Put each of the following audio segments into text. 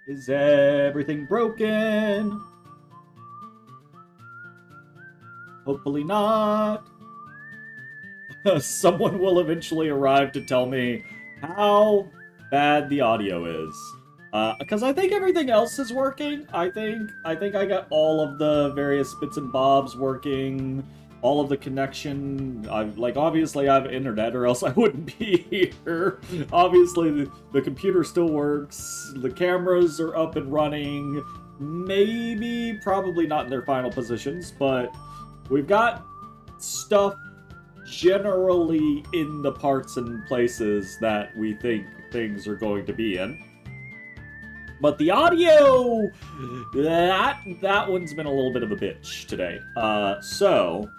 Is everything broken? Hopefully not. Someone will eventually arrive to tell me how bad the audio is. Because I think everything else is working. I think I got all of the various bits and bobs working, all of the connection. Obviously I have internet, or else I wouldn't be here. Obviously the computer still works. The cameras are up and running. Maybe, probably not in their final positions, but we've got stuff generally in the parts and places that we think things are going to be in. But the audio, that one's been a little bit of a bitch today. So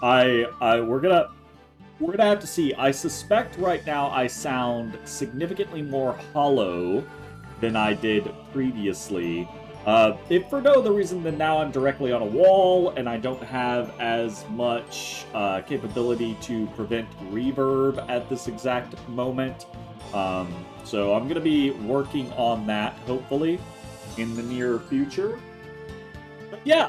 we're gonna have to see. I suspect right now I sound significantly more hollow than I did previously. If for no other reason than now I'm directly on a wall and I don't have as much capability to prevent reverb at this exact moment. So I'm gonna be working on that hopefully in the near future. But yeah,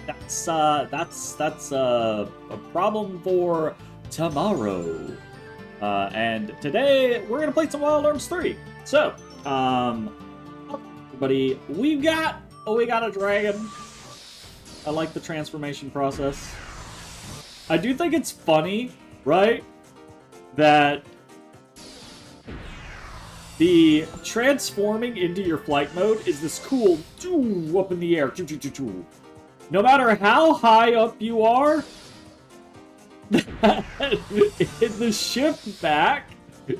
that's a problem for tomorrow. And today we're gonna play some Wild Arms 3. So, everybody, we got a dragon. I like the transformation process. I do think it's funny, right? That the transforming into your flight mode is this cool up in the air. No matter how high up you are, in the shift back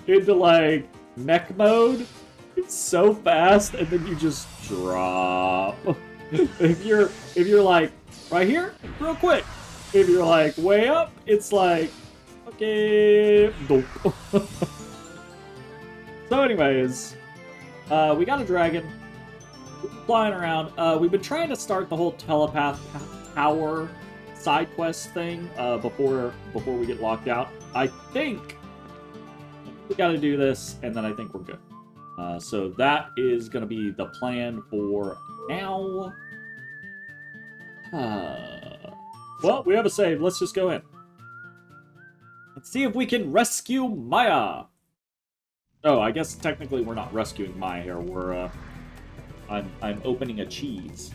into like mech mode, it's so fast, and then you just drop. If you're like right here, real quick. If you're like way up, it's like okay. So anyways, we got a dragon flying around. We've been trying to start the whole telepath tower side quest thing before we get locked out. I think we got to do this, and then I think we're good. So that is going to be the plan for now. Well, we have a save. Let's just go in. Let's see if we can rescue Maya. Oh, I guess technically we're not rescuing Maya here. We're I'm opening a cheese.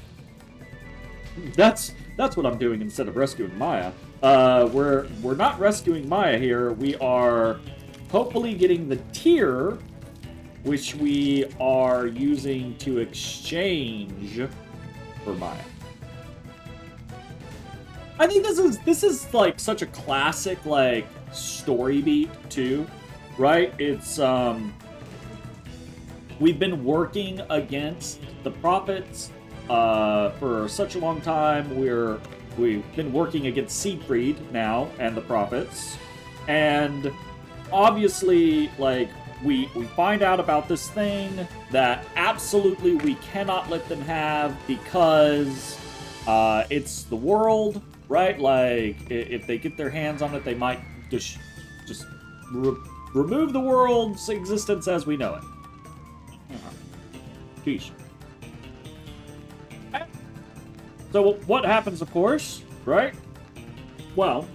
That's what I'm doing instead of rescuing Maya. We're not rescuing Maya here. We are hopefully getting the tier, which we are using to exchange for Maya. I think this is like such a classic like story beat too, right? It's we've been working against the prophets for such a long time. We've been working against Siegfried now and the prophets, and obviously like we find out about this thing that absolutely we cannot let them have because it's the world, right? Like if they get their hands on it, they might just remove the world's existence as we know it. Sheesh. So what happens, of course, right? Well,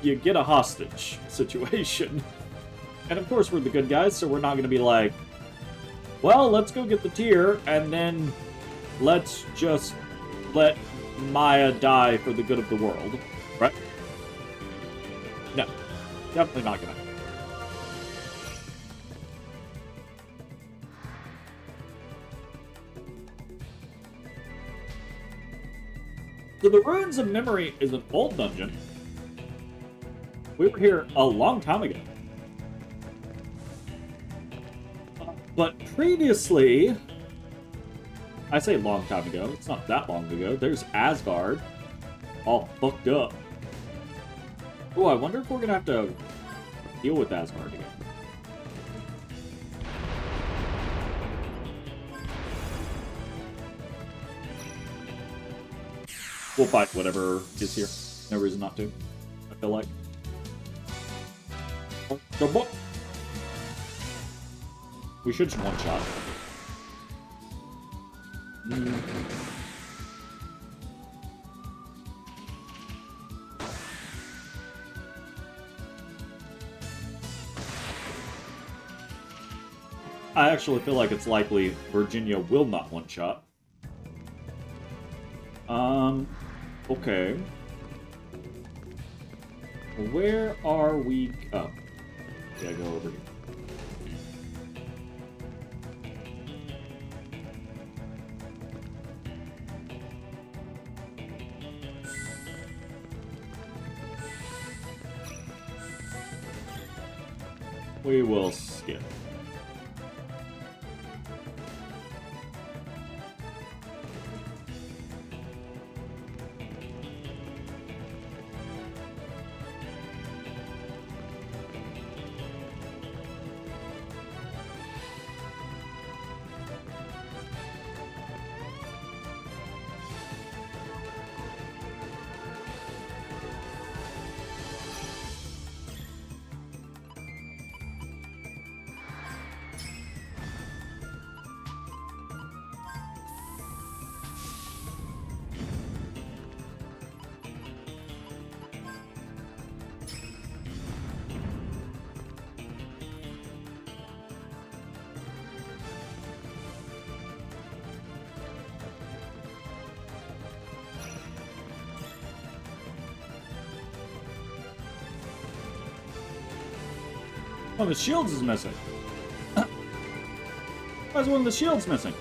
you get a hostage situation. And of course we're the good guys, so we're not going to be like, well, let's go get the tier, and then let's just let Maya die for the good of the world, right? No, definitely not going to. So the Ruins of Memory is an old dungeon. We were here a long time ago. But previously, I say long time ago, it's not that long ago, there's Asgard, all fucked up. Oh, I wonder if we're gonna have to deal with Asgard again. We'll fight whatever is here. No reason not to, I feel like. We should just one-shot. I actually feel like it's likely Virginia will not one-shot. Okay. Where are we? Oh. Yeah, go over here. We will skip. Oh, the shields is missing. Why is one of the shields missing?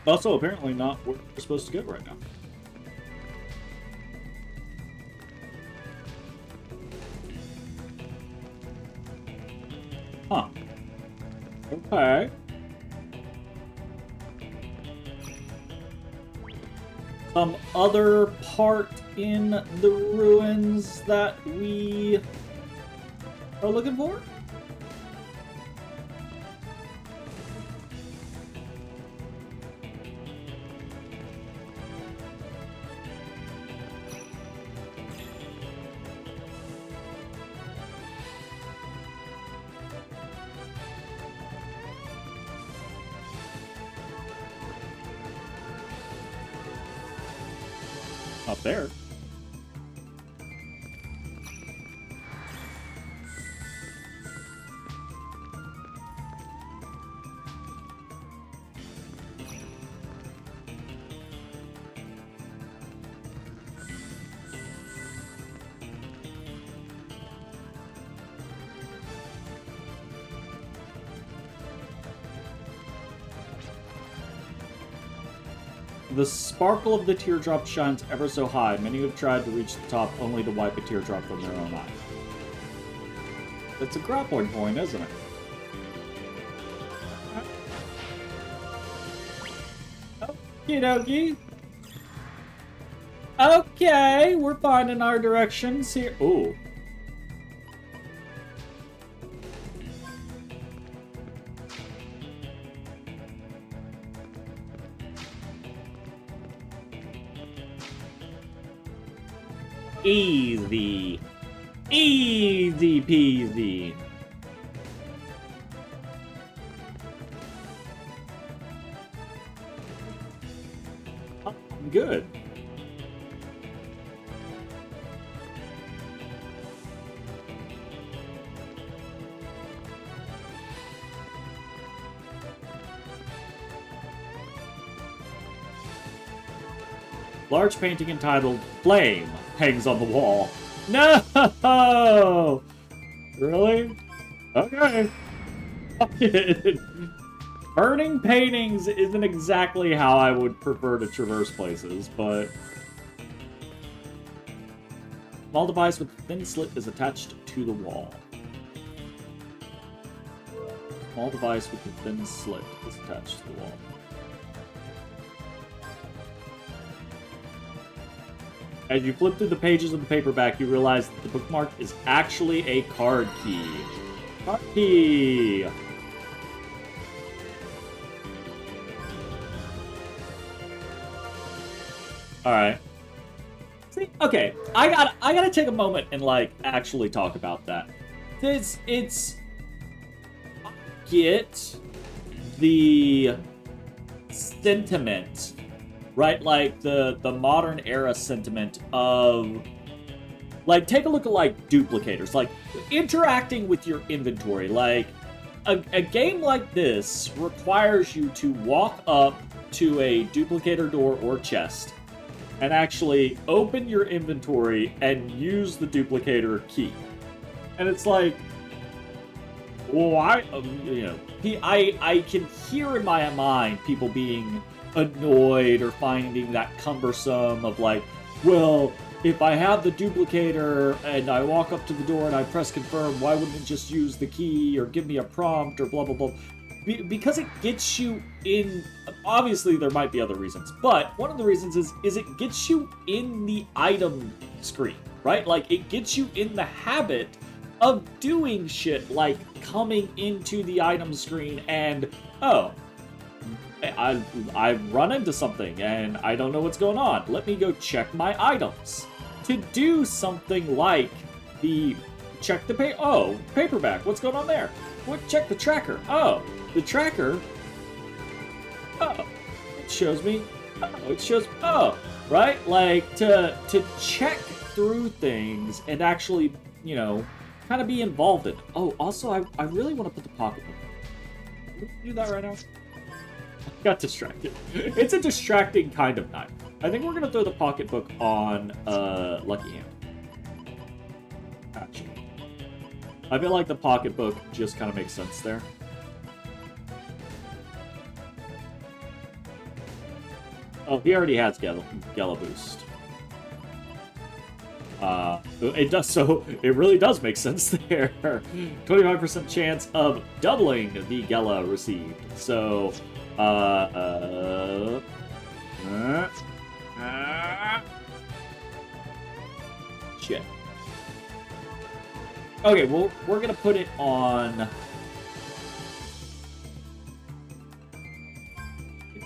Also, apparently not where we're supposed to go right now. Huh. Okay. Some other part in the ruins that we are looking for? Up there. The sparkle of the teardrop shines ever so high. Many have tried to reach the top only to wipe a teardrop from their own eye. It's a grappling point, isn't it? Okie dokie. Okay, we're finding our directions here. Ooh. Easy. Easy peasy. Oh, good. Large painting entitled Flame hangs on the wall. No! Really? Okay. Burning paintings isn't exactly how I would prefer to traverse places, but... Small device with a thin slit is attached to the wall. Small device with a thin slit is attached to the wall. As you flip through the pages of the paperback, you realize that the bookmark is actually a card key. Card key! Alright. Okay, I gotta take a moment and like actually talk about that. It's I get the sentiment, right? Like the modern era sentiment of like take a look at like duplicators, like interacting with your inventory. Like a game like this requires you to walk up to a duplicator door or chest and actually open your inventory and use the duplicator key. And it's like, well, I can hear in my mind people being annoyed or finding that cumbersome of like, well, if I have the duplicator and I walk up to the door and I press confirm, why wouldn't it just use the key or give me a prompt or blah, blah, blah? Because it gets you in. Obviously, there might be other reasons, but one of the reasons is it gets you in the item screen, right? Like it gets you in the habit of doing shit like coming into the item screen and oh, I've run into something and I don't know what's going on. Let me go check my items. To do something like the check the paperback. What's going on there? Check the tracker. Oh, the tracker. Oh, it shows me. Oh, it shows. Oh, right. Like to check through things and actually, kind of be involved in. Oh, also, I really want to put the pocketbook. Can we do that right now? I got distracted. It's a distracting kind of night. I think we're gonna throw the pocketbook on Lucky Hand. Actually, I feel like the pocketbook just kind of makes sense there. Oh, he already has Gala Boost. It does, so it really does make sense there. 25% chance of doubling the Gala received. So, shit. Okay, well, we're gonna put it on. I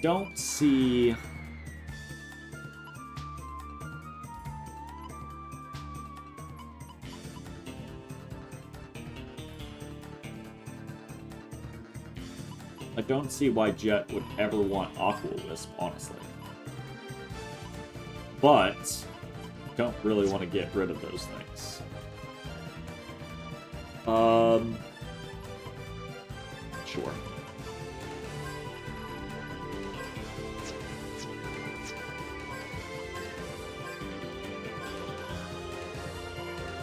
don't see. I don't see why Jet would ever want Aqua Wisp, honestly. But don't really want to get rid of those things. Sure.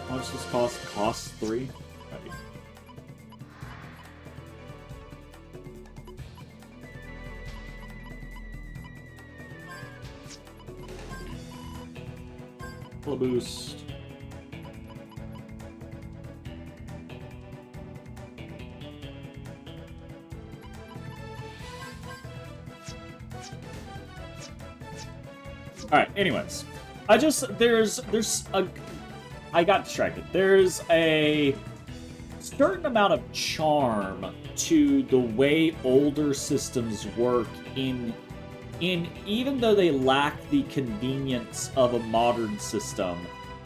How much does this cost? Costs 3? Right. Boost. Alright, anyways. I got distracted. There's a certain amount of charm to the way older systems work in even though they lack the convenience of a modern system,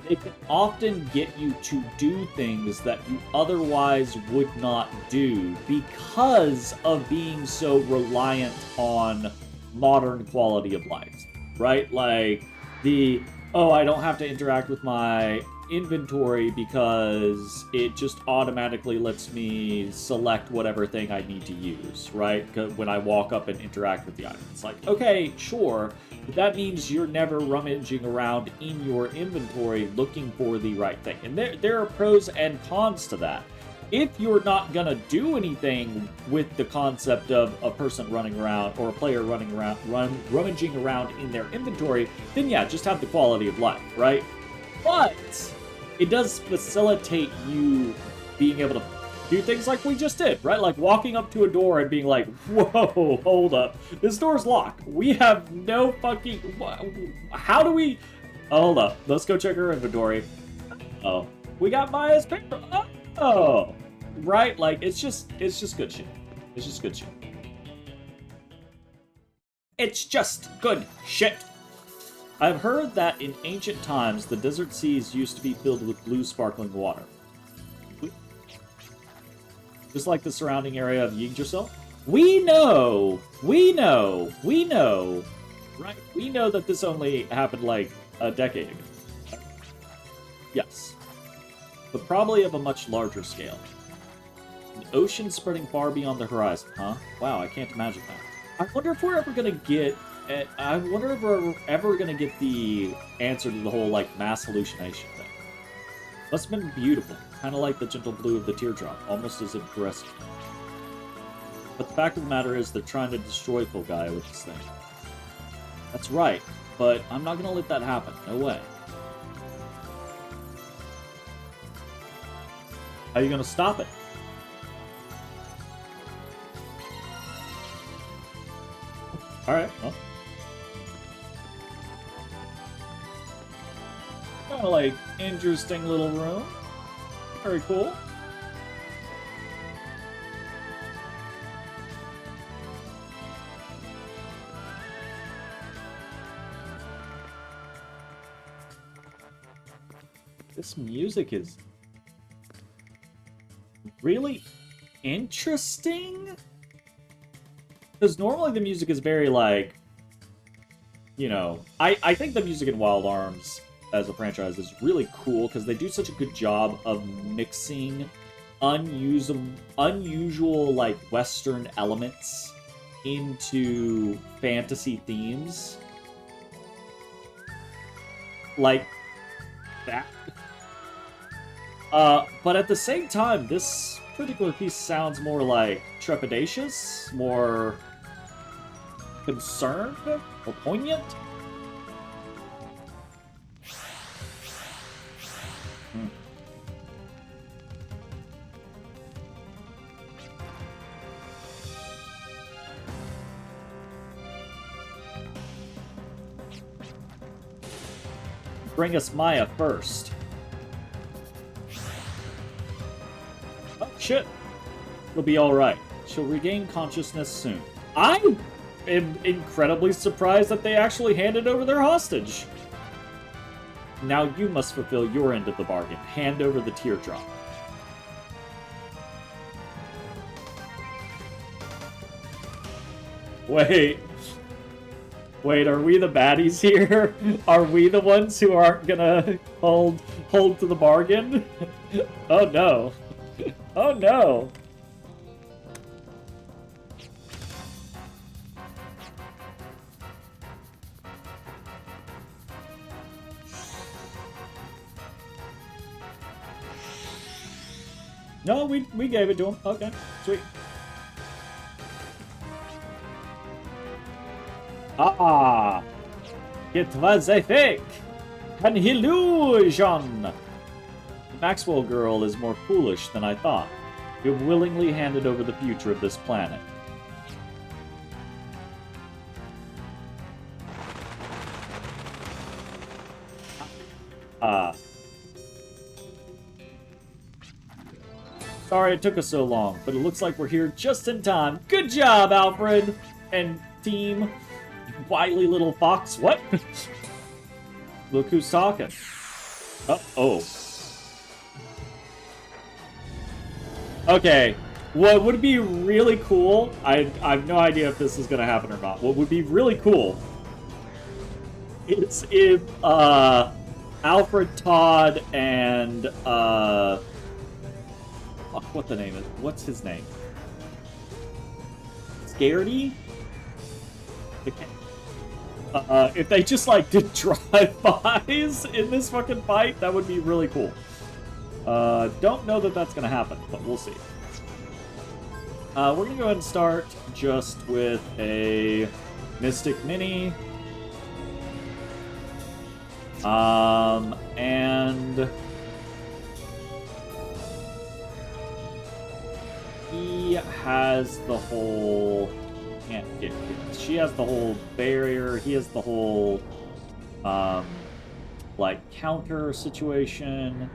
they can often get you to do things that you otherwise would not do because of being so reliant on modern quality of life, right? Like I don't have to interact with my inventory because it just automatically lets me select whatever thing I need to use, right? When I walk up and interact with the item. It's like, okay, sure, but that means you're never rummaging around in your inventory looking for the right thing. And there are pros and cons to that. If you're not gonna do anything with the concept of a person running around or a player running around, rummaging around in their inventory, then yeah, just have the quality of life, right? But it does facilitate you being able to do things like we just did, right? Like walking up to a door and being like, whoa, hold up. This door's locked. We have no fucking... How do we... Oh, hold up. Let's go check our inventory. Oh, we got Maya's paper. Oh, right? Like, it's just good shit. It's just good shit. It's just good shit. I've heard that in ancient times, the desert seas used to be filled with blue sparkling water. Just like the surrounding area of Yggdrasil. We know! Right? We know that this only happened like a decade ago. Yes. But probably of a much larger scale. An ocean spreading far beyond the horizon, huh? Wow, I can't imagine that. I wonder if we're ever gonna get... I wonder if we're ever gonna get the answer to the whole, like, mass hallucination thing. Must have been beautiful. Kind of like the gentle blue of the teardrop, almost as if caressing. But the fact of the matter is they're trying to destroy Fulgaia with this thing. That's right, but I'm not gonna let that happen. No way. How are you gonna stop it? Alright, well. Kind of like interesting little room. Very cool. This music is really interesting. Because normally the music is very, like, you know, I think the music in Wild Arms as a franchise is really cool because they do such a good job of mixing unusual, like, Western elements into fantasy themes. Like that. But at the same time, this particular piece sounds more like trepidatious, more concerned, or poignant. Bring us Maya first. Oh, shit. It'll be alright. She'll regain consciousness soon. I am incredibly surprised that they actually handed over their hostage. Now you must fulfill your end of the bargain. Hand over the teardrop. Wait. Wait, are we the baddies here? Are we the ones who aren't gonna hold to the bargain? Oh no. Oh no. No, we gave it to him. Okay, sweet. Ah, it was a fake, an illusion. The Maxwell girl is more foolish than I thought. You have willingly handed over the future of this planet. Sorry it took us so long, but it looks like we're here just in time. Good job, Alfred and team. Wily little fox. What? Look who's talking. Oh. Okay. What would be really cool, I have no idea if this is going to happen or not. What would be really cool is if Alfred, Todd, and what the name is? What's his name? Scaredy? If they just, like, did drive-bys in this fucking fight, that would be really cool. Don't know that that's gonna happen, but we'll see. We're gonna go ahead and start just with a Mystic Mini. And he has the whole... Can't get it. She has the whole barrier. He has the whole, like, counter situation.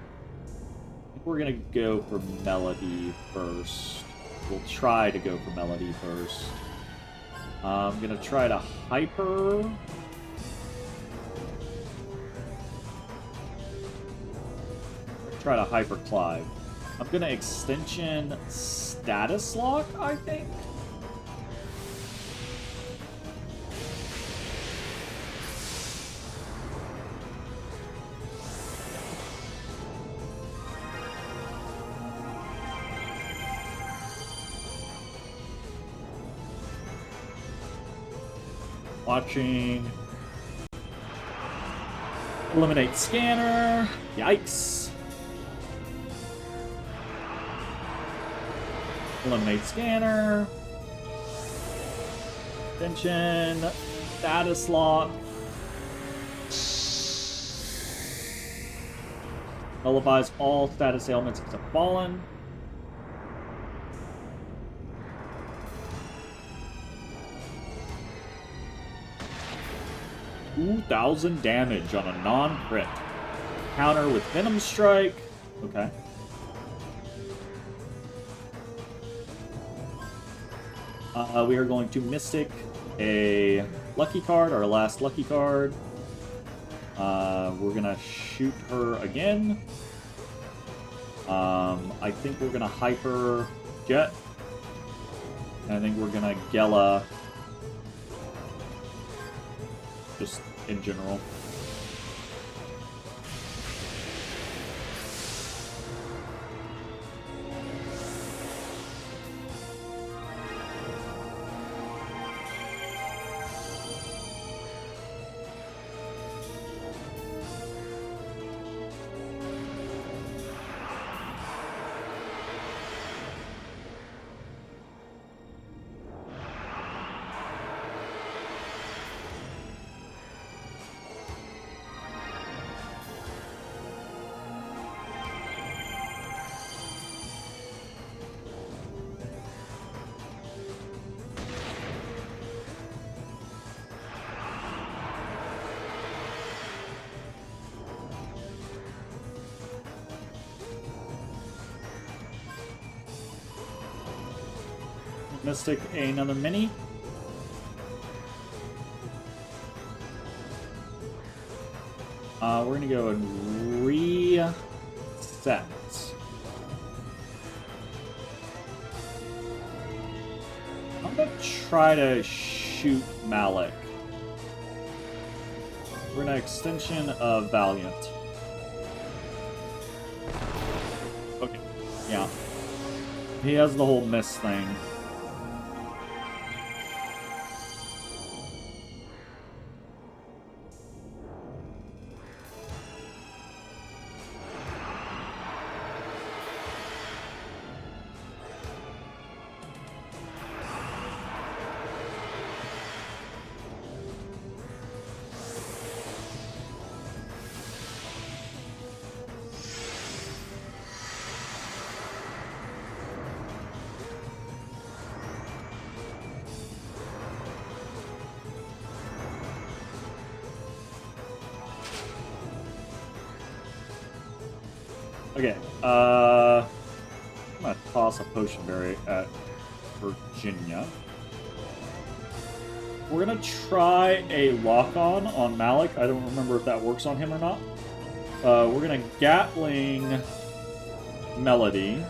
I think we're gonna go for Melody first. We'll try to go for Melody first. I'm gonna try to hyper. try to Hyper Clive. I'm gonna extension Status Lock, I think. Watching. Eliminate scanner. Yikes. Eliminate scanner. Extension. Status lock. Nullifies all status ailments except fallen. 2,000 damage on a non-crit. Counter with Venom Strike. Okay. We are going to Mystic a lucky card, our last lucky card. We're gonna shoot her again. I think we're gonna Hyper Jet. And I think we're gonna Gela. Just in general. Mystic another mini. We're gonna go and reset. I'm gonna try to shoot Malik. We're gonna extension of Valiant. Okay, yeah. He has the whole miss thing. Okay, I'm gonna toss a Potion Berry at Virginia. We're gonna try a Lock-On on Malik. I don't remember if that works on him or not. We're gonna Gatling Melody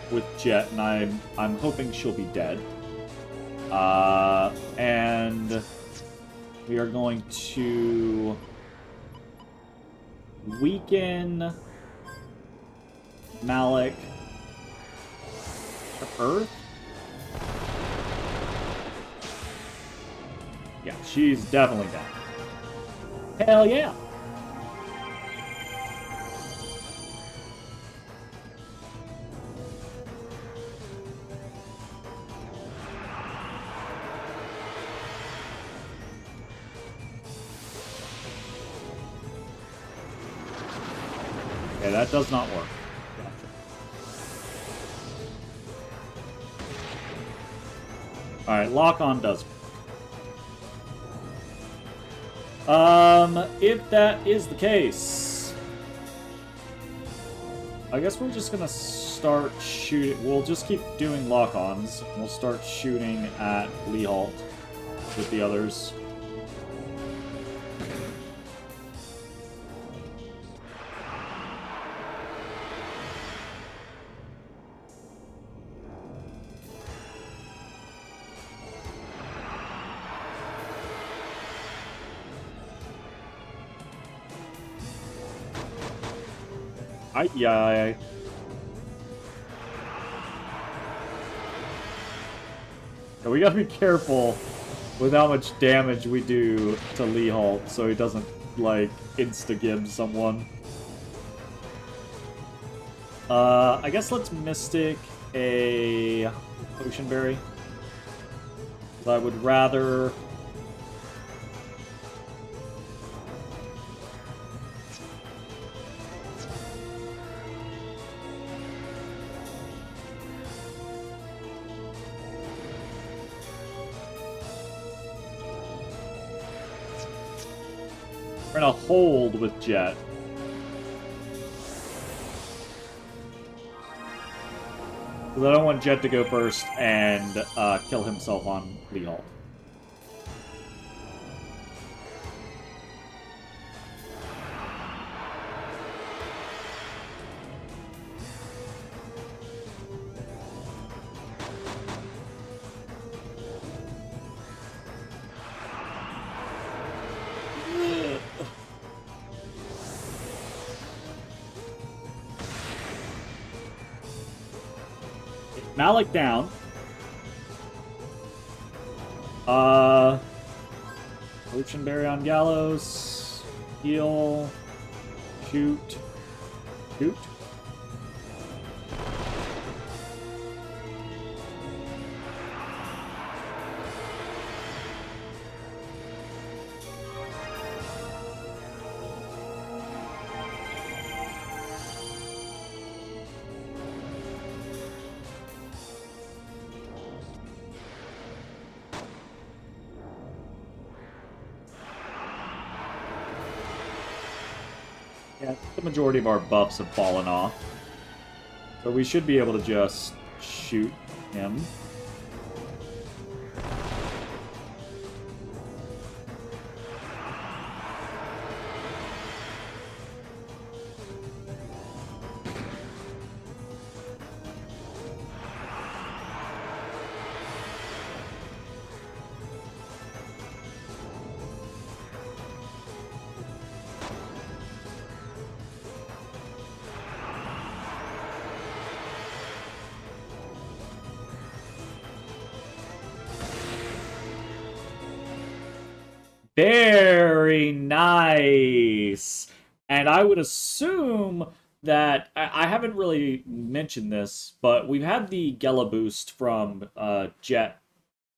with Jet, and I'm hoping she'll be dead. And we are going to weaken Malik to Earth. Yeah, she's definitely dead. Hell yeah! Okay, that does not work. Alright, Lock-On does. If that is the case, I guess we're just gonna start shooting. We'll just keep doing Lock-Ons. We'll start shooting at Leehalt with the others. Aye. So we gotta be careful with how much damage we do to Leehalt so he doesn't, like, insta-gib someone. I guess let's Mystic a Potion Berry. I would rather... We're gonna hold with Jet. Because I don't want Jet to go first and kill himself on Leehalt. Malik down. Potion Berry on Gallows. Heal. Shoot. Shoot. Yeah, the majority of our buffs have fallen off. So we should be able to just shoot him. Very nice. And I would assume that I haven't really mentioned this, but we've had the Gela boost from Jet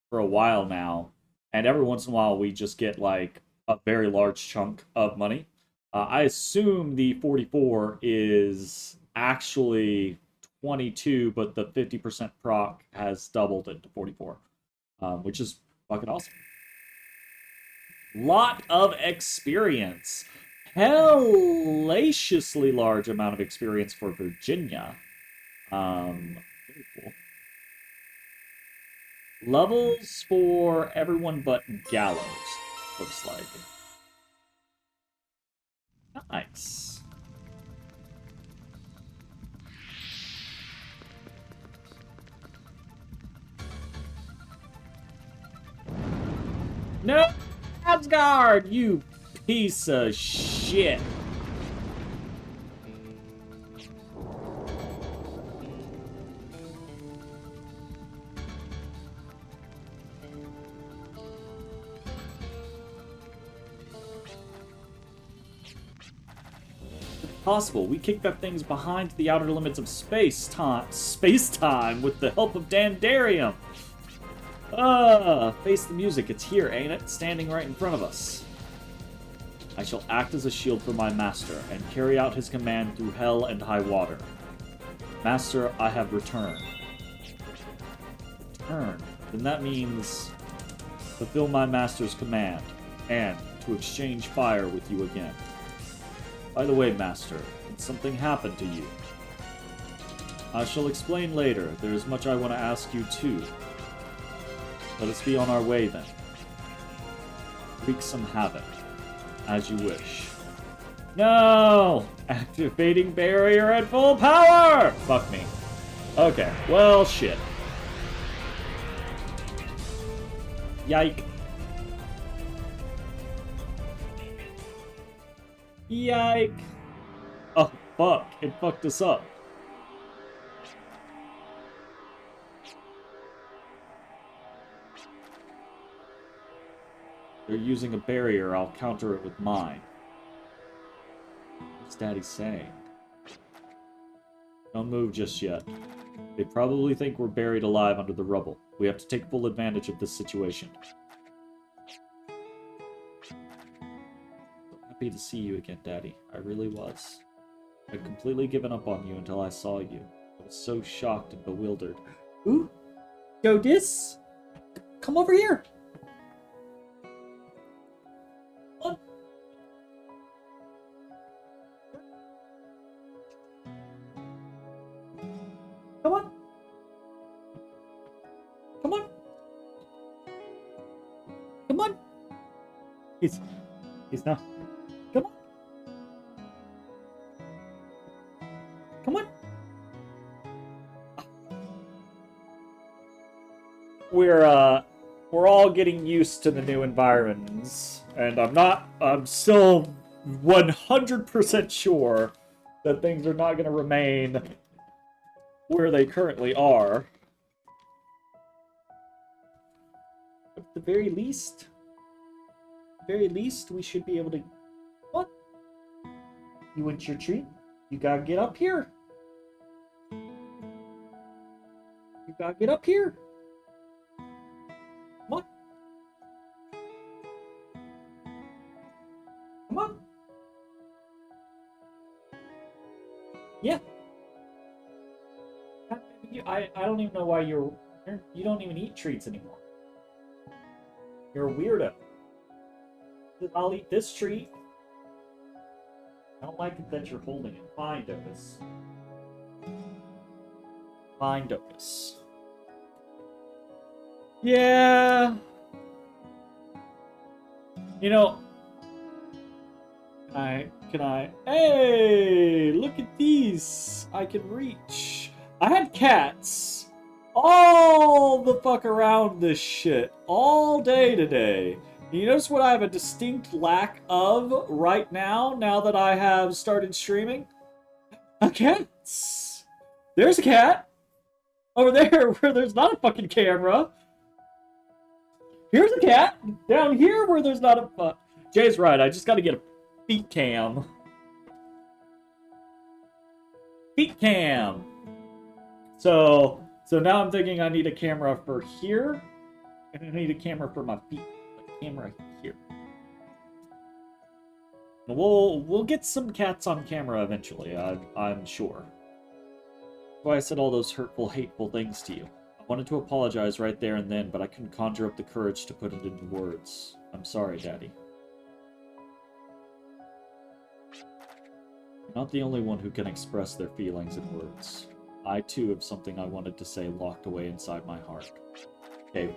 for a while now, and every once in a while we just get like a very large chunk of money. I assume the 44 is actually 22, but the 50% proc has doubled it to 44, which is fucking awesome. Lot of experience. Hellaciously large amount of experience for Virginia. Very cool. Levels for everyone but Gallows, looks like. Nice. No! Asgard, you piece of shit. Possible. We kicked that thing's behind the outer limits of space-time with the help of Dandarium. Face the music. It's here, ain't it? Standing right in front of us. I shall act as a shield for my master, and carry out his command through hell and high water. Master, I have returned. Returned? Then that means fulfill my master's command, and to exchange fire with you again. By the way, master, did something happen to you? I shall explain later. There is much I want to ask you, too. Let us be on our way, then. Wreak some havoc, as you wish. No! Activating barrier at full power! Fuck me. Okay, well, shit. Yike. Yike. Oh, fuck? It fucked us up. They're using a barrier. I'll counter it with mine. What's Daddy saying? Don't move just yet. They probably think we're buried alive under the rubble. We have to take full advantage of this situation. Happy to see you again, Daddy. I really was. I'd completely given up on you until I saw you. I was so shocked and bewildered. Ooh! Godis! Come over here! Come on. Come on! Come on! Come on! He's not. Come on! Come on! We're all getting used to the new environments, and I'm still 100% sure that things are not going to remain where they currently are. But at the very least, we should be able to... What? You want your treat? You gotta get up here. You gotta get up here. Come on. Come on. Yeah. I don't even know why you don't even eat treats anymore. You're a weirdo. I'll eat this treat. I don't like it that you're holding it. Fine, Docus. Fine, Docus. Yeah. You know, can I? Hey, look at these. I can reach. I had cats all the fuck around this shit all day today. You notice what I have a distinct lack of right now that I have started streaming? A cat. There's a cat. Over there where there's not a fucking camera. Here's a cat. Down here where there's not a... Jay's right, I just gotta get a feet cam. Feet cam. So now I'm thinking I need a camera for here. And I need a camera for my feet. Camera here. We'll get some cats on camera eventually, I'm sure. That's why I said all those hurtful, hateful things to you. I wanted to apologize right there and then, but I couldn't conjure up the courage to put it into words. I'm sorry, Daddy. You're not the only one who can express their feelings in words. I too have something I wanted to say locked away inside my heart. Okay.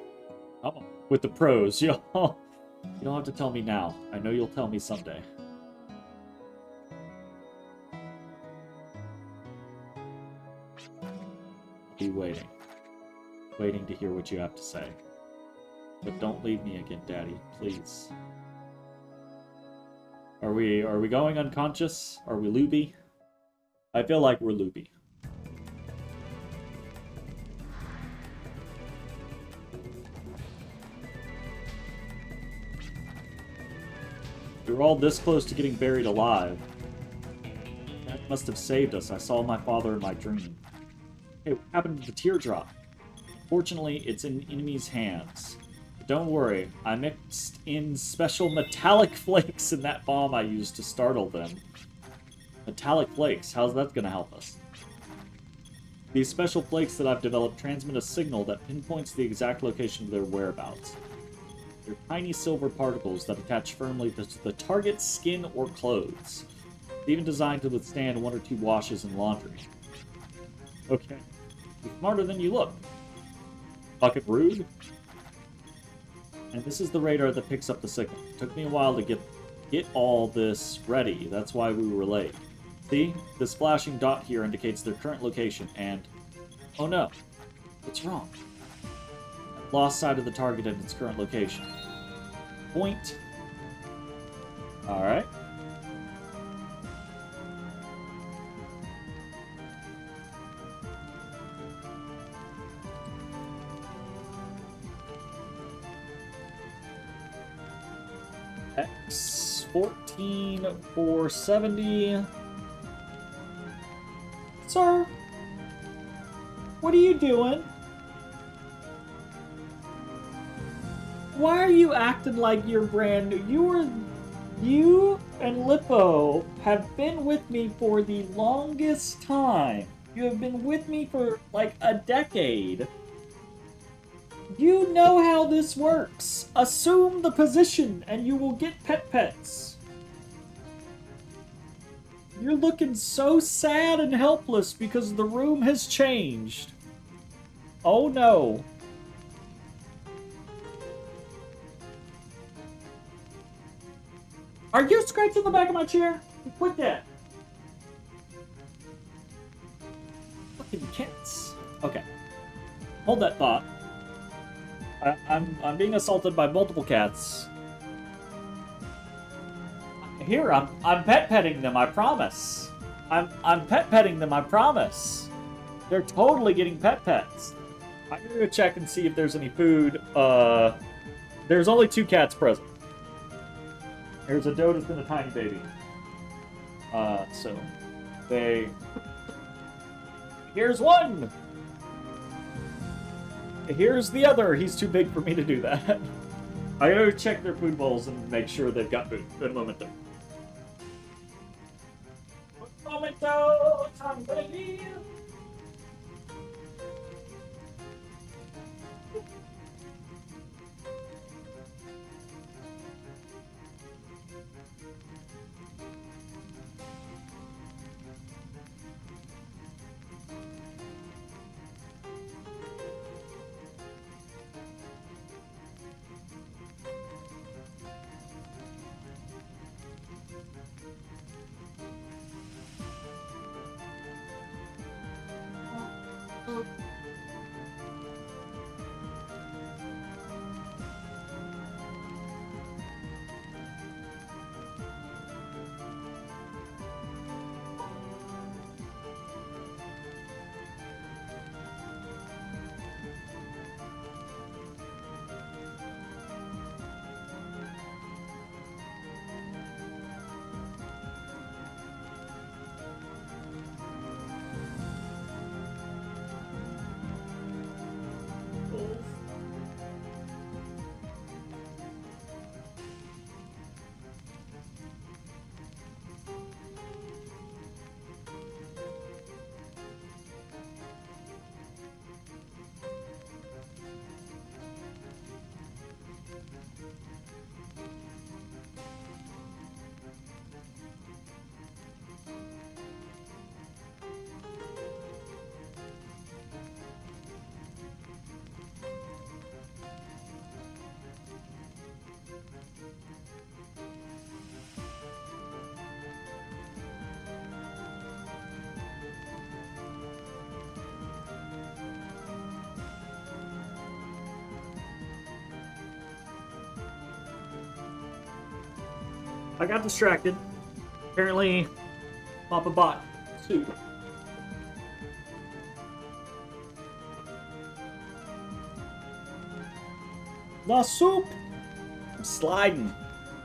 Oh, with the pros, y'all. You don't have to tell me now. I know you'll tell me someday. I'll be waiting. Waiting to hear what you have to say. But don't leave me again, Daddy, please. Are we going unconscious? Are we loopy? I feel like we're loopy. We were all this close to getting buried alive. That must have saved us. I saw my father in my dream. Hey, what happened to the teardrop? Fortunately, it's in enemy's hands. But don't worry, I mixed in special metallic flakes in that bomb I used to startle them. Metallic flakes, how's that gonna help us? These special flakes that I've developed transmit a signal that pinpoints the exact location of their whereabouts. They're tiny silver particles that attach firmly to the target's skin or clothes. They're even designed to withstand 1 or 2 washes in laundry. Okay. You're smarter than you look. Fucking rude. And this is the radar that picks up the signal. It took me a while to get all this ready. That's why we were late. See? This flashing dot here indicates their current location, and... Oh no. What's wrong? I've lost sight of the target and its current location. Point. Alright. X 14,470. Sir, what are you doing? Why are you acting like you're brand new? You and Lippo have been with me for the longest time. You have been with me for like a decade. You know how this works. Assume the position and you will get pets. You're looking so sad and helpless because the room has changed. Oh no. Are you scratching the back of my chair? Quit that. Fucking cats. Okay. Hold that thought. I'm being assaulted by multiple cats. Here, I'm petting them, I promise. I'm petting them, I promise. They're totally getting pets. I'm gonna go check and see if there's any food. There's only 2 cats present. There's a Dotus and a tiny baby. So they. Here's one. Here's the other. He's too big for me to do that. I gotta check their food bowls and make sure they've got food. Good momento. Momento, tiny baby. I got distracted. Apparently, Papa bought soup. The soup! I'm sliding.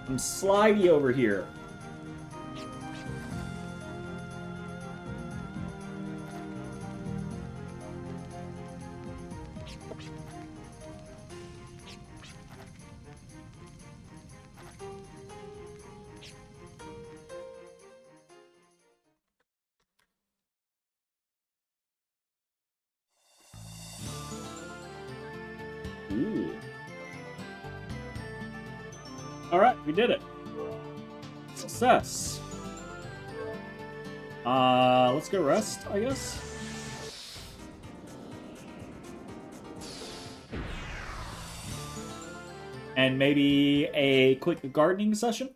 I'm slidey over here. Ooh. Alright, we did it. Success. Let's go rest, I guess. And maybe a quick gardening session?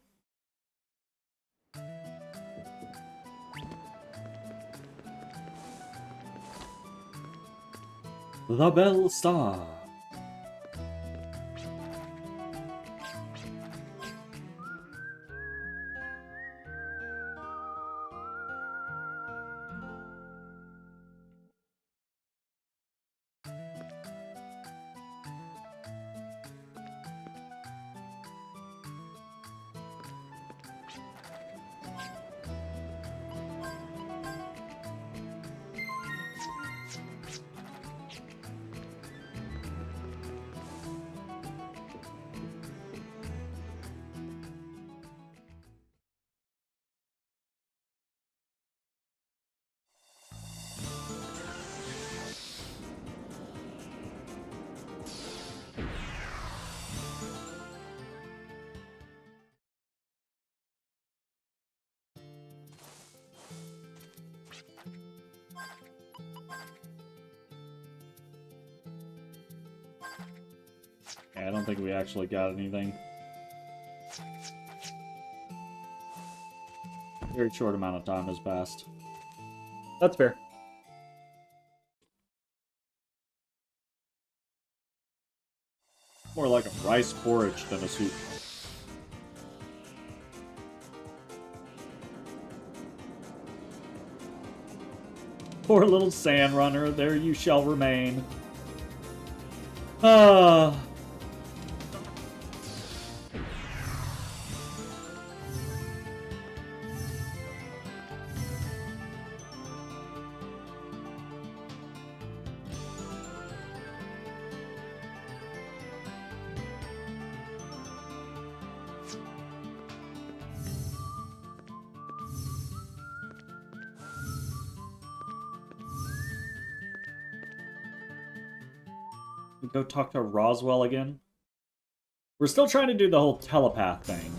The Bell Star. I don't think we actually got anything. Very short amount of time has passed. That's fair. More like a rice porridge than a soup. Poor little sand runner, there you shall remain. Ah. Go talk to Roswell again. We're still trying to do the whole telepath thing.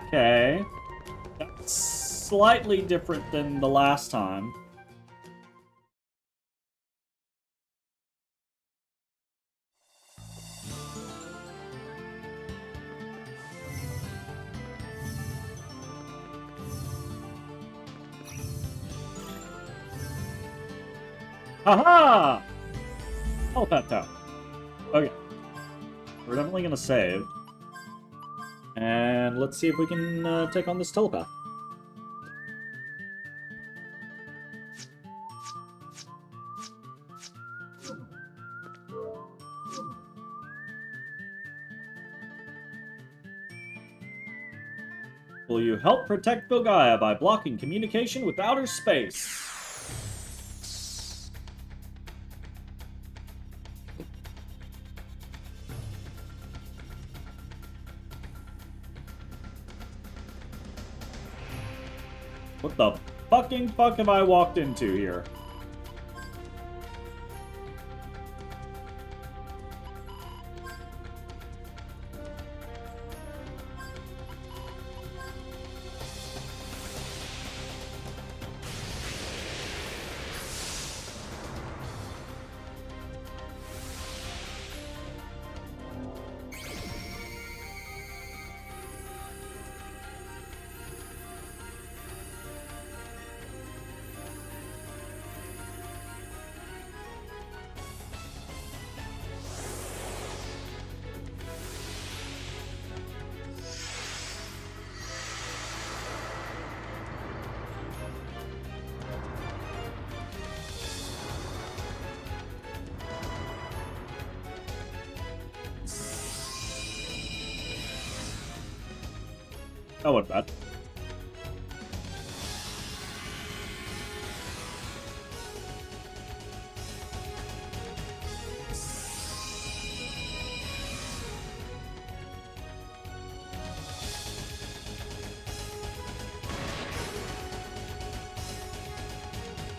Okay. That's slightly different than the last time. Haha! Telepath tower. Okay. We're definitely gonna save. And let's see if we can take on this telepath. Will you help protect Bogaya by blocking communication with outer space? What the fucking fuck have I walked into here? That wasn't bad.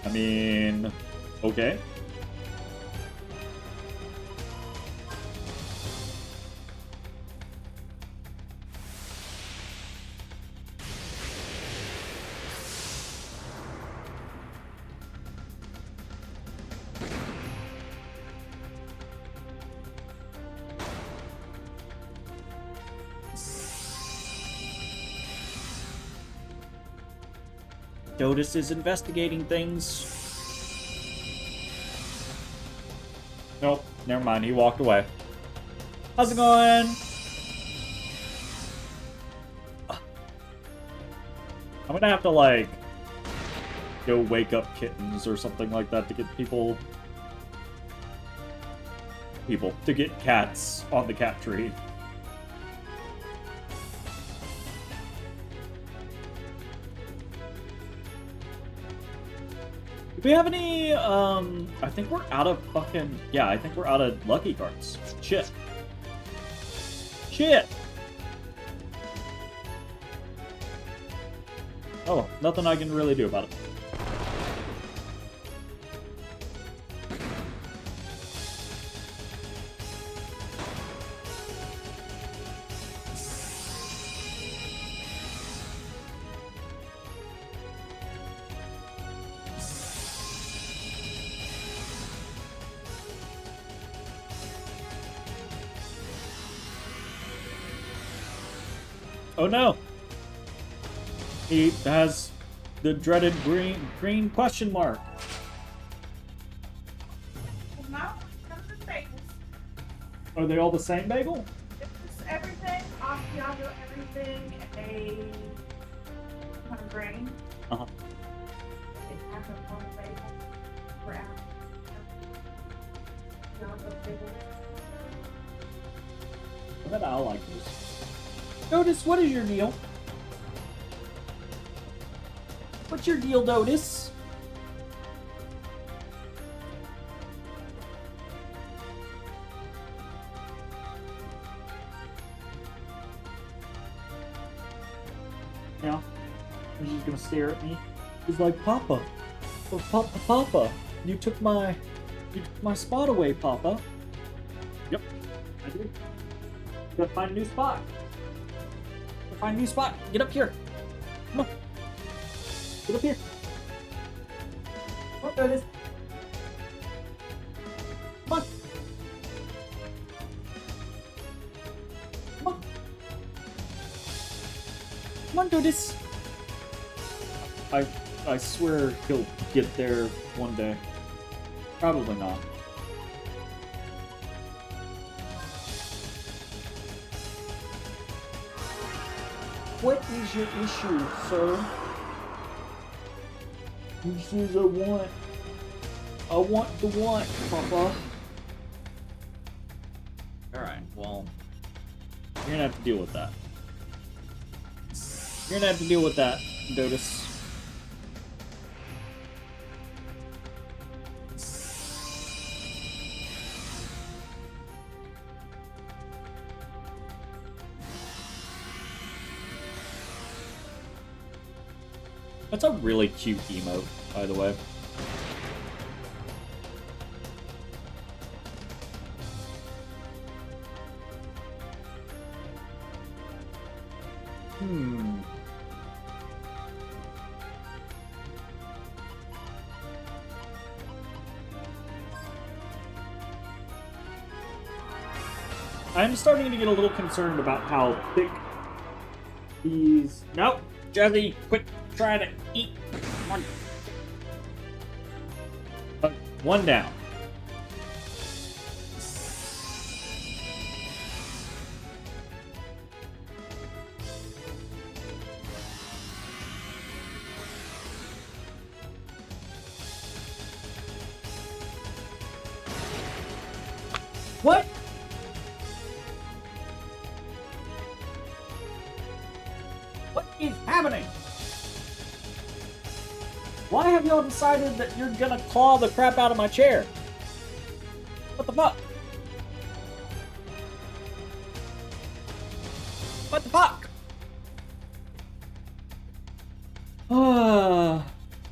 I mean, okay. Dodus is investigating things. Nope, never mind. He walked away. How's it going? I'm gonna have to, like, go wake up kittens or something like that to get people to get cats on the cat tree. Do we have any, I think we're out of fucking, yeah, I think we're out of lucky cards. Shit. Shit! Oh, nothing I can really do about it. Oh no! He has the dreaded green question mark. No, none of the bagels. Are they all the same bagel? It's everything, Asiago, everything, a kind of grain. Uh-huh. It has a on the bagel. Brown. Asiago bagel. I bet I'll like this. Dotus, what is your deal? What's your deal, Dotus? Yeah. And she's gonna stare at me. She's like, Papa. Oh, Papa. You took my spot away, Papa. Yep. I did. Gotta find a new spot. Gotta find a new spot. Get up here. Come on. Get up here. Come on, Dotus. Come on. Come on. Come on, Dotus. I swear he'll get there one day. Probably not. What is your issue, sir? He says I want the want, Papa. Alright, well, you're gonna have to deal with that. You're gonna have to deal with that, Dotus. That's a really cute emote, by the way. I'm starting to get a little concerned about how thick these... Nope! Jazzy, quit trying to eat. One down. What? What is happening? Why have y'all decided that you're gonna claw the crap out of my chair? What the fuck? What the fuck?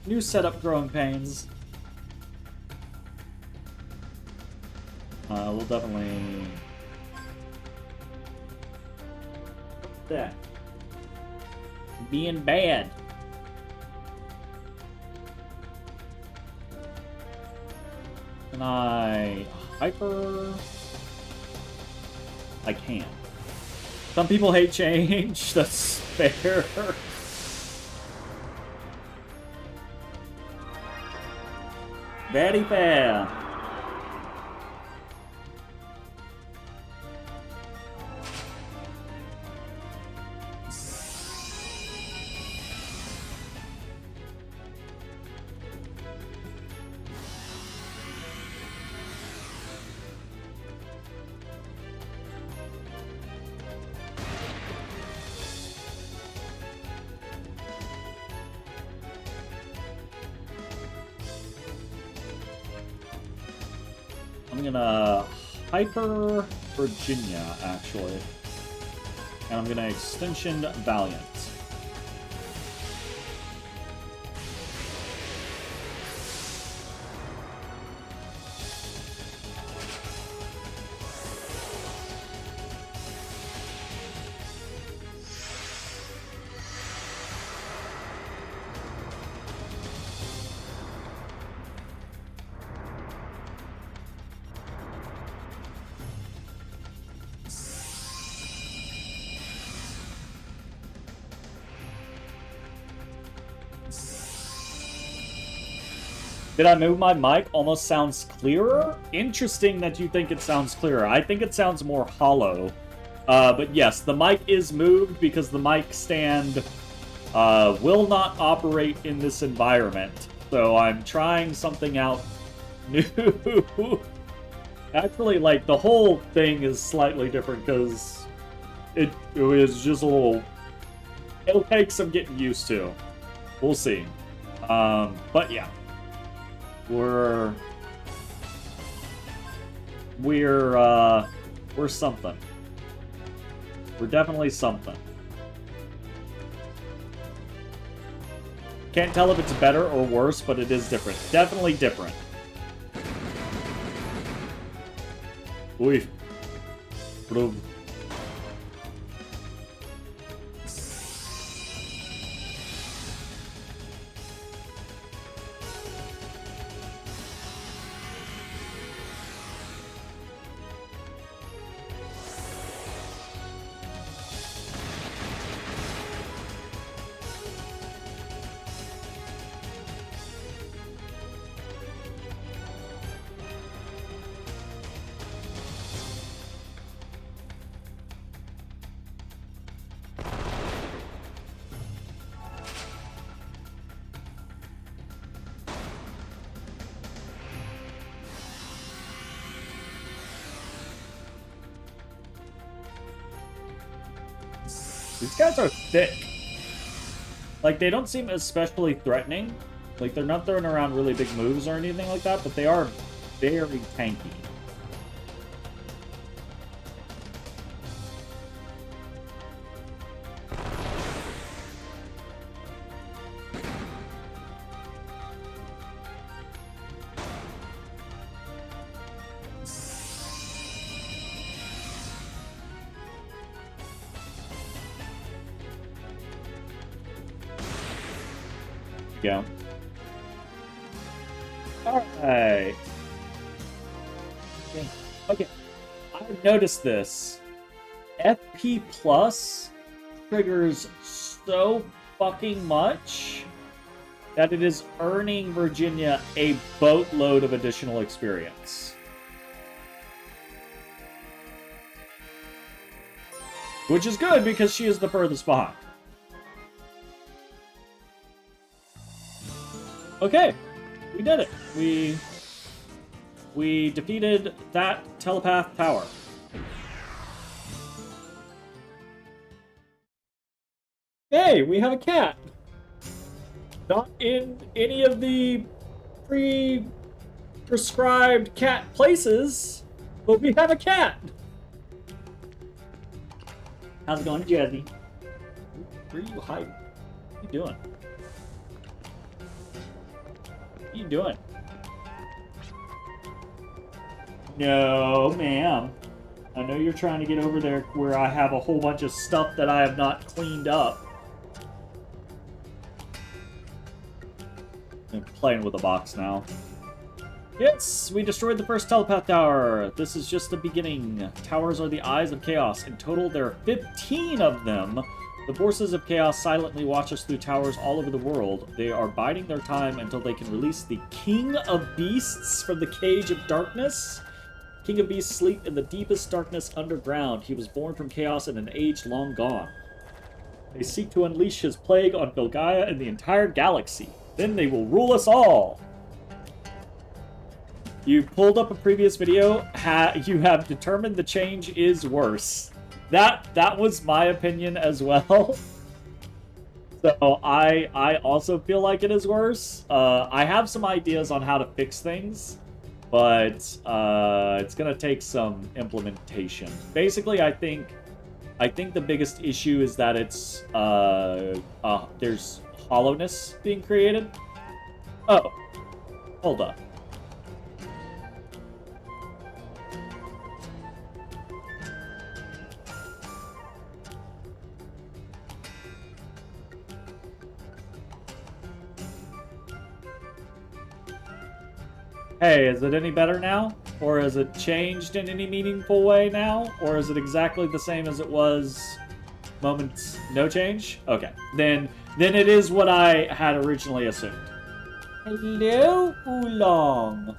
New setup growing pains. We'll definitely... What's that? Being bad. Can I hyper? I can. Some people hate change. That's fair. Very fair. I'm gonna Hyper Virginia, actually. And I'm gonna Extension Valiant. Did I move my mic? Almost sounds clearer? Interesting that you think it sounds clearer. I think it sounds more hollow. But yes, the mic is moved because the mic stand will not operate in this environment. So I'm trying something out new. Actually, like, the whole thing is slightly different because it is just a little... It'll take some getting used to. We'll see. But yeah. We're something. We're definitely something. Can't tell if it's better or worse, but it is different. Definitely different. Uy. Bro. These guys are thick. Like, they don't seem especially threatening. Like, they're not throwing around really big moves or anything like that, but they are very tanky. Go. Alright. Okay. I've noticed this. FP Plus triggers so fucking much that it is earning Virginia a boatload of additional experience. Which is good because she is the furthest behind. Okay, we did it. We defeated that telepath tower. Hey, we have a cat. Not in any of the prescribed cat places, but we have a cat. How's it going, Jazzy? Where are you hiding? What are you doing? What are you doing? No, ma'am. I know you're trying to get over there where I have a whole bunch of stuff that I have not cleaned up. I'm playing with a box now. Yes, we destroyed the first telepath tower. This is just the beginning. Towers are the eyes of chaos. In total, there are 15 of them. The forces of chaos silently watch us through towers all over the world. They are biding their time until they can release the King of Beasts from the cage of darkness. King of Beasts sleep in the deepest darkness underground. He was born from chaos in an age long gone. They seek to unleash his plague on Belgaia and the entire galaxy. Then they will rule us all. You pulled up a previous video. You have determined the change is worse. That was my opinion as well. So I also feel like it is worse. I have some ideas on how to fix things, but it's gonna take some implementation. Basically, I think the biggest issue is that it's there's hollowness being created. Oh, hold up. Hey, is it any better now? Or has it changed in any meaningful way now? Or is it exactly the same as it was moments no change? Okay. Then it is what I had originally assumed. Hello, Oolong.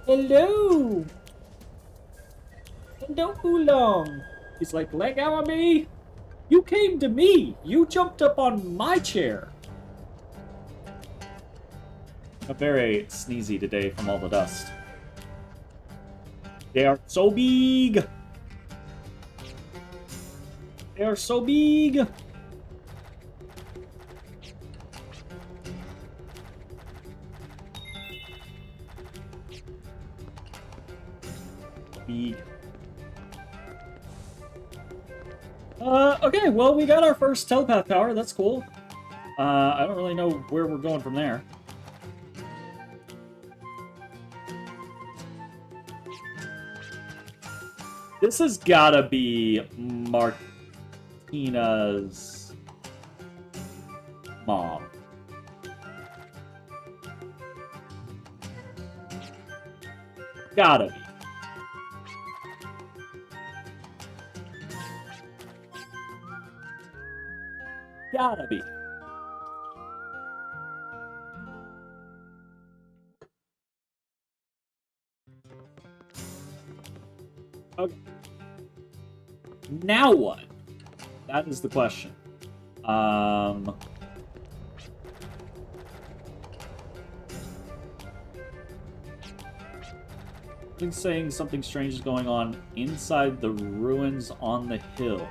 Hello. Hello, Oolong. He's like, let go of me. You came to me. You jumped up on my chair. I'm very sneezy today from all the dust. They are so big. They are so big. Big. Okay, well, we got our first telepath power. That's cool. I don't really know where we're going from there. This has gotta be Martina's mom. Gotta be. Gotta be. Okay. Now what? That is the question. Been saying something strange is going on inside the ruins on the hill.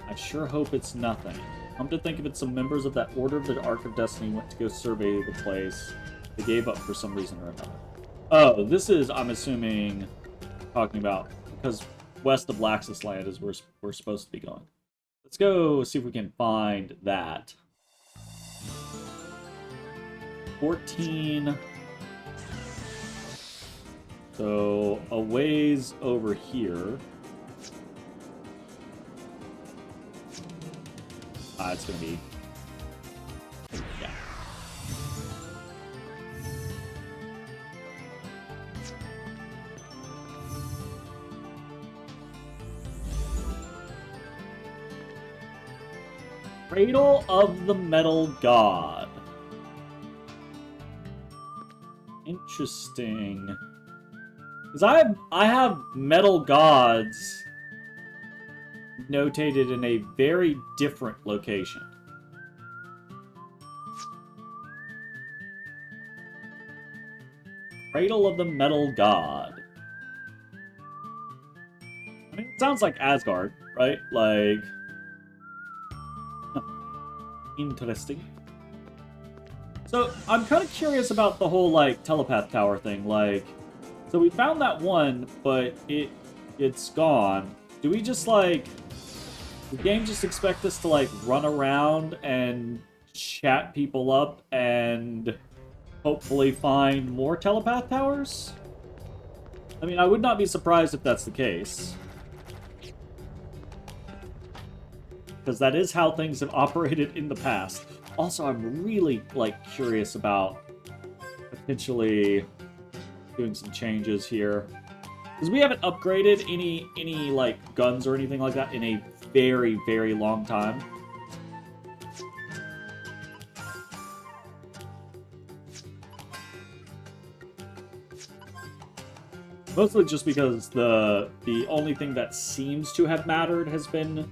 I sure hope it's nothing. Come to think of it, some members of that Order of the Ark of Destiny went to go survey the place. They gave up for some reason or another. Oh, this is, I'm assuming, talking about, because west of Laxus Land is where we're supposed to be going. Let's go see if we can find that. 14. So, a ways over here. It's gonna be... yeah. Cradle of the Metal God. Interesting. Because I have metal gods notated in a very different location. Cradle of the Metal God. I mean, it sounds like Asgard, right? Like... interesting. So, I'm kind of curious about the whole, like, telepath tower thing. Like, so we found that one, but it's gone. Do we just, like... the game just expect us to, like, run around and chat people up and hopefully find more telepath towers? I mean, I would not be surprised if that's the case. Because that is how things have operated in the past. Also, I'm really, like, curious about potentially doing some changes here. Because we haven't upgraded any, like, guns or anything like that in a very, very long time. Mostly just because the only thing that seems to have mattered has been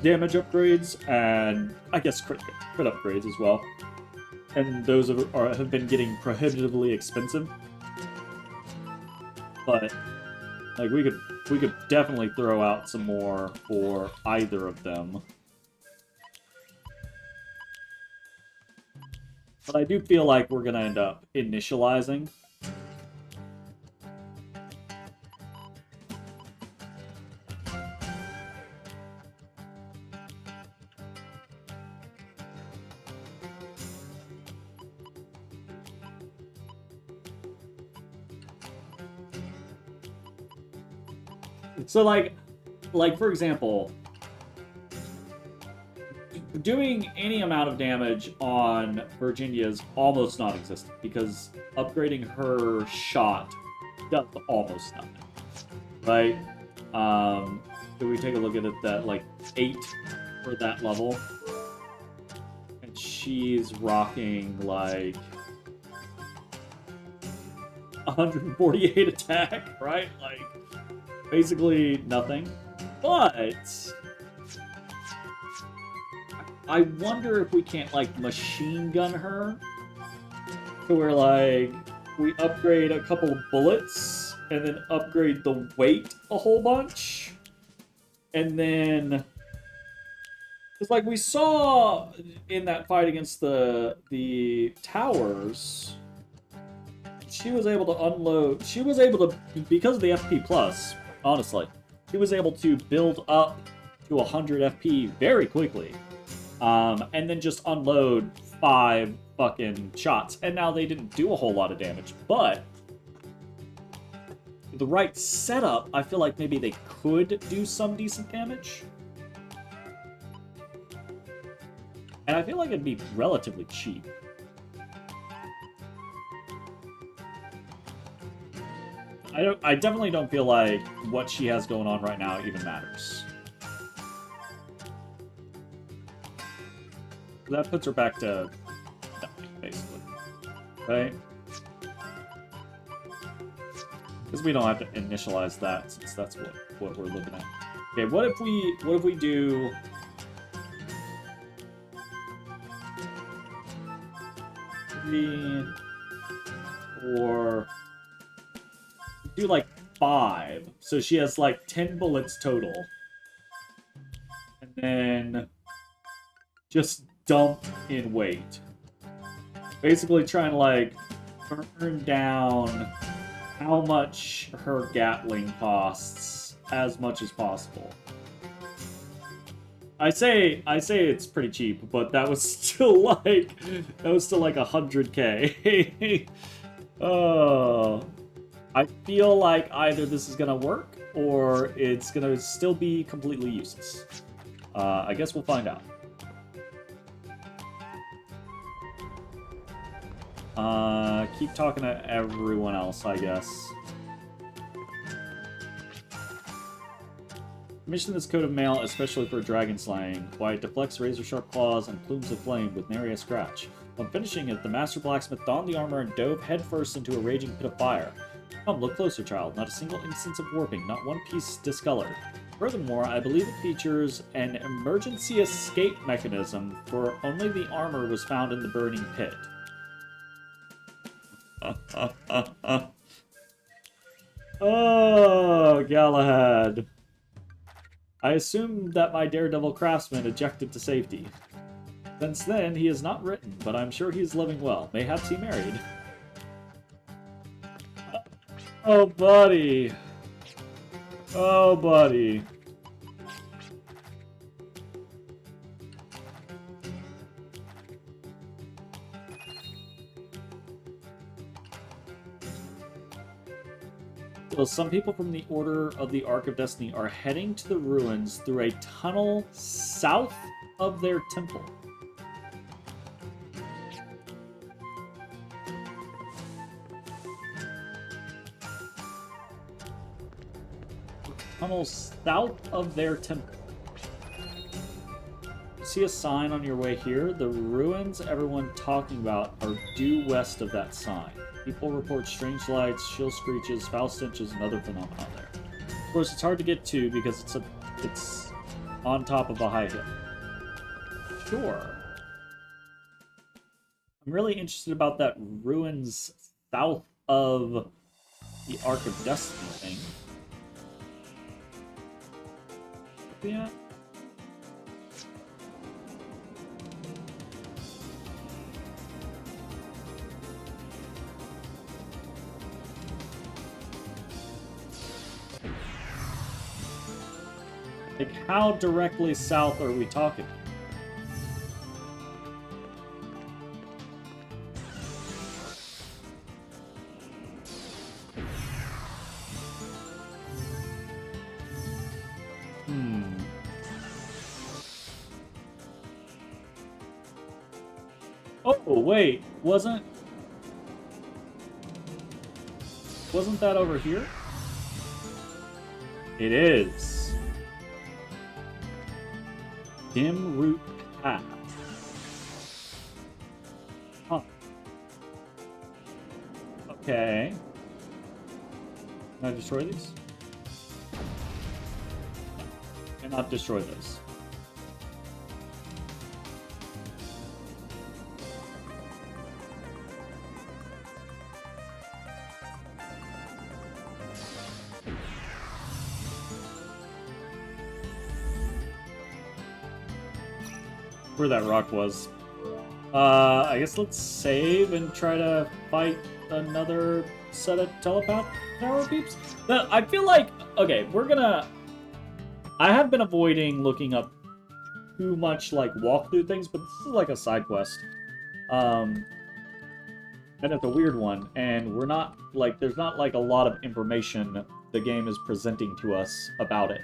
damage upgrades, and I guess crit upgrades as well. And those have been getting prohibitively expensive. But like we could definitely throw out some more for either of them. But I do feel like we're gonna end up initializing. So, like for example, doing any amount of damage on Virginia is almost non-existent because upgrading her shot does almost nothing, right? Do we take a look at it that, like, 8 for that level? And she's rocking like 148 attack, right? Like, basically nothing. But I wonder if we can't, like, machine gun her to where, like, we upgrade a couple of bullets and then upgrade the weight a whole bunch. And then, because, like, we saw in that fight against the towers, she was able to unload, she was able to, because of the FP plus, honestly, she was able to build up to 100 FP very quickly. And then just unload 5 fucking shots. And now they didn't do a whole lot of damage, but with the right setup, I feel like maybe they could do some decent damage. And I feel like it'd be relatively cheap. I definitely don't feel like what she has going on right now even matters. That puts her back to nothing, basically. Right? Because we don't have to initialize that, since that's what we're looking at. Okay, what if we do... or do like 5, so she has like 10 bullets total, and then just dump in weight, basically trying to like burn down how much her Gatling costs as much as possible. I say it's pretty cheap, but that was still like 100k. I feel like either this is gonna work or it's gonna still be completely useless. I guess we'll find out. Keep talking to everyone else, I guess. Commission this coat of mail especially for dragon slaying. Why it deflects razor-sharp claws and plumes of flame with nary a scratch. When finishing it, the master blacksmith donned the armor and dove headfirst into a raging pit of fire. Come, look closer, child. Not a single instance of warping, not one piece discolored. Furthermore, I believe it features an emergency escape mechanism, for only the armor was found in the burning pit. Oh, Galahad. I assume that my daredevil craftsman ejected to safety. Since then, he has not written, but I'm sure he is living well. Mayhaps he married. Oh, buddy. Oh, buddy. Well, some people from the Order of the Ark of Destiny are heading to the ruins through a tunnel south of their temple. Tunnel south of their temple. See a sign on your way here? The ruins everyone talking about are due west of that sign. People report strange lights, chill screeches, foul stenches, and other phenomena there. Of course, it's hard to get to because it's on top of a high hill. Sure. I'm really interested about that ruins south of the Ark of Destiny thing. Yeah. Like, how directly south are we talking? Oh, wait, wasn't that over here? It is. Dim Root Path. Okay. Can I destroy these? Cannot destroy this. Where that rock was. I guess let's save and try to fight another set of telepath tower peeps. I feel like, okay, I have been avoiding looking up too much, like, walkthrough things, but this is like a side quest. And it's a weird one, and we're not, like, there's not, like, a lot of information the game is presenting to us about it.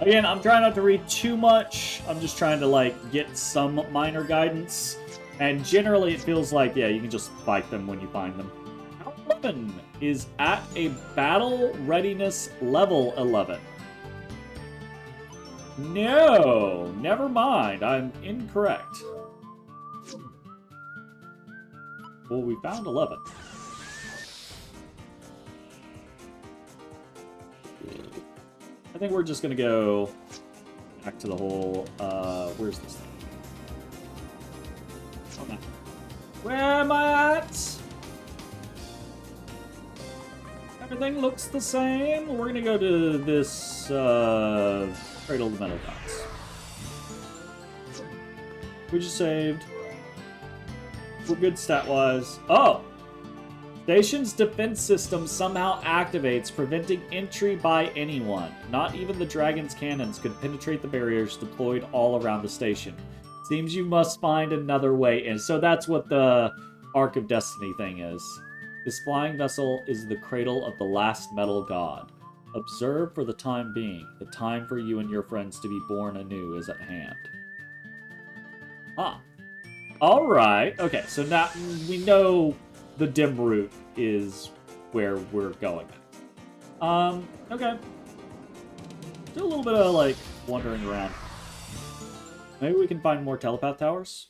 Again, I'm trying not to read too much. I'm just trying to, like, get some minor guidance. And generally, it feels like, yeah, you can just fight them when you find them. Tower 11 is at a battle readiness level 11. No, never mind. I'm incorrect. Well, we found 11. I think we're just gonna go back to the whole, where's this thing? Oh, no. Where am I at? Everything looks the same. We're gonna go to this, Cradle of the Metal Gods. We just saved. We're good stat-wise. Oh! Station's defense system somehow activates, preventing entry by anyone. Not even the dragon's cannons could penetrate the barriers deployed all around the station. Seems you must find another way in. So that's what the Arc of Destiny thing is. This flying vessel is the cradle of the last metal god. Observe for the time being. The time for you and your friends to be born anew is at hand. Ah. Alright. Okay, so now we know the dim route is where we're going. Okay. Do a little bit of, like, wandering around. Maybe we can find more telepath towers?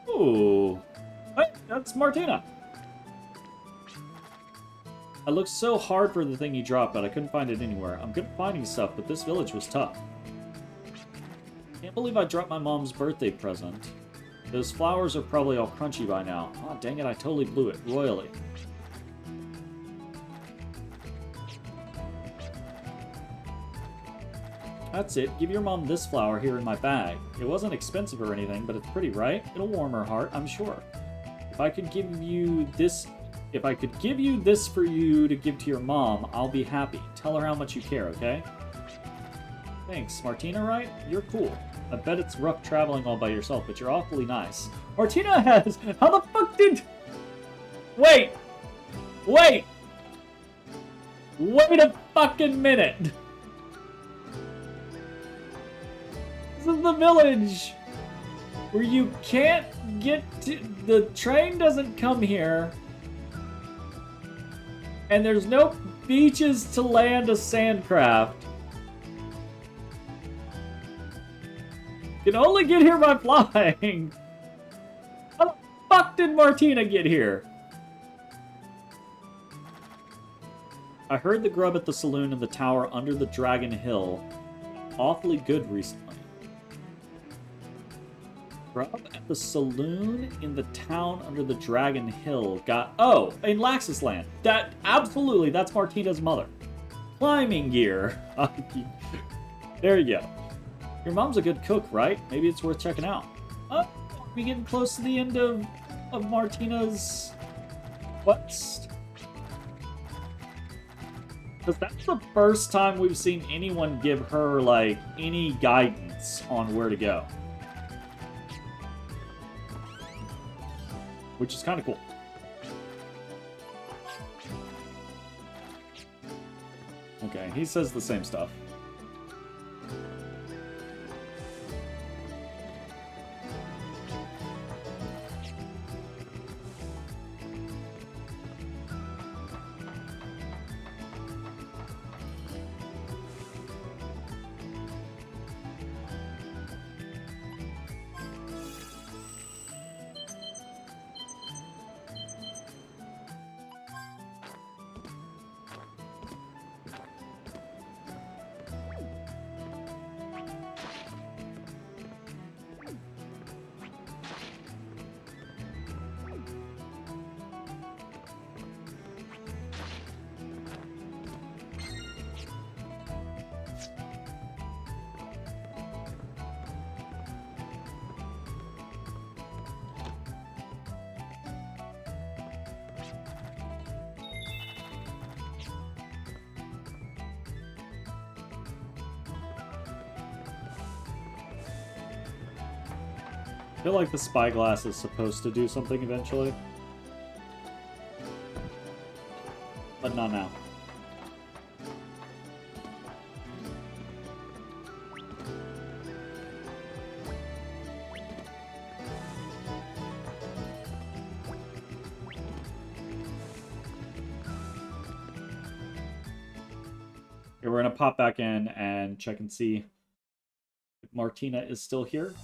Ooh. Hey, that's Martina! I looked so hard for the thing you dropped, but I couldn't find it anywhere. I'm good at finding stuff, but this village was tough. Can't believe I dropped my mom's birthday present. Those flowers are probably all crunchy by now. Oh, dang it, I totally blew it, royally. That's it. Give your mom this flower here in my bag. It wasn't expensive or anything, but it's pretty, right? It'll warm her heart, I'm sure. If I could give you this for you to give to your mom, I'll be happy. Tell her how much you care, okay? Thanks. Martina, right? You're cool. I bet it's rough traveling all by yourself, but you're awfully nice. Martina has... How the fuck did... Wait! Wait! Wait a fucking minute! This is the village where you can't get to... The train doesn't come here. And there's no beaches to land a sandcraft. You can only get here by flying. How the fuck did Martina get here? I heard the grub at the saloon in the tower under the Dragon Hill awfully good recently. Grub at the saloon in the town under the Dragon Hill. Oh, in Laxus Land. Absolutely, that's Martina's mother. Climbing gear. There you go. Your mom's a good cook, right? Maybe it's worth checking out. Oh, are we getting close to the end of Martina's quest? Because that's the first time we've seen anyone give her, like, any guidance on where to go. Which is kind of cool. Okay, he says the same stuff. I feel like the spyglass is supposed to do something eventually. But not now. Okay, we're gonna pop back in and check and see if Martina is still here.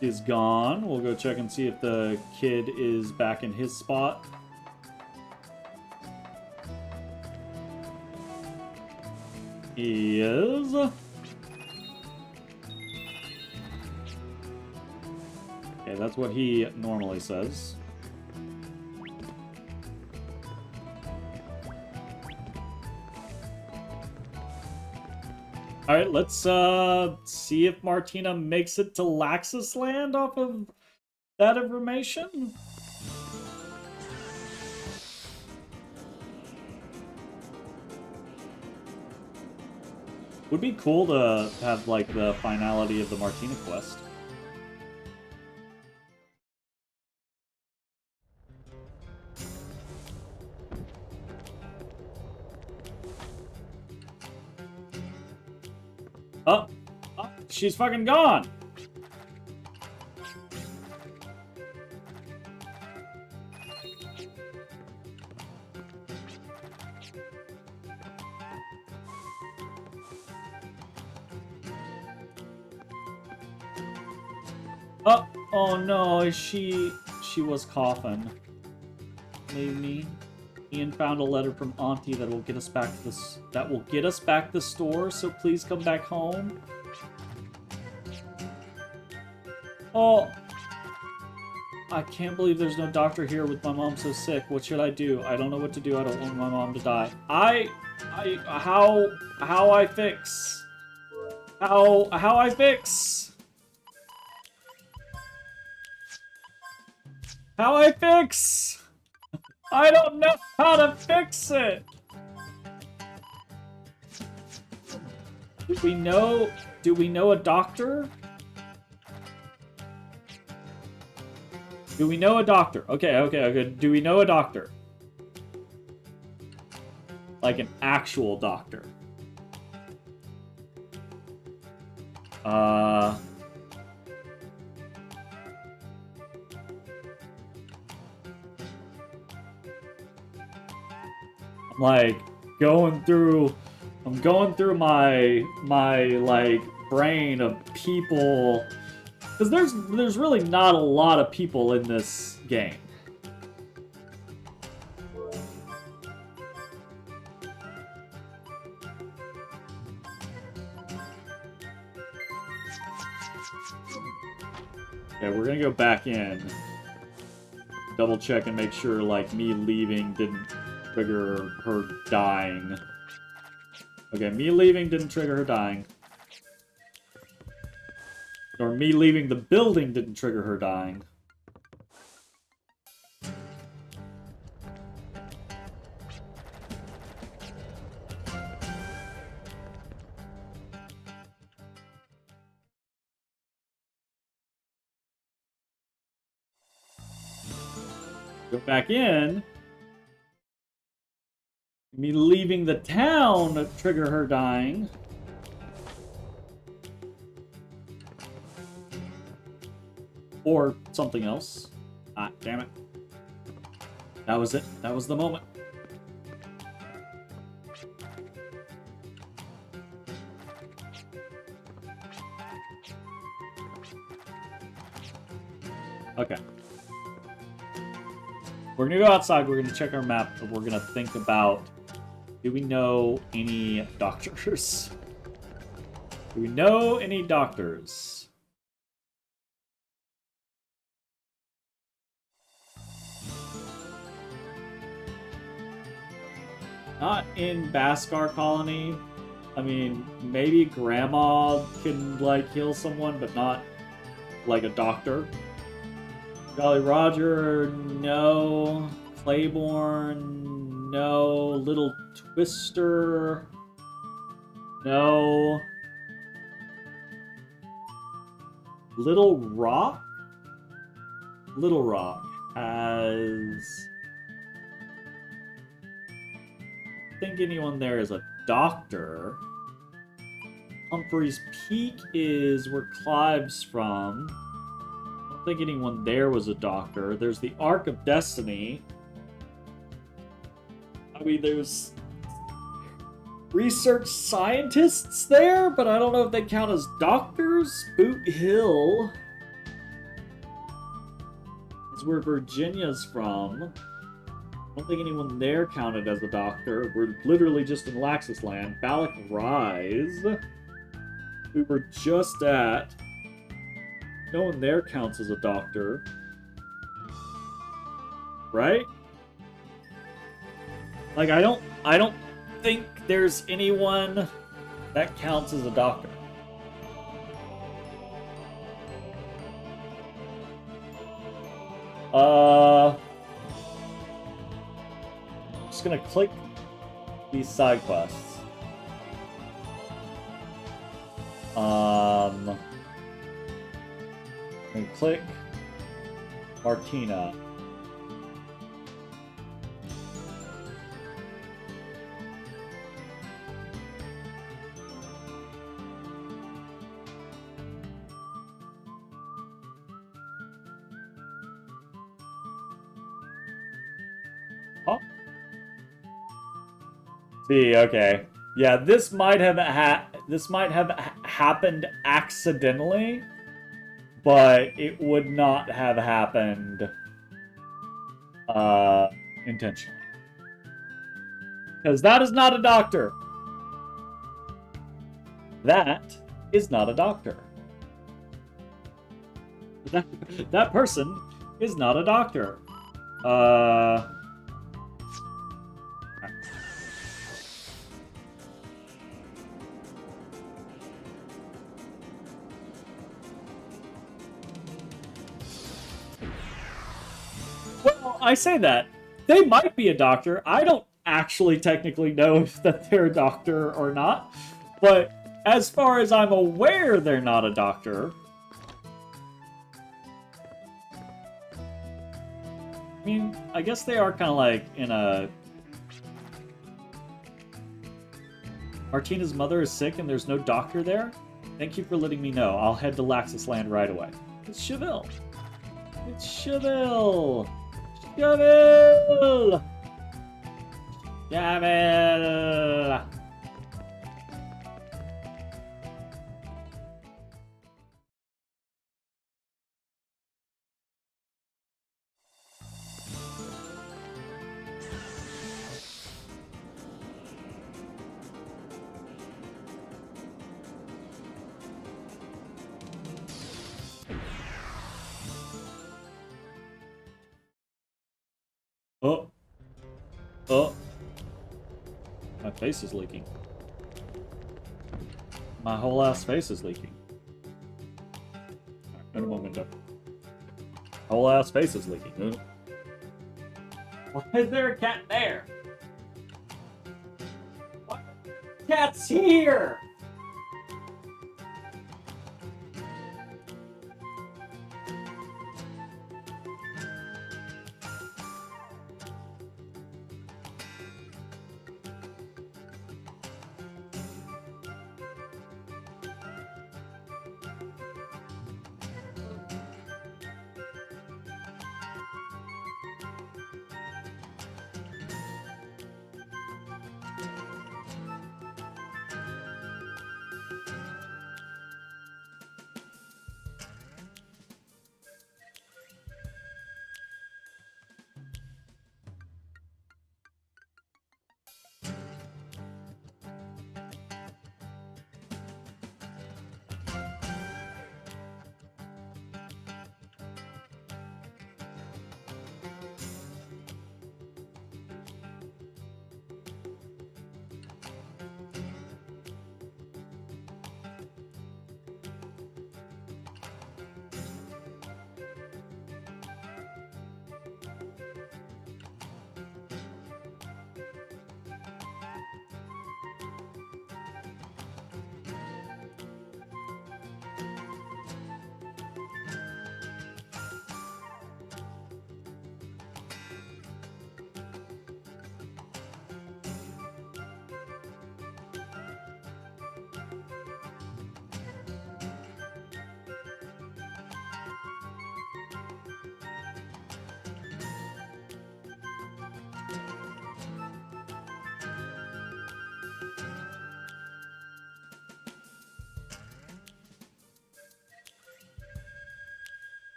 Is gone. We'll go check and see if the kid is back in his spot. He is. Okay, that's what he normally says. Alright, let's see if Martina makes it to Laxus Land off of that information. Would be cool to have, like, the finality of the Martina quest. Oh, she's fucking gone. Oh no, she was coughing. Leave me. Ian found a letter from Auntie that will get us back to this. That will get us back to the store. So please come back home. Oh, I can't believe there's no doctor here with my mom so sick. What should I do? I don't know what to do. I don't want my mom to die. How I fix? How I fix? How I fix? I don't know how to fix it. Do we know a doctor? Do we know a doctor? Okay. Do we know a doctor? Like an actual doctor. I'm like going through my like brain of people, because there's really not a lot of people in this game. Okay, we're gonna go back in. Double check and make sure, like, me leaving didn't trigger her dying. Okay, me leaving didn't trigger her dying. Or me leaving the building didn't trigger her dying. Go back in. Me leaving the town trigger her dying. Or something else. Ah, damn it. That was it. That was the moment. Okay. We're gonna go outside, we're gonna check our map, and we're gonna think about, do we know any doctors? Do we know any doctors? Not in Baskar Colony. I mean, maybe Grandma can, like, heal someone, but not, like, a doctor. Jolly Roger, no. Claiborne, no. Little Twister, no. Little Rock? Little Rock has... I think anyone there is a doctor. Humphreys Peak is where Clive's from. I don't think anyone there was a doctor. There's the Ark of Destiny. I mean, there's research scientists there, but I don't know if they count as doctors. Boot Hill is where Virginia's from. I don't think anyone there counted as a doctor. We're literally just in Laxus Land. Balak Rise, we were just at. No one there counts as a doctor. Right? Like, I don't think there's anyone that counts as a doctor. Just gonna click these side quests. And click Martina. Oh. See, okay. Yeah, this might have happened accidentally, but it would not have happened intentionally. Because that is not a doctor. That is not a doctor. That person is not a doctor. Well, I say that. They might be a doctor. I don't actually technically know if that they're a doctor or not. But as far as I'm aware, they're not a doctor. I mean, I guess they are kind of like in a... Martina's mother is sick and there's no doctor there? Thank you for letting me know. I'll head to Laxus Land right away. It's Cheville. It's Cheville. Cheville! Cheville! Oh. My face is leaking. My whole ass face is leaking. Alright, go to my window. Whole ass face is leaking. Why is there a cat there? What? Cat's here!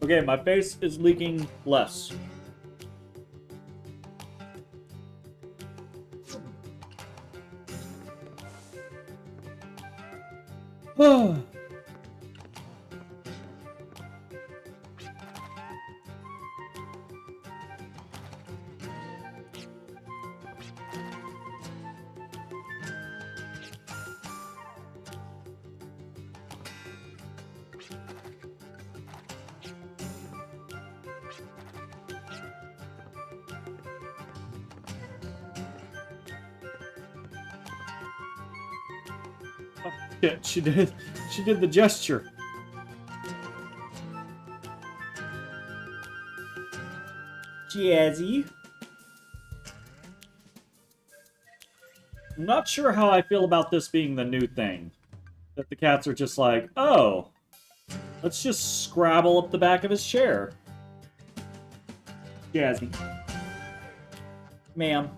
Okay, my face is leaking less. Yeah, she did the gesture. Jazzy. I'm not sure how I feel about this being the new thing. That the cats are just like, oh, let's just scrabble up the back of his chair. Jazzy. Ma'am.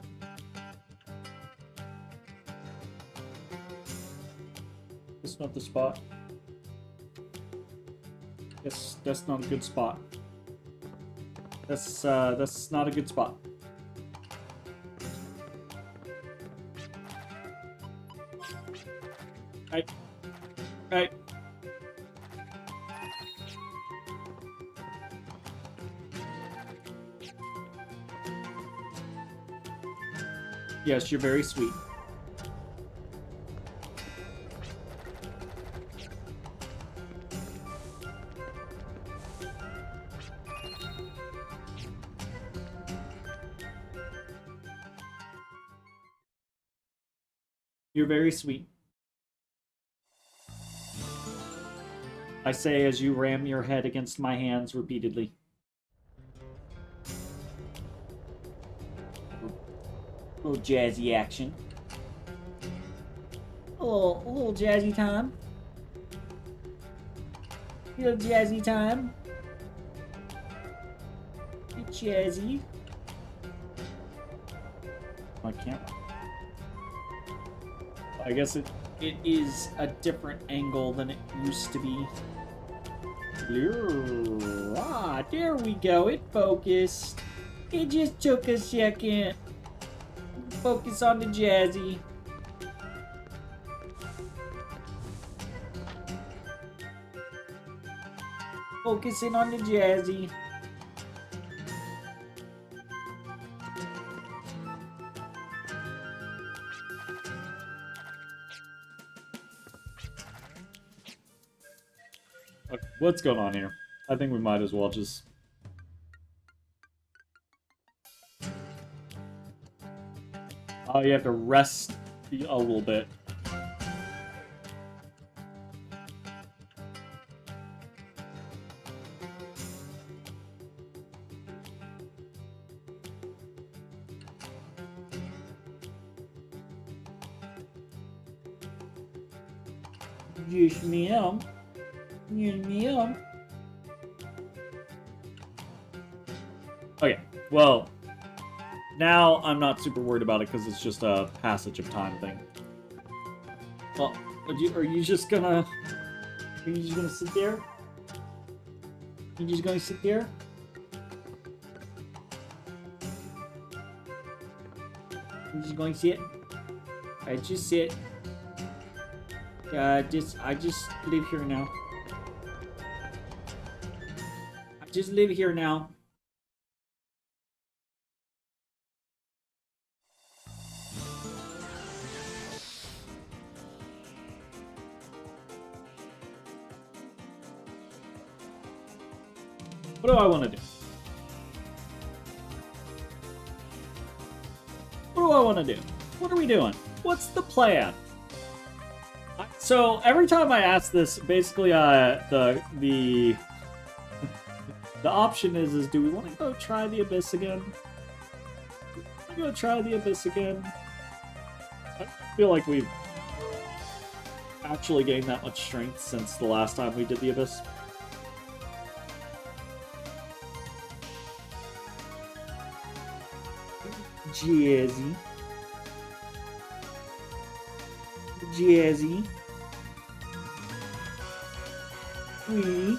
That's not the spot. Yes, that's not a good spot. That's not a good spot. Right. Yes, you're very sweet. You're very sweet. I say as you ram your head against my hands repeatedly. A little jazzy action. A little jazzy time. A little jazzy time. Get jazzy. My camera. I guess it is a different angle than it used to be. Ah, there we go. It focused. It just took a second. Focus on the Jazzy. Focusing on the Jazzy. Okay, what's going on here? I think we might as well just... Oh, you have to rest a little bit. Yes, ma'am. Yes, ma'am. Okay, well, now I'm not super worried about it because it's just a passage of time thing. Well, are you just gonna sit there? You just gonna sit there? You just going to sit? I just sit. I just live here now. I just live here now. What do I want to do? What do I want to do? What are we doing? What's the plan? So every time I ask this, basically, the option is do we want to go try the Abyss again? Go try the Abyss again. I feel like we've actually gained that much strength since the last time we did the Abyss. Jazzy. Jazzy. Sweetie.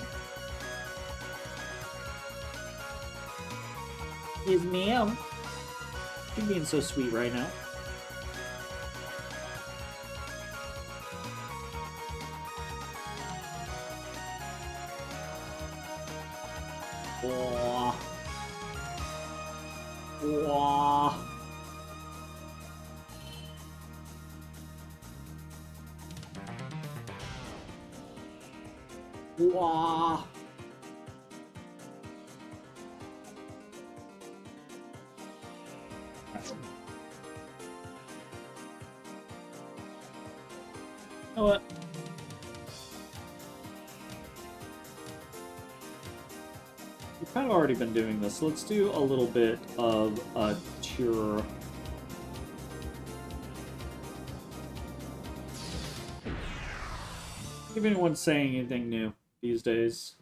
Yes, ma'am. You're being so sweet right now. Oh. Oh. Wow. You know what? We've kind of already been doing this. Let's do a little bit of a cure. If anyone's saying anything new these days,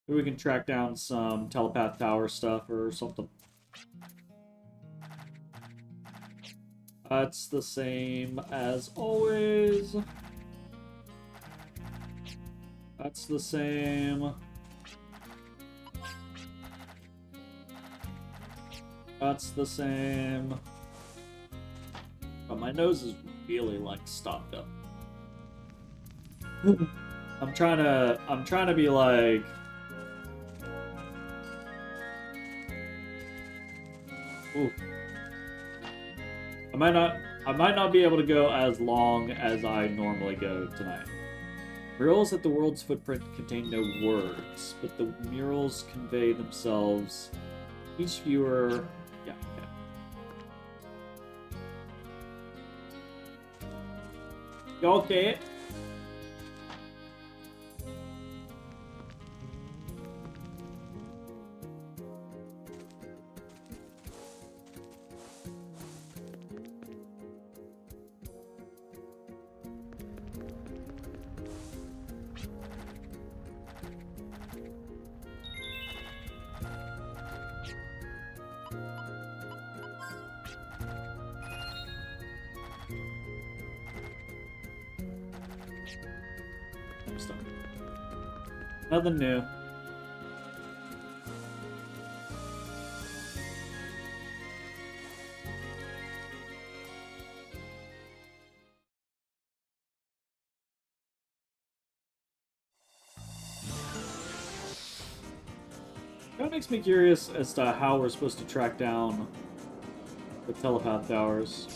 maybe we can track down some telepath tower stuff or something. That's the same as always. That's the same. That's the same. But my nose is really like stopped up. I'm trying to be like ooh. I might not be able to go as long as I normally go tonight. Murals at the world's footprint contain no words, but the murals convey themselves. Each viewer yeah, okay. You okay? Nothing new. That makes me curious as to how we're supposed to track down the telepath towers.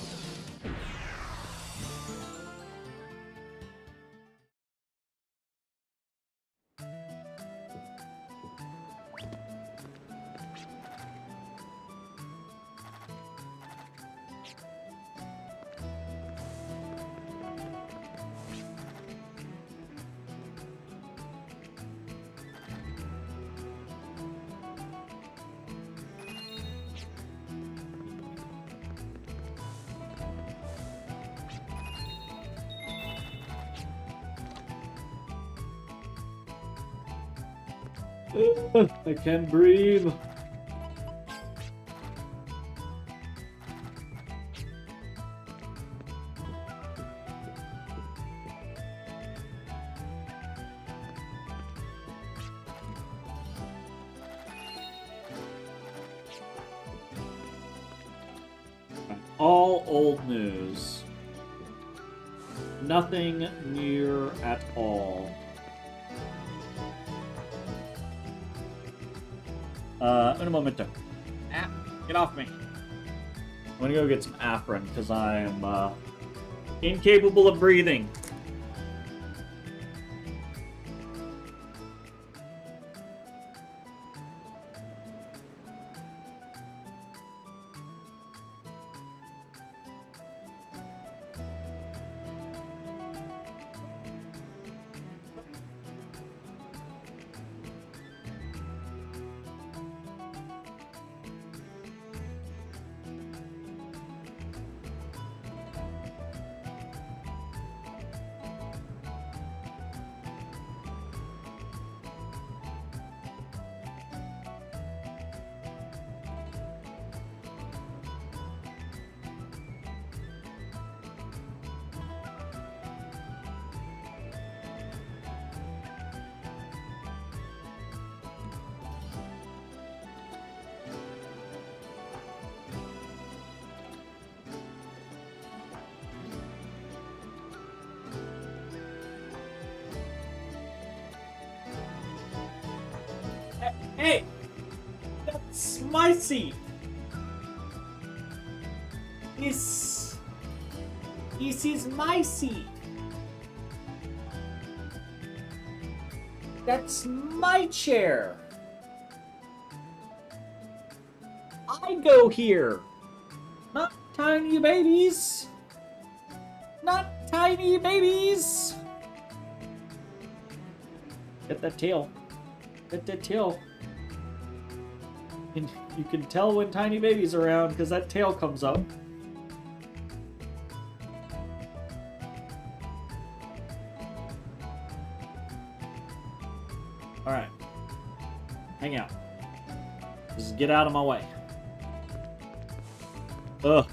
I can't breathe. All old news. Nothing new at all. Un momento. Ah, get off me. I'm gonna go get some Afrin because I am incapable of breathing. Hey! That's my seat! This is my seat! That's my chair! I go here! Not tiny babies! Not tiny babies! Get that tail. Get that tail. And you can tell when tiny baby's around because that tail comes up. Alright. Hang out. Just get out of my way. Ugh.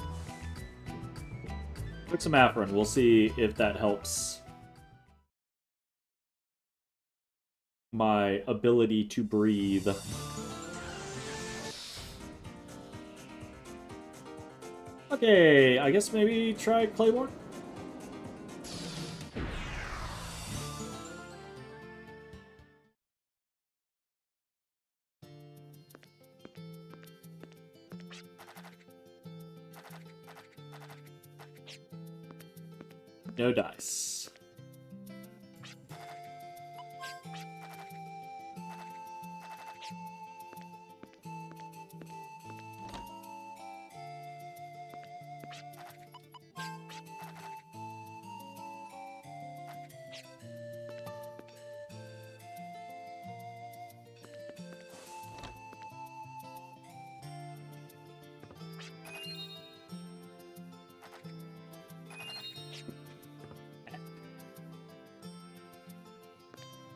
Put some Afrin. We'll see if that helps my ability to breathe. Okay, I guess maybe try Claymore? No dice.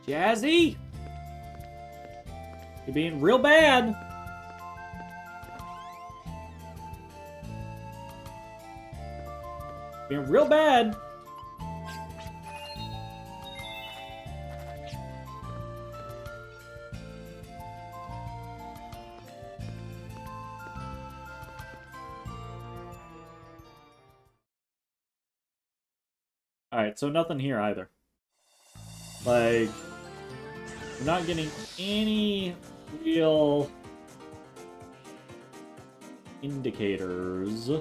Jazzy! You're being real bad. Being real bad. Alright, so nothing here either. Like, we're not getting any real indicators.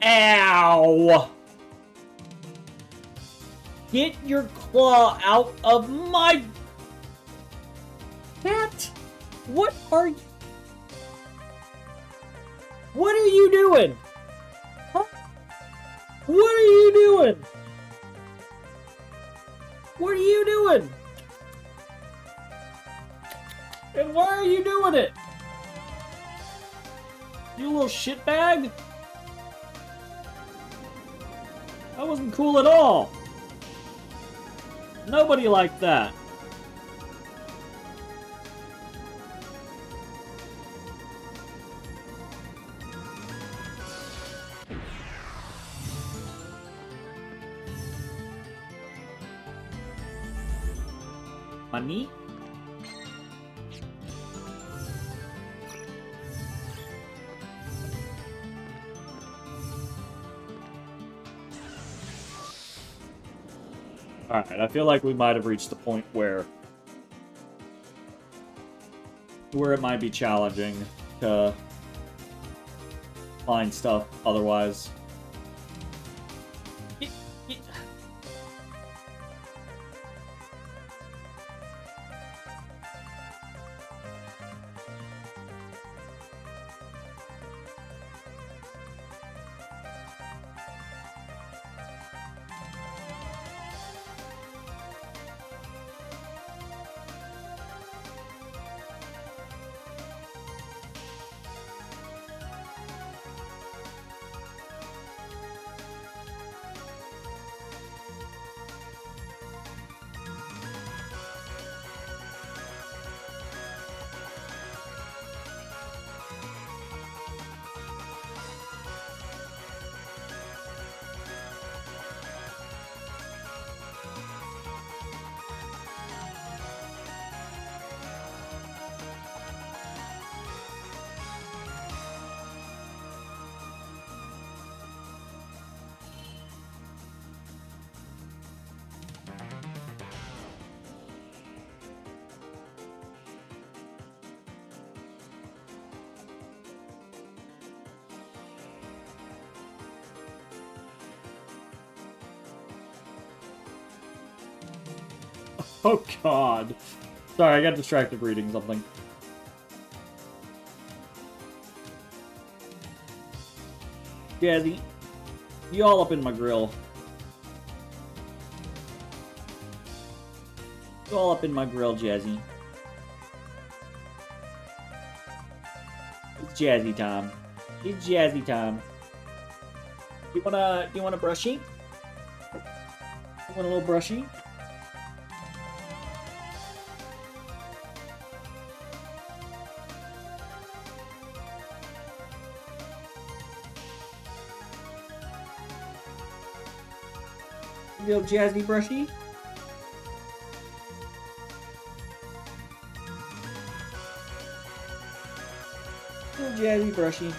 Ow! Get your claw out of my... Cat! What are you... What are you doing? Huh? What are you doing? What are you doing? And why are you doing it? You little shitbag? That wasn't cool at all. Nobody liked that. Money? Alright, I feel like we might have reached the point where it might be challenging to find stuff otherwise. Oh god. Sorry, I got distracted reading something. Jazzy, you all up in my grill. You all up in my grill, Jazzy. It's Jazzy time. It's Jazzy time. You wanna brushy? You want a little brushy? Little Jazzy brushy? Little Jazzy brushy.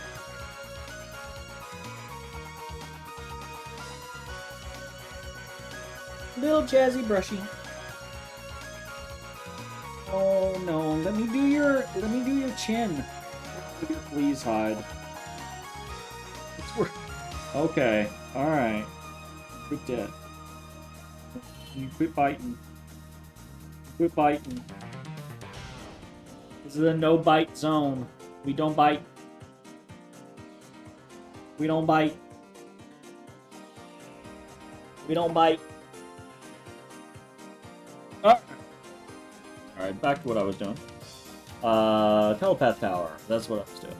Little Jazzy brushy. Oh no, let me do your chin. Please hide. It's work. Okay, alright. Quit that. You quit biting. Quit biting. This is a no bite zone. We don't bite. We don't bite. We don't bite. Oh. Alright, back to what I was doing. Telepath Tower. That's what I was doing.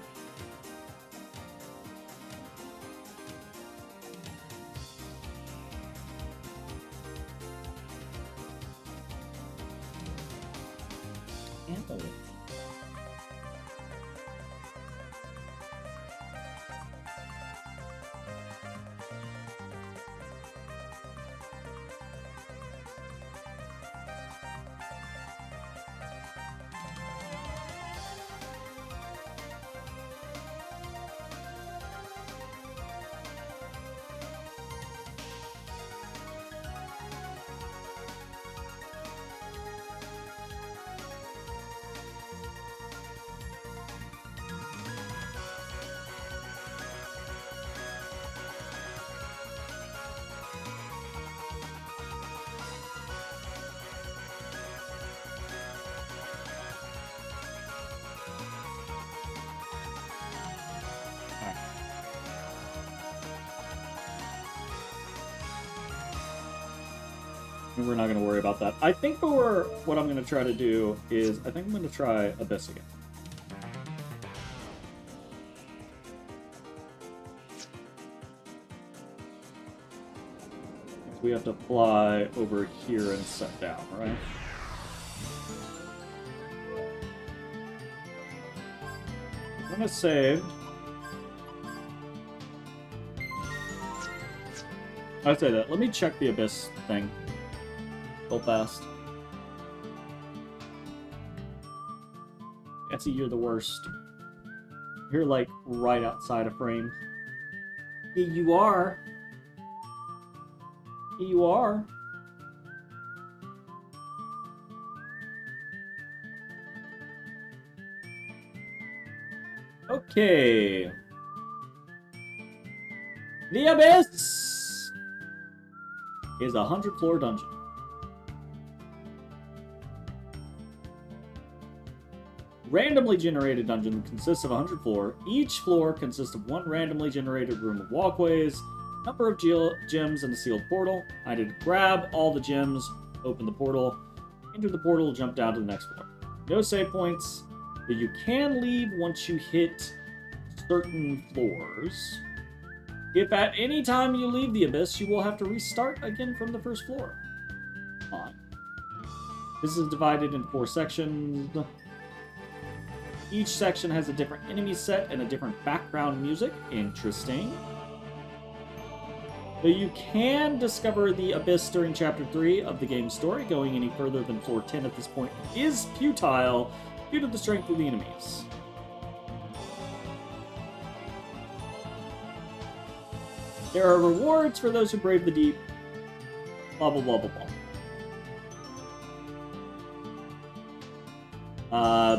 We're not going to worry about that. I think what I'm going to try to do is, I think I'm going to try Abyss again. We have to fly over here and set down, right? I'm going to save. I say that. Let me check the Abyss thing. Real fast. Etsy, you're the worst. You're like right outside of frame. Yeah, you are. Yeah, you are. Okay. The Abyss is a 100-floor dungeon. Randomly generated dungeon consists of 100 floor. Each floor consists of one randomly generated room of walkways, number of gems, and a sealed portal. I did grab all the gems, open the portal, enter the portal, jump down to the next floor. No save points, but you can leave once you hit certain floors. If at any time you leave the Abyss, you will have to restart again from the first floor. Fine. This is divided into 4 sections. Each section has a different enemy set and a different background music. Interesting. But you can discover the Abyss during Chapter 3 of the game's story. Going any further than floor 10 at this point is futile due to the strength of the enemies. There are rewards for those who brave the deep. Blah, blah, blah, blah, blah.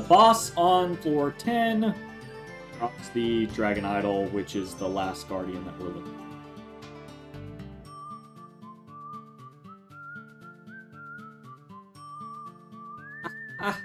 Boss on floor 10 drops the Dragon Idol, which is the last guardian that we're looking for. Ah.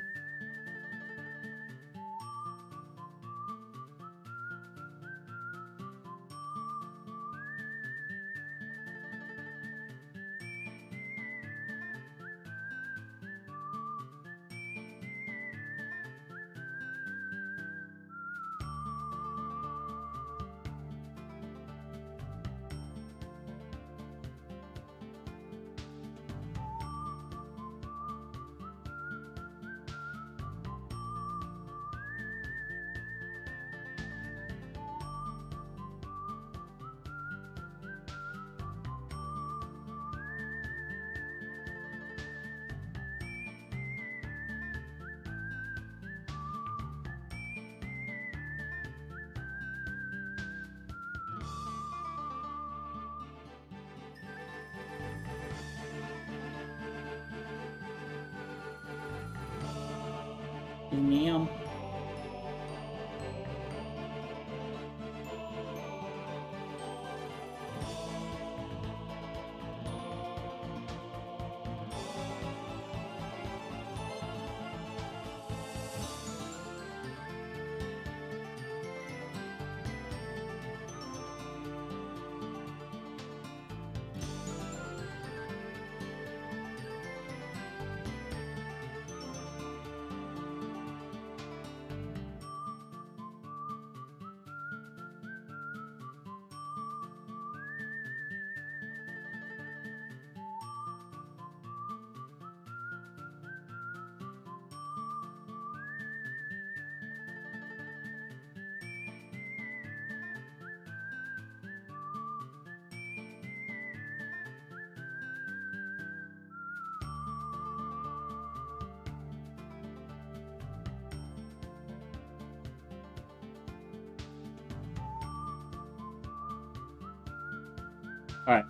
Ma'am. Alright.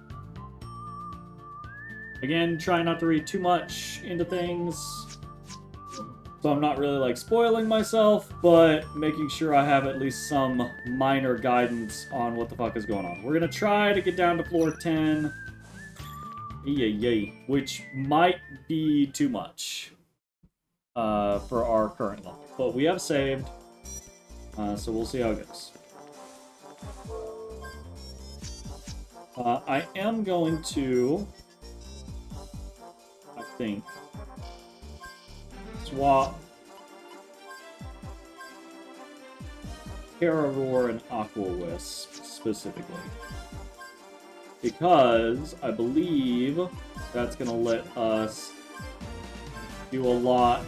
Again, try not to read too much into things. So I'm not really, like, spoiling myself, but making sure I have at least some minor guidance on what the fuck is going on. We're gonna try to get down to floor 10. Yay, which might be too much for our current level. But we have saved, so we'll see how it goes. I am going to think. Swap Terror and Aqua Wisp specifically. Because I believe that's going to let us do a lot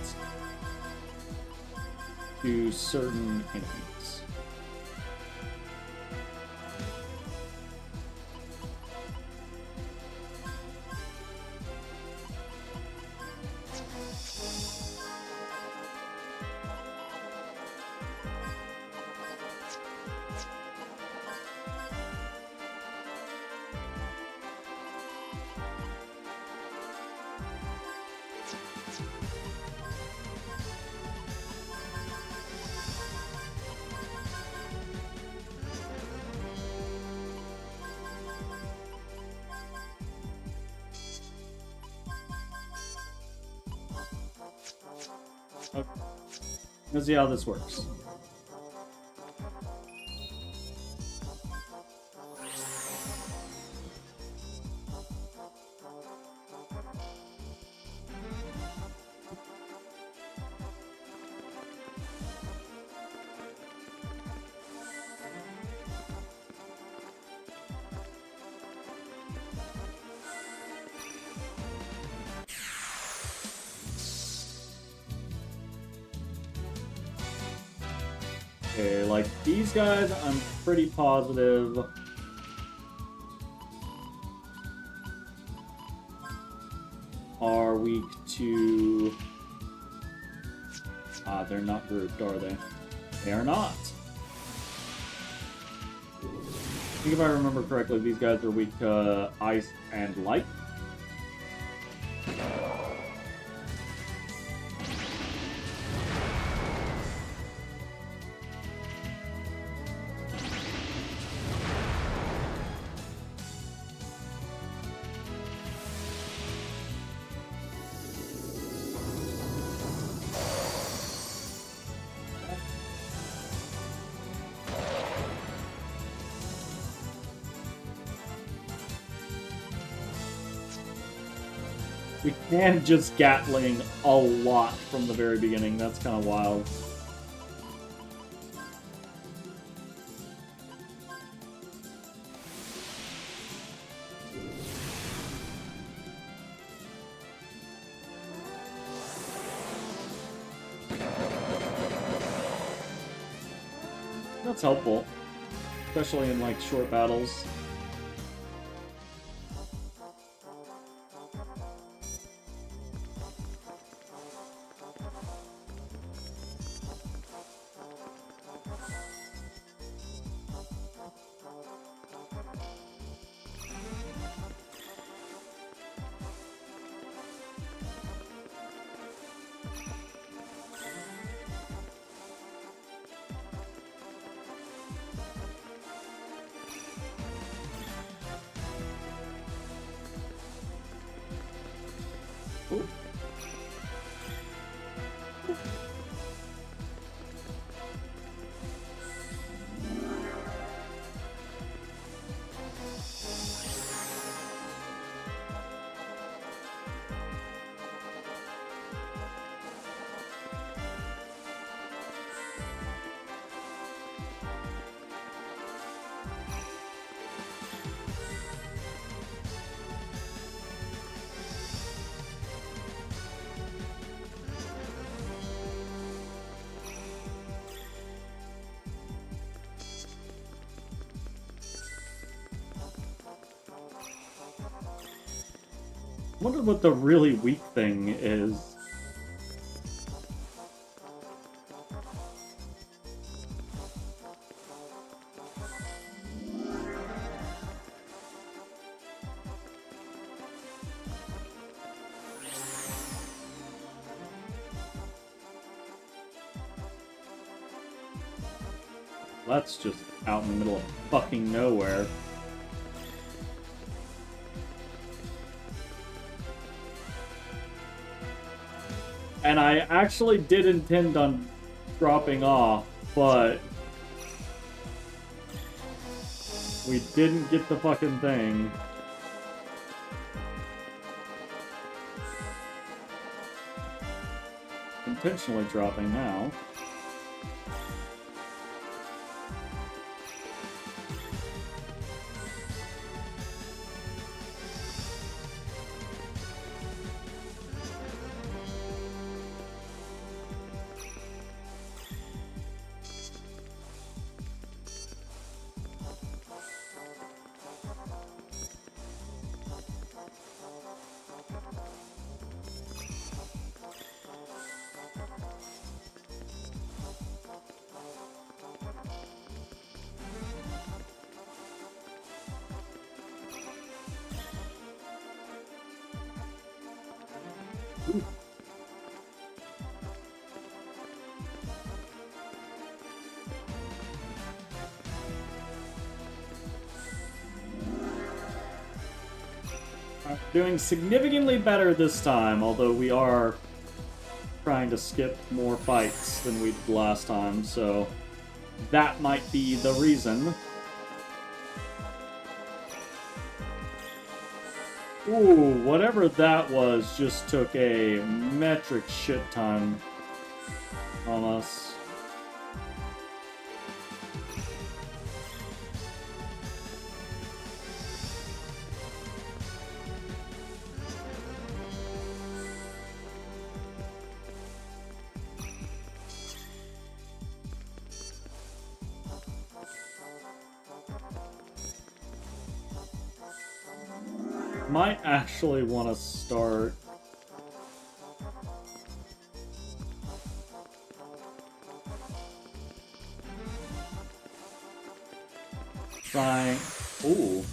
to certain enemies. Okay. Let's see how this works. Okay, like these guys, I'm pretty positive are weak to... they're not grouped, are they? They are not. I think if I remember correctly, these guys are weak to ice and light. We can just Gatling a lot from the very beginning. That's kind of wild. That's helpful, especially in like short battles. Ooh. I wonder what the really weak thing is. That's just out in the middle of fucking nowhere. And I actually did intend on dropping off, but we didn't get the fucking thing. intentionally dropping now. Doing significantly better this time, although we are trying to skip more fights than we did last time, so that might be the reason. Ooh, whatever that was just took a metric shit ton on us. Might actually want to start trying. Ooh.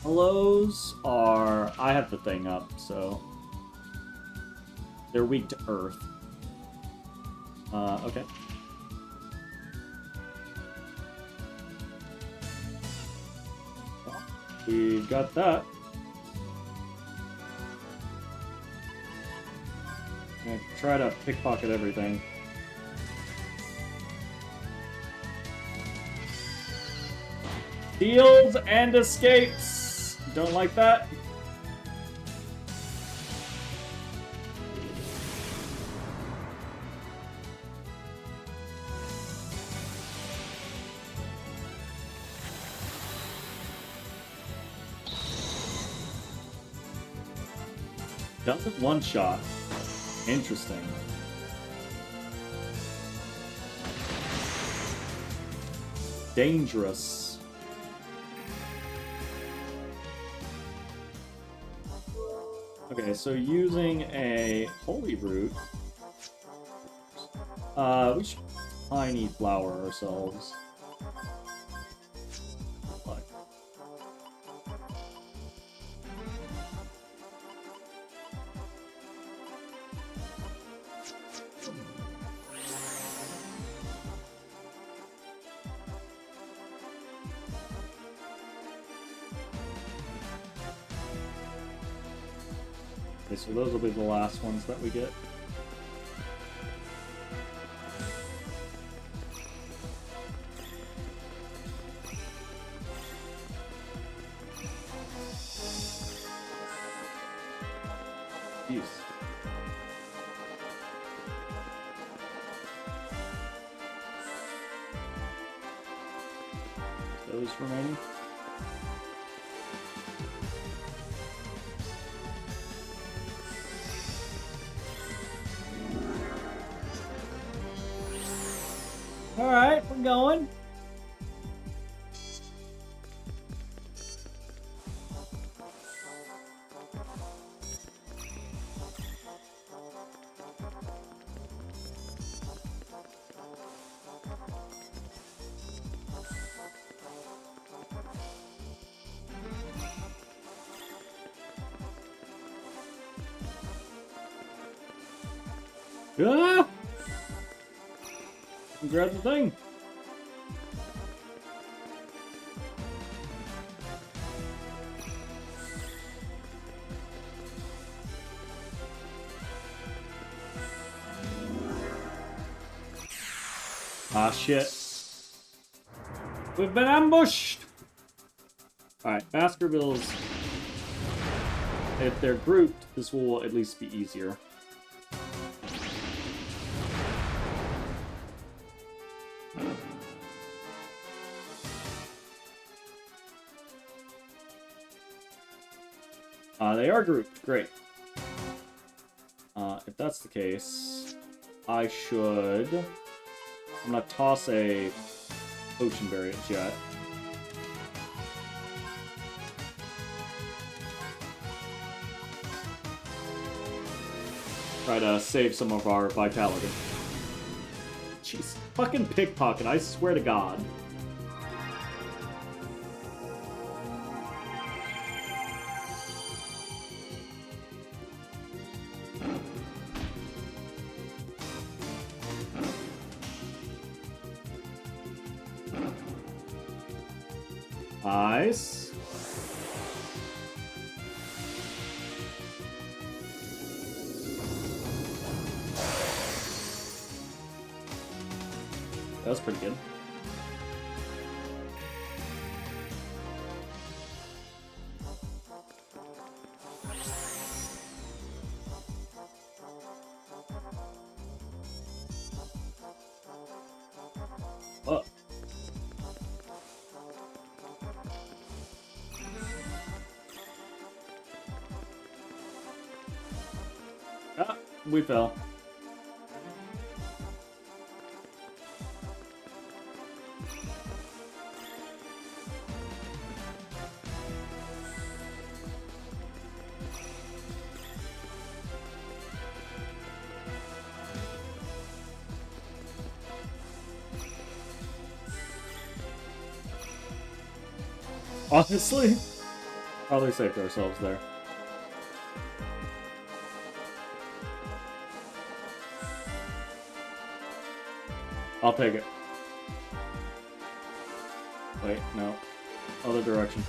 Hellos are. I have the thing up, so they're weak to earth. Okay. We got that. I'm gonna try to pickpocket everything. Steals and escapes. Don't like that. Doesn't one shot. Interesting. Dangerous. Okay, so using a holy root, we should tiny flower ourselves. Okay, so those will be the last ones that we get. Jeez. Those remaining. Alright, we're going. Ah! Grab the thing. Ah, shit. We've been ambushed! Alright, Baskervilles if they're grouped, this will at least be easier. They are grouped. Great. If that's the case, I should... I'm gonna toss a potion variant jet. Try to save some of our vitality. Jeez, fucking pickpocket, I swear to God. Nice. That was pretty good. Oh. Ah, we fell. Honestly, probably saved ourselves there. I'll take it. Wait, no. Other direction.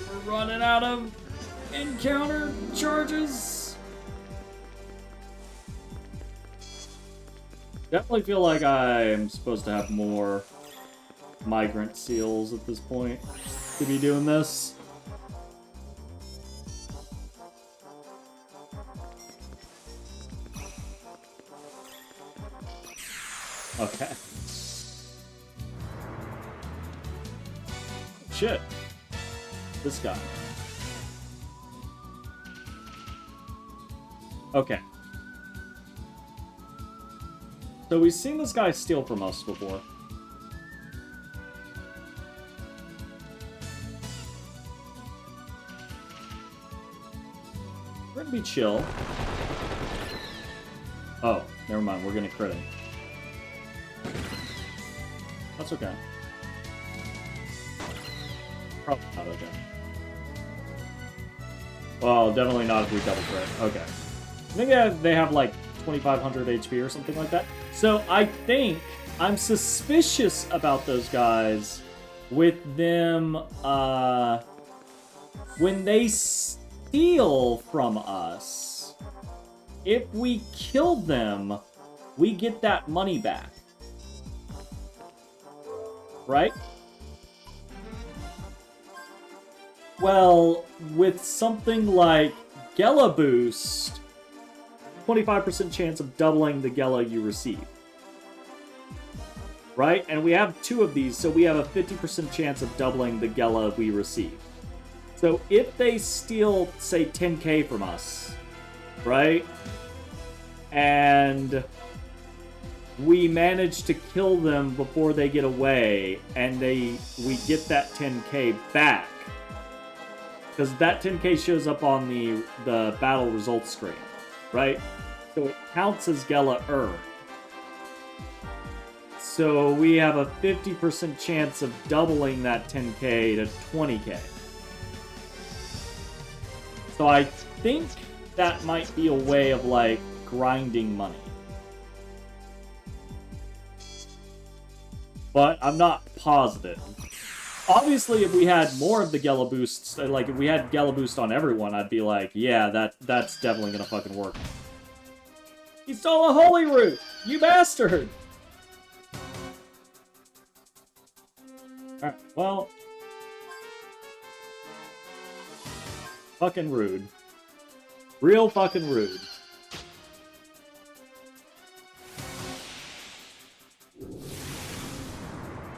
We're running out of encounter charges. Definitely feel like I'm supposed to have more migrant seals at this point to be doing this. Okay. Shit. This guy. Okay. So we've seen this guy steal from us before. We're gonna be chill. Oh, never mind. We're gonna crit him. That's okay. Probably not okay. Well, definitely not if we double crit. Okay. I think they have like 2,500 HP or something like that. So I think I'm suspicious about those guys with them, when they steal from us, if we kill them, we get that money back. Right? Well, with something like Gela Boost, 25% chance of doubling the Gela you receive. Right? And we have 2 of these, so we have a 50% chance of doubling the Gela we receive. So if they steal, say, 10k from us, right? And we manage to kill them before they get away, and we get that 10k back. Because that 10k shows up on the battle results screen, right? So it counts as Gela earned. So we have a 50% chance of doubling that 10k to 20k. So I think that might be a way of, like, grinding money. But I'm not positive. Obviously, if we had more of the Gela boosts, like, if we had Gela boost on everyone, I'd be like, yeah, that's definitely gonna fucking work. He stole a holy root! You bastard! Alright, well, Fucking rude. Real fucking rude.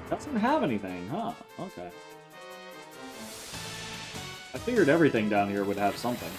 Doesn't have anything, huh? Okay. I figured everything down here would have something.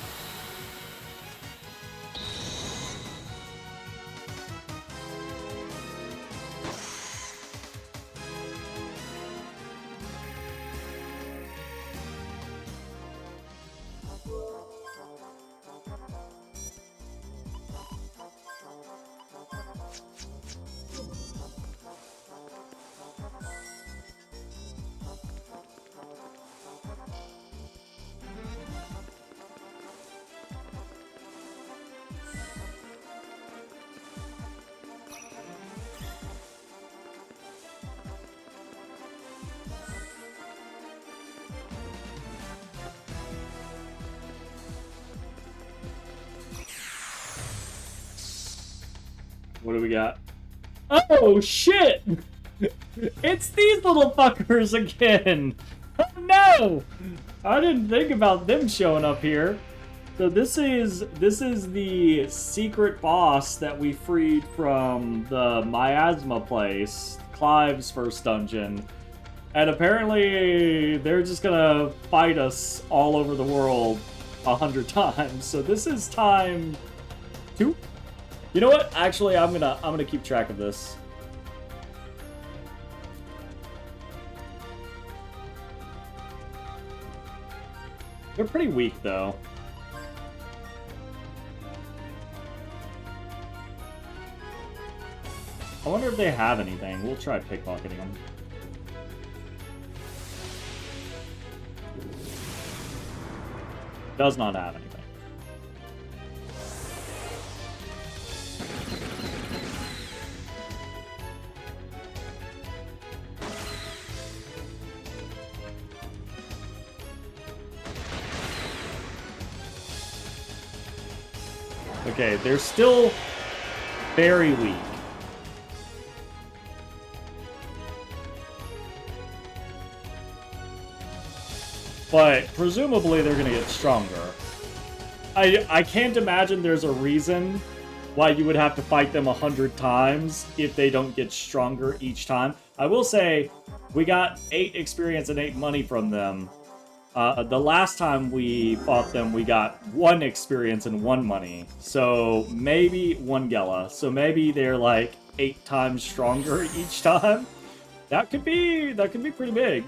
What do we got? Oh, shit! It's these little fuckers again! Oh, no! I didn't think about them showing up here. So this is the secret boss that we freed from the Miasma place, Clive's first dungeon. And apparently they're just gonna fight us all over the world 100 times. So this is time 2. You know what? Actually, I'm gonna keep track of this. They're pretty weak, though. I wonder if they have anything. We'll try pickpocketing them. Does not have anything. Okay, they're still very weak. But presumably they're gonna get stronger. I can't imagine there's a reason why you would have to fight them 100 times if they don't get stronger each time. I will say, we got 8 experience and 8 money from them. The last time we fought them, we got 1 experience and 1 money. So maybe 1 Gela. So maybe they're like 8 times stronger each time. That could be pretty big.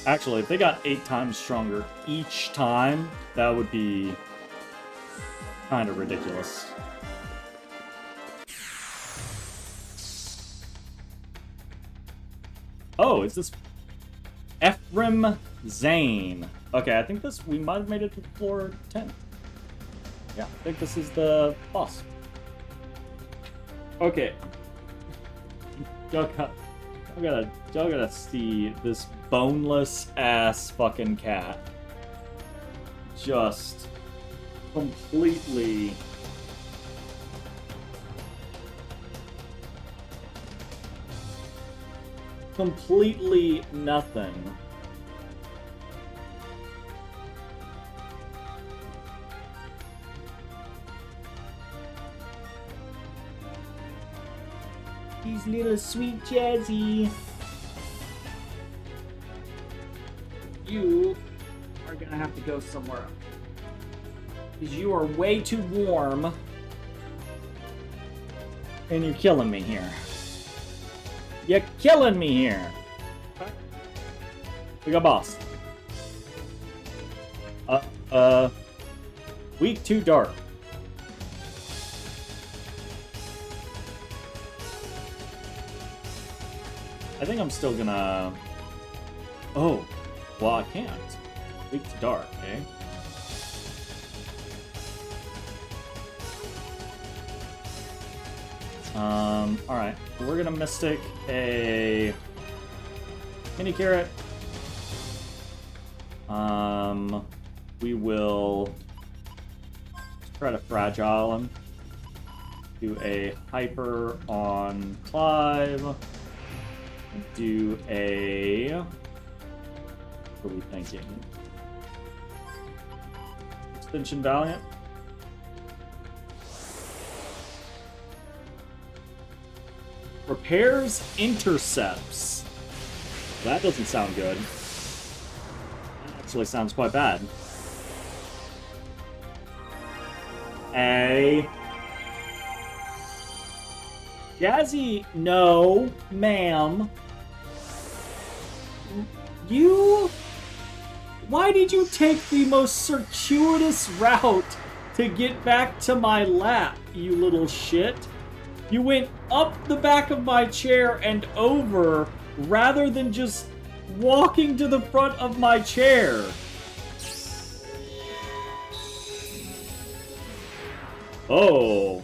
Actually, if they got 8 times stronger each time, that would be kind of ridiculous. Oh, is this Ephraim Zane? Okay, I think we might have made it to floor 10. Yeah, I think this is the boss. Okay. Y'all gotta see this boneless ass fucking cat. Just completely nothing. He's little sweet Jazzy. You are gonna have to go somewhere else. Because you are way too warm. And you're killing me here. You're killing me here. We got boss. Weak too dark. I think I'm still gonna... Oh, well I can't. Weak to dark, eh? Alright. We're gonna Mystic a mini carrot. We will try to fragile him. Do a hyper on Clive. Do a... What are we thinking? Extension Valiant. Repairs intercepts. That doesn't sound good. That actually sounds quite bad. Jazzy, no, ma'am. Why did you take the most circuitous route to get back to my lap, you little shit? You went up the back of my chair and over, rather than just walking to the front of my chair. Oh.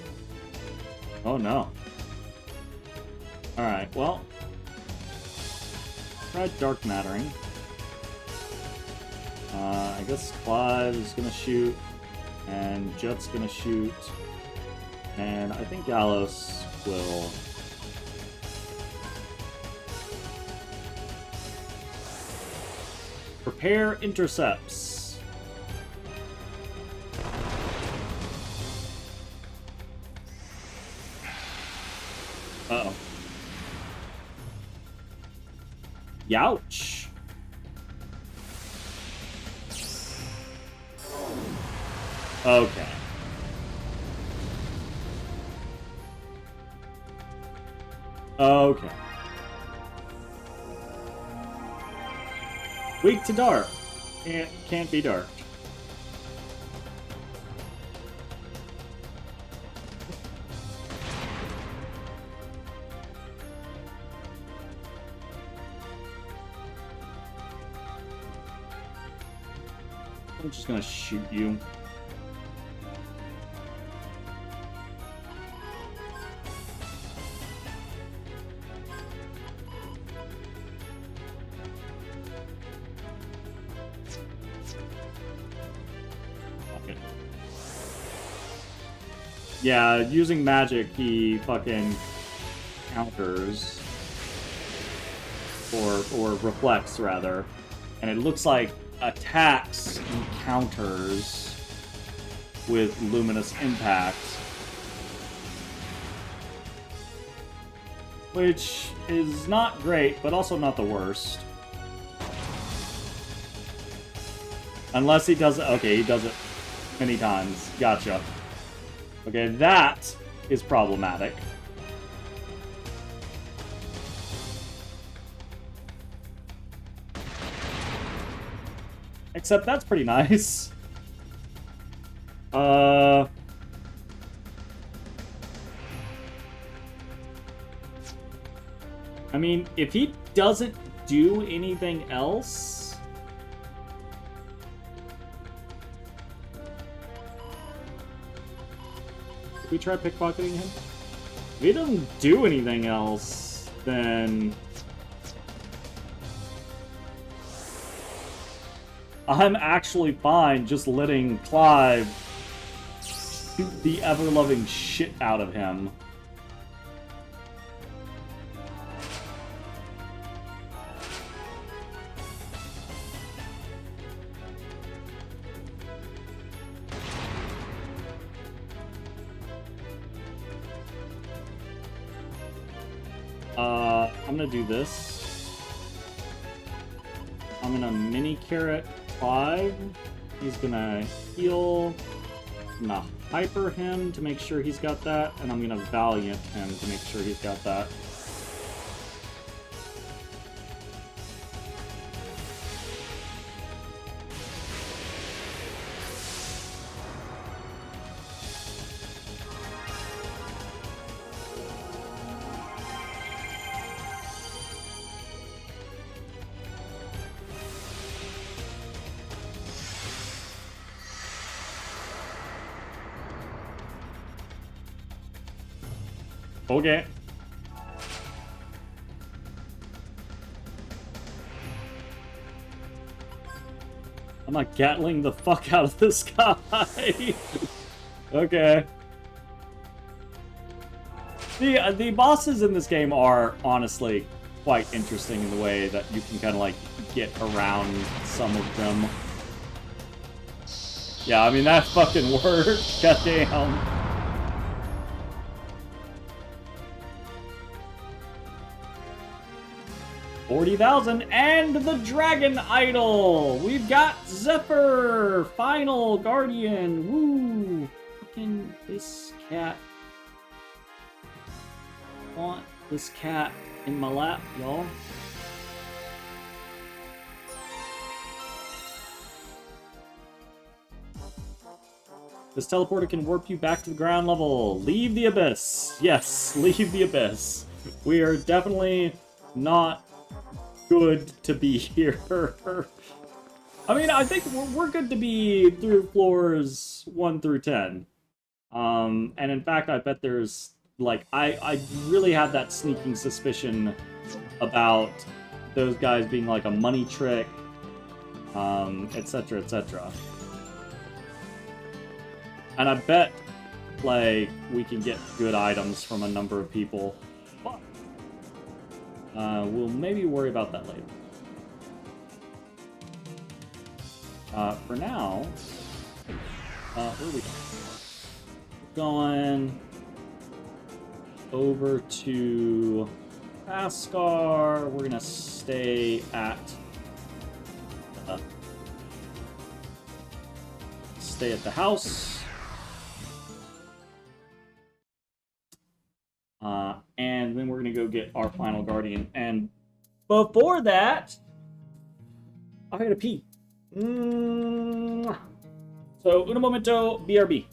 Oh no. Alright, well. Try Dark Mattering. I guess Clive's gonna shoot, and Jet's gonna shoot, and I think Gallows will... Prepare intercepts. Uh-oh. Youch. Okay. Okay. Weak to dark. Can't be dark. I'm just gonna shoot you. Okay. Yeah, using magic, he fucking counters. Or reflects, rather. And it looks like attacks and counters with Luminous Impact, which is not great, but also not the worst. Unless he does it. Okay, he does it many times. Gotcha. Okay, that is problematic. Except that's pretty nice. I mean, if he doesn't do anything else... Did we try pickpocketing him? If he doesn't do anything else, then... I'm actually fine just letting Clive shoot the ever-loving shit out of him. I'm gonna do this. I'm gonna mini carrot Clive. He's gonna heal. I'm gonna hyper him to make sure he's got that, and I'm gonna Valiant him to make sure he's got that. Okay. I'm not Gatling the fuck out of this guy. Okay. The bosses in this game are honestly quite interesting in the way that you can kind of like get around some of them. Yeah, I mean that fucking worked. Goddamn. $40,000 and the Dragon Idol. We've got Zephyr, Final Guardian. Woo! Fucking this cat. I want this cat in my lap, y'all. This teleporter can warp you back to the ground level. Leave the abyss. Yes, leave the abyss. We are definitely not good to be here. I mean, I think we're good to be through floors 1 through 10. And in fact, I bet there's, like, I really have that sneaking suspicion about those guys being like a money trick, etc., etc. And I bet, like, we can get good items from a number of people. But we'll maybe worry about that later. For now, where are we going? Over to Ascar. We're gonna stay at the house. And then we're gonna go get our final guardian. And before that, I gotta pee. So, un momento, BRB.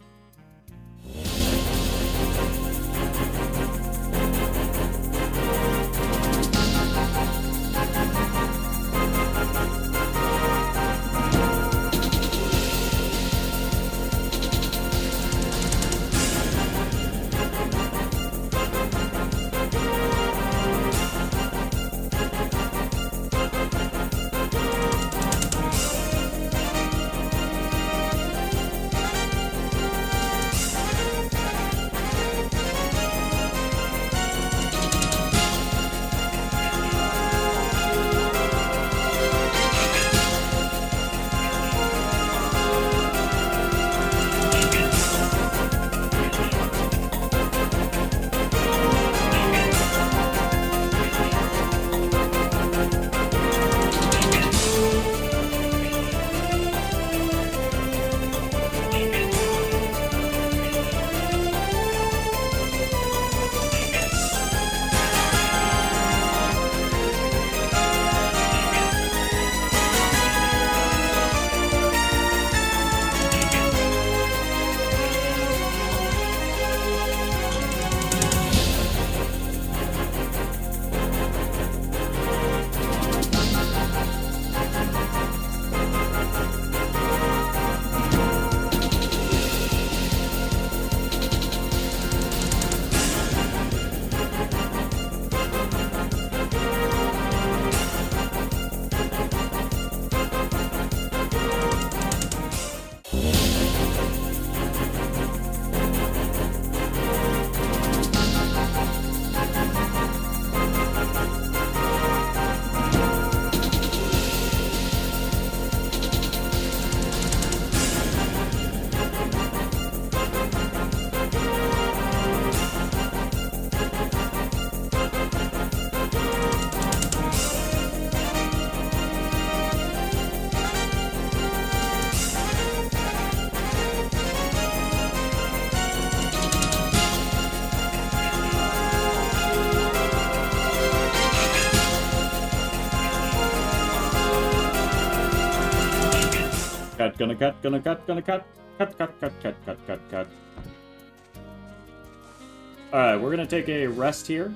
Gonna cut. Alright, we're gonna take a rest here.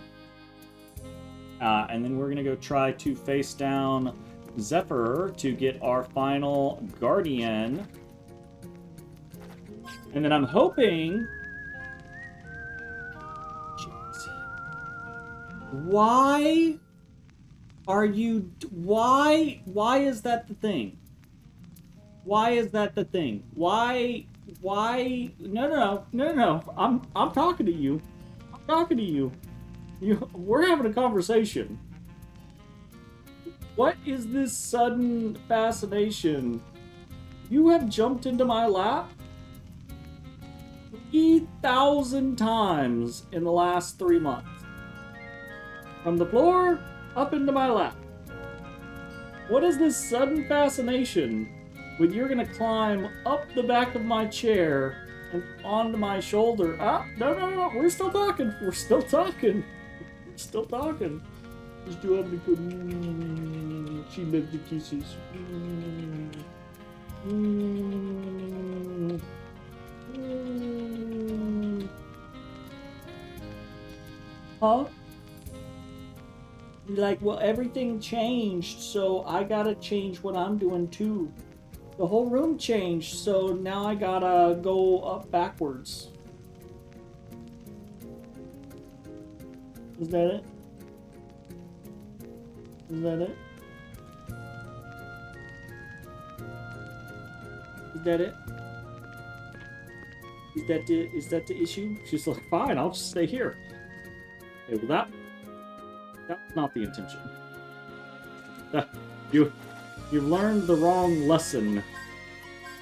And then we're gonna go try to face down Zephyr to get our final Guardian. And then I'm hoping... Why are you... Why is that the thing? Why is that the thing? Why... No. I'm talking to you. I'm talking to you. We're having a conversation. What is this sudden fascination? You have jumped into my lap 3,000 times in the last 3 months. From the floor up into my lap. What is this sudden fascination when you're gonna climb up the back of my chair and onto my shoulder? No, we're still talking. We're still talking. We're still talking. Just do have me she loves the kisses. Huh? You're like, well, everything changed, so I gotta change what I'm doing too. The whole room changed, so now I gotta go up backwards. Is that it? Is that it? Is that it? Is that the issue? She's like, fine, I'll just stay here. Okay, well that's not the intention. You learned the wrong lesson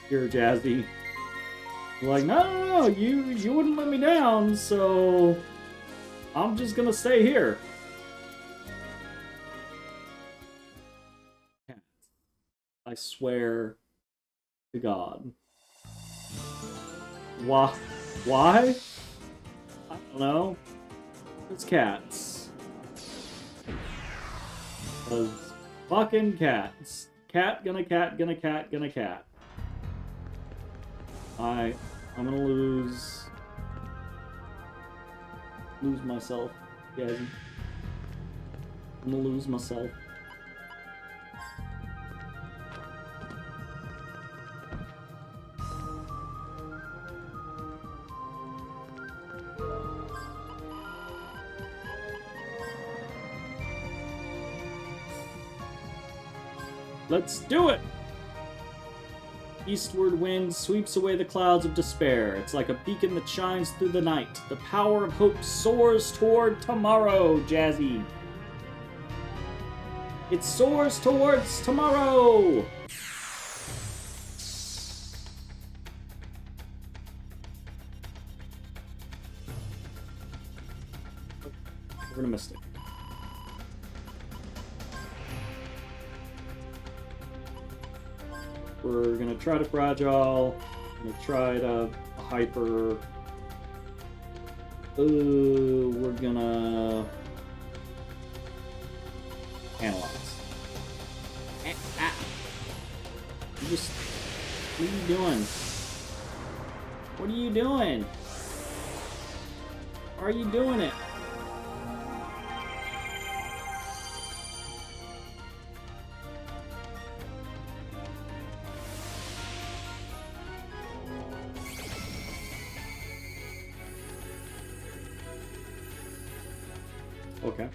here, Jazzy. You're like, no, you wouldn't let me down, so I'm just gonna stay here. I swear to God. Why? I don't know. It's cats. Those fucking cats. Cat gonna cat. I'm gonna lose myself, guys. I'm gonna lose myself. Let's do it! Eastward wind sweeps away the clouds of despair. It's like a beacon that shines through the night. The power of hope soars toward tomorrow, Jazzy. It soars towards tomorrow! We're gonna miss it. We're gonna try to fragile. We're gonna try to hyper. We're gonna analyze. You just, what are you doing? What are you doing? Are you doing it? Okay.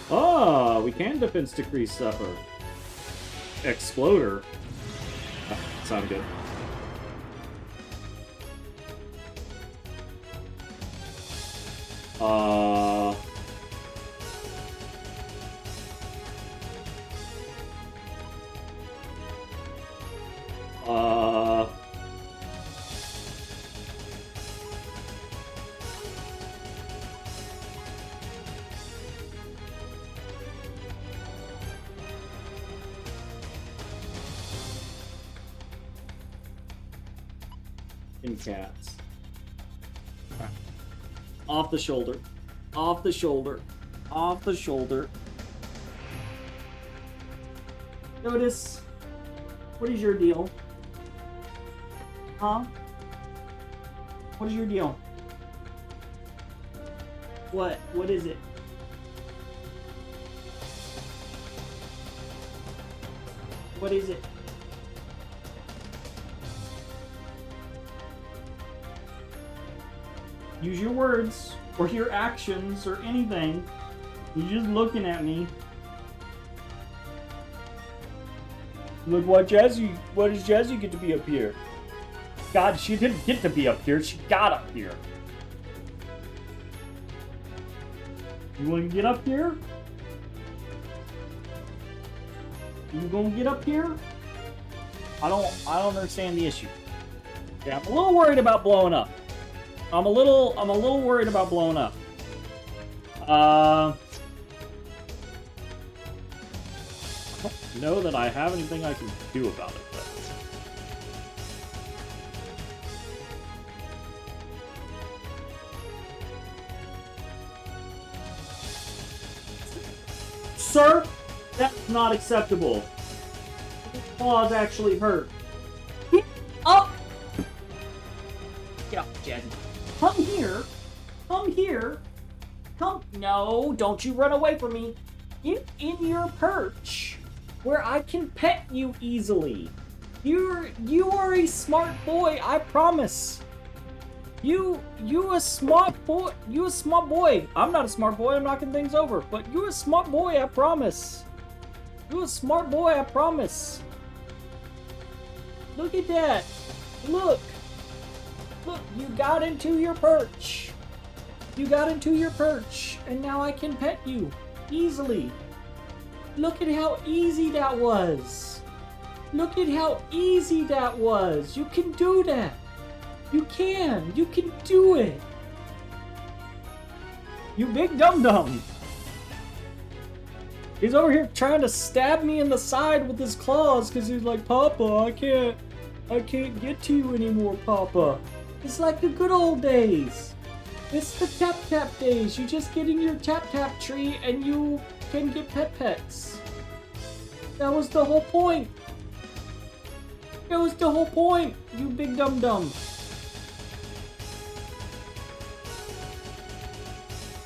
Ah, we can defense decrease suffer. Exploder. That sounds good. Cats. Right. Off the shoulder. Off the shoulder. Off the shoulder. Notice, what is your deal? Huh? What is your deal? What? What is it? What is it? Use your words or your actions or anything. You're just looking at me. Look what Jazzy. What does Jazzy get to be up here? God, she didn't get to be up here. She got up here. You want to get up here? You gonna get up here? I don't understand the issue. Yeah, I'm a little worried about blowing up. I'm a little worried about blowing up. I don't know that I have anything I can do about it, but. Sir, that's not acceptable. His claws actually hurt. Get up! Get up, Jazzy. Come here. Come here. Come. No, don't you run away from me. Get in your perch where I can pet you easily. You are a smart boy, I promise. You a smart boy. You a smart boy. I'm not a smart boy. I'm knocking things over. But you a smart boy, I promise. You a smart boy, I promise. Look at that. Look. Look, you got into your perch. You got into your perch, and now I can pet you easily. Look at how easy that was. Look at how easy that was. You can do that. You can do it. You big dum-dum. He's over here trying to stab me in the side with his claws because he's like, Papa, I can't get to you anymore, Papa. It's like the good old days. It's the tap-tap days. You just get in your tap-tap tree and you can get pets. That was the whole point. That was the whole point, you big dum-dum.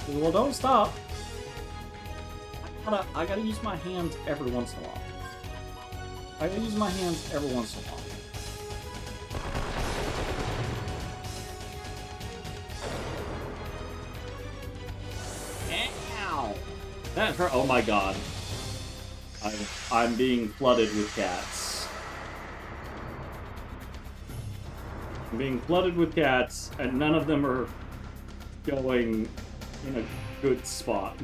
Well, don't stop. I gotta use my hands every once in a while. I gotta use my hands every once in a while. Ow! That hurt. Oh my god. I'm being flooded with cats. I'm being flooded with cats, and none of them are going in a good spot.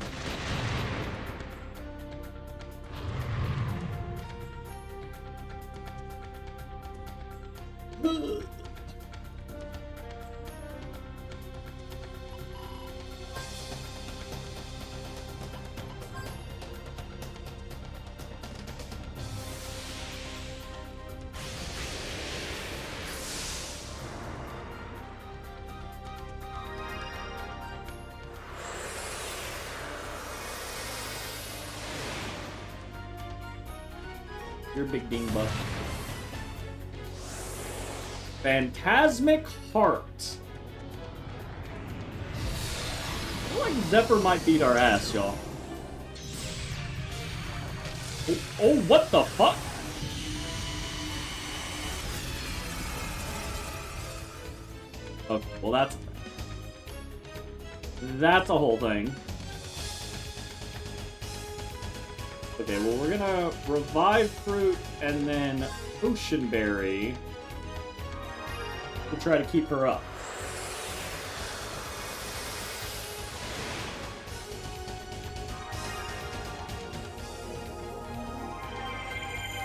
You're a big dingbuck. Phantasmic Heart. I feel like Zephyr might beat our ass, y'all. Oh, what the fuck? Okay, well that's a whole thing. Okay, well we're gonna revive Fruit and then Ocean Berry to try to keep her up.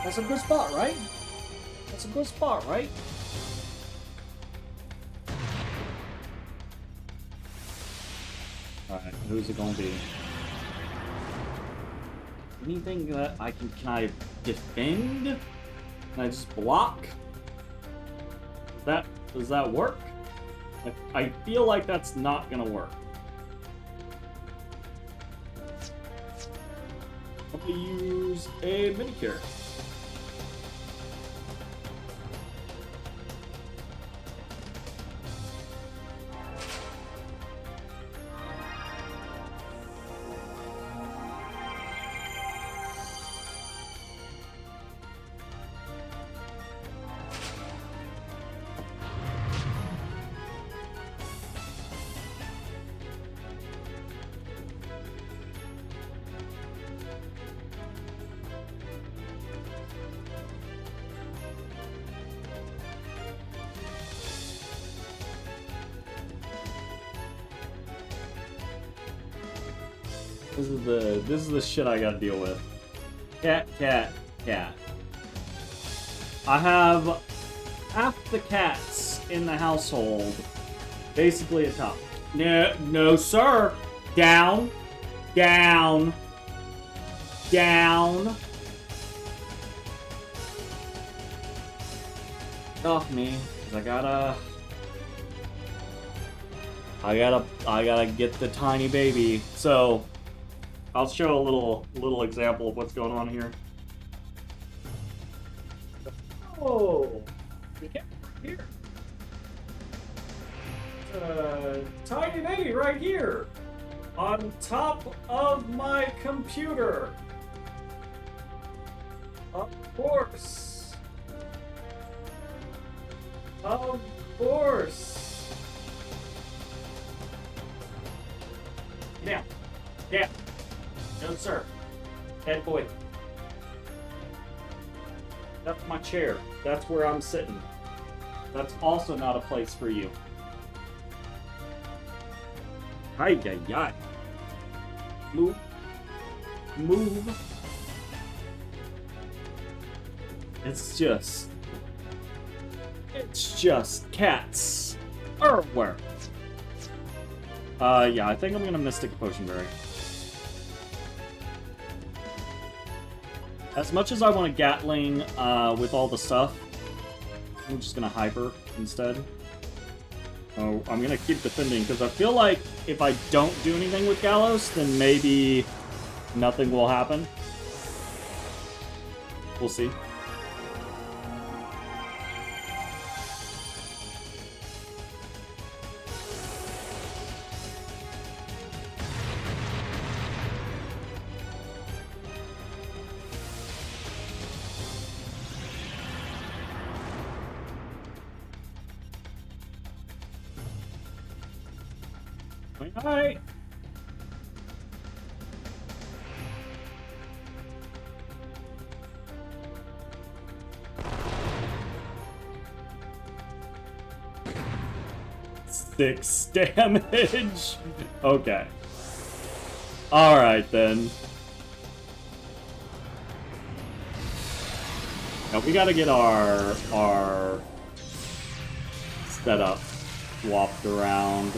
That's a good spot, right? That's a good spot, right? Alright, who's it gonna be? Anything that can I defend? Can I just block? Does that work? I feel like that's not gonna work. I'm gonna use a Minicure. This is the shit I gotta deal with. Cat, cat, cat. I have half the cats in the household basically atop. No, no, sir. Down, down, down. Off me, 'cause I gotta get the tiny baby. So, I'll show a little example of what's going on here. Oh, we got here. Tiny baby right here, on top of my computer. Of course. Of course. Now, yeah. No, sir. Head boy. That's my chair. That's where I'm sitting. That's also not a place for you. Hi, hi. Move. Move. It's just cats everywhere. Yeah, I think I'm gonna Mystic Potion Berry. As much as I want a Gatling with all the stuff, I'm just gonna Hyper instead. Oh, I'm gonna keep defending, because I feel like if I don't do anything with Gallows, then maybe nothing will happen. We'll see. Hi. Six damage. Okay. All right then. Now we gotta get our setup swapped around.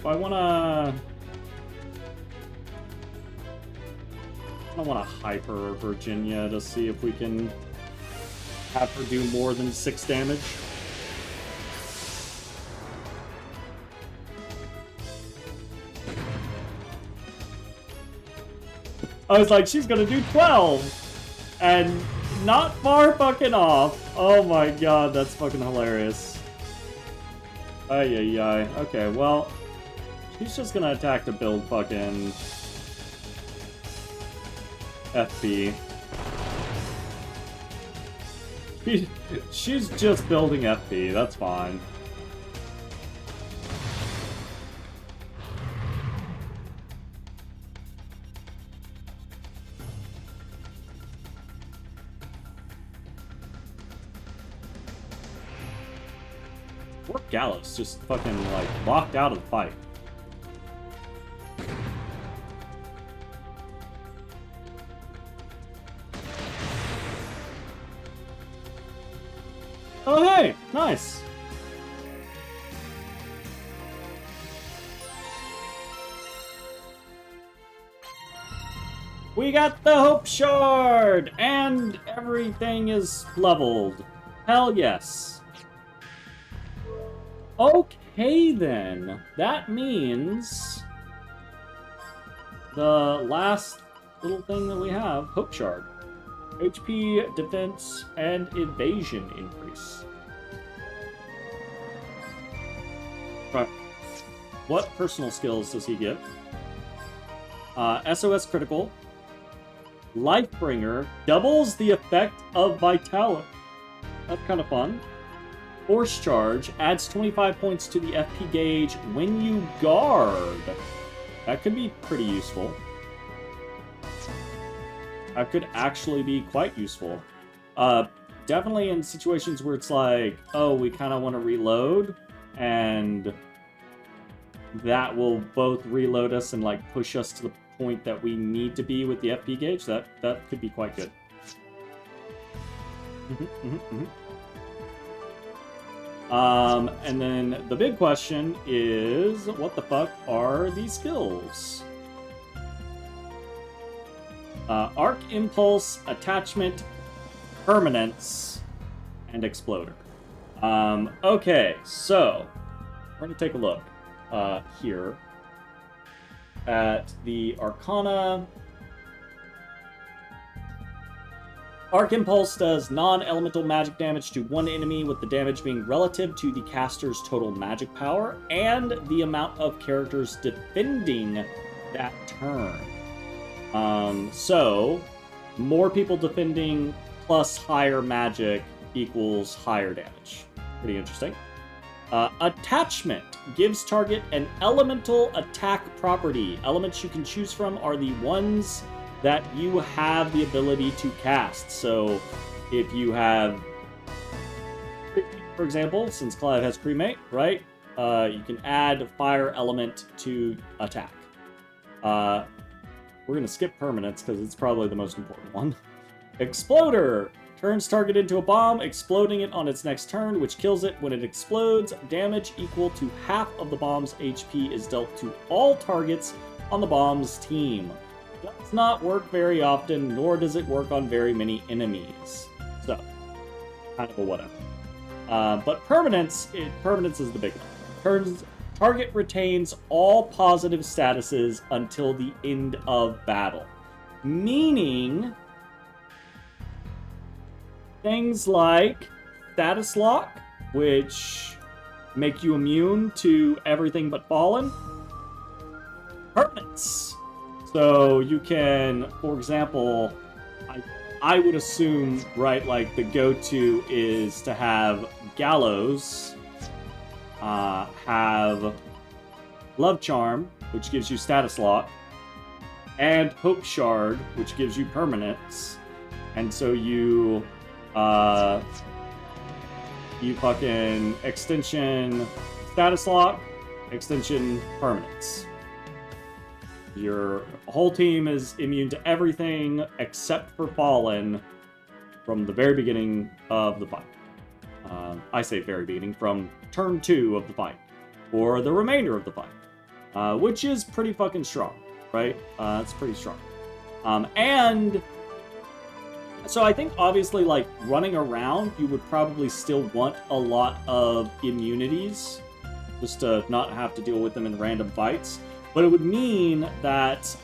I wanna hyper Virginia to see if we can have her do more than 6 damage. I was like, she's gonna do 12! And not far fucking off. Oh my god, that's fucking hilarious. Ay, ay, ay. Okay, well, she's just gonna attack to build fucking FP. She's just building FP, that's fine. Poor Gallows just fucking like locked out of the fight. Oh, hey! Nice! We got the Hope Shard! And everything is leveled. Hell yes. Okay, then. That means the last little thing that we have, Hope Shard. HP, defense, and evasion increase. Right. What personal skills does he get? SOS critical. Lifebringer doubles the effect of Vitality. That's kind of fun. Force Charge adds 25 points to the FP gauge when you guard. That could be pretty useful. That could actually be quite useful. Definitely in situations where it's like, oh, we kind of want to reload, and that will both reload us and like push us to the point that we need to be with the FP gauge. That could be quite good. And then the big question is, what the fuck are these skills? Arc Impulse, Attachment, Permanence, and Exploder. Okay, so we're going to take a look here at the Arcana. Arc Impulse does non-elemental magic damage to one enemy, with the damage being relative to the caster's total magic power and the amount of characters defending that turn. So, more people defending plus higher magic equals higher damage. Pretty interesting. Attachment gives target an elemental attack property. Elements you can choose from are the ones that you have the ability to cast. So, if you have, for example, since Clive has Cremate, right? You can add fire element to attack. We're going to skip permanence because it's probably the most important one. Exploder turns target into a bomb, exploding it on its next turn, which kills it. When it explodes, damage equal to half of the bomb's HP is dealt to all targets on the bomb's team. Does not work very often, nor does it work on very many enemies. So, kind of a whatever. But permanence is the big one. Target retains all positive statuses until the end of battle. Meaning, things like status lock, which make you immune to everything but fallen. Permanence. So you can, for example, I would assume, right, like the go-to is to have Gallows, have Love Charm, which gives you status lock, and Hope Shard, which gives you permanence. And so you fucking extension status lock, extension permanence. Your whole team is immune to everything except for Fallen from the very beginning of the fight. I say very beginning, from turn 2 of the fight, or the remainder of the fight, which is pretty fucking strong, right? It's pretty strong. And so I think obviously, like, running around, you would probably still want a lot of immunities, just to not have to deal with them in random fights. But it would mean that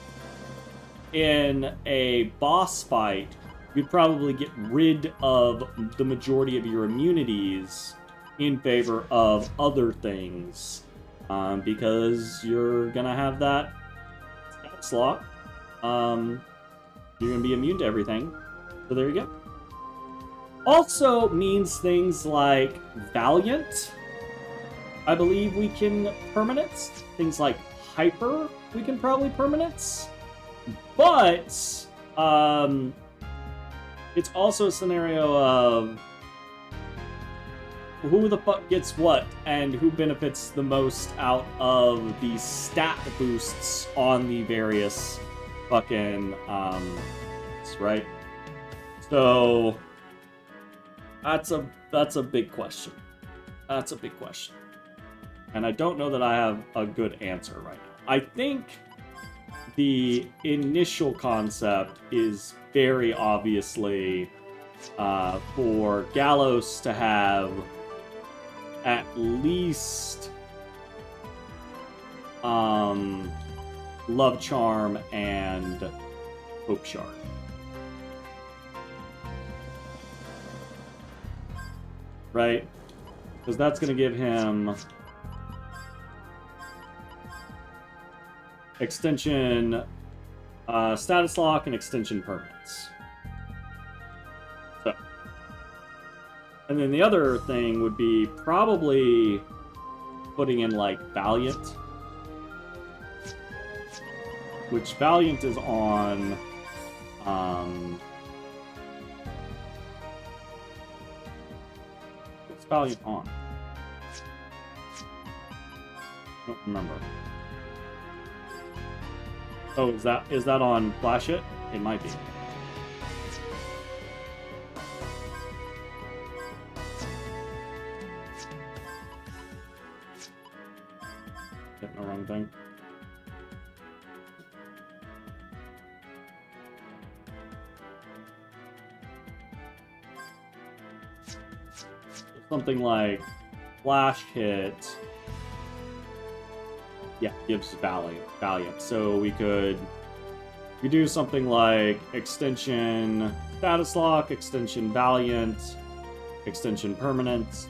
in a boss fight, you'd probably get rid of the majority of your immunities in favor of other things, because you're gonna have that slot. You're gonna be immune to everything. So there you go. Also means things like Valiant, I believe we can permanence. Things like Hyper, we can probably permanence. But it's also a scenario of who the fuck gets what and who benefits the most out of the stat boosts on the various fucking right? So that's a big question. That's a big question. And I don't know that I have a good answer right now. I think the initial concept is very obviously for Gallows to have at least Love Charm and Hope Shard. Right? Because that's going to give him extension status lock and extension permanence. So, and then the other thing would be probably putting in like Valiant, which Valiant is on What's Valiant on? I don't remember. Oh, is that on Flash It? It might be. Getting the wrong thing. Something like Flash Hit. Yeah, gives Valiant. So we could do something like extension Status Lock, extension Valiant, extension Permanent.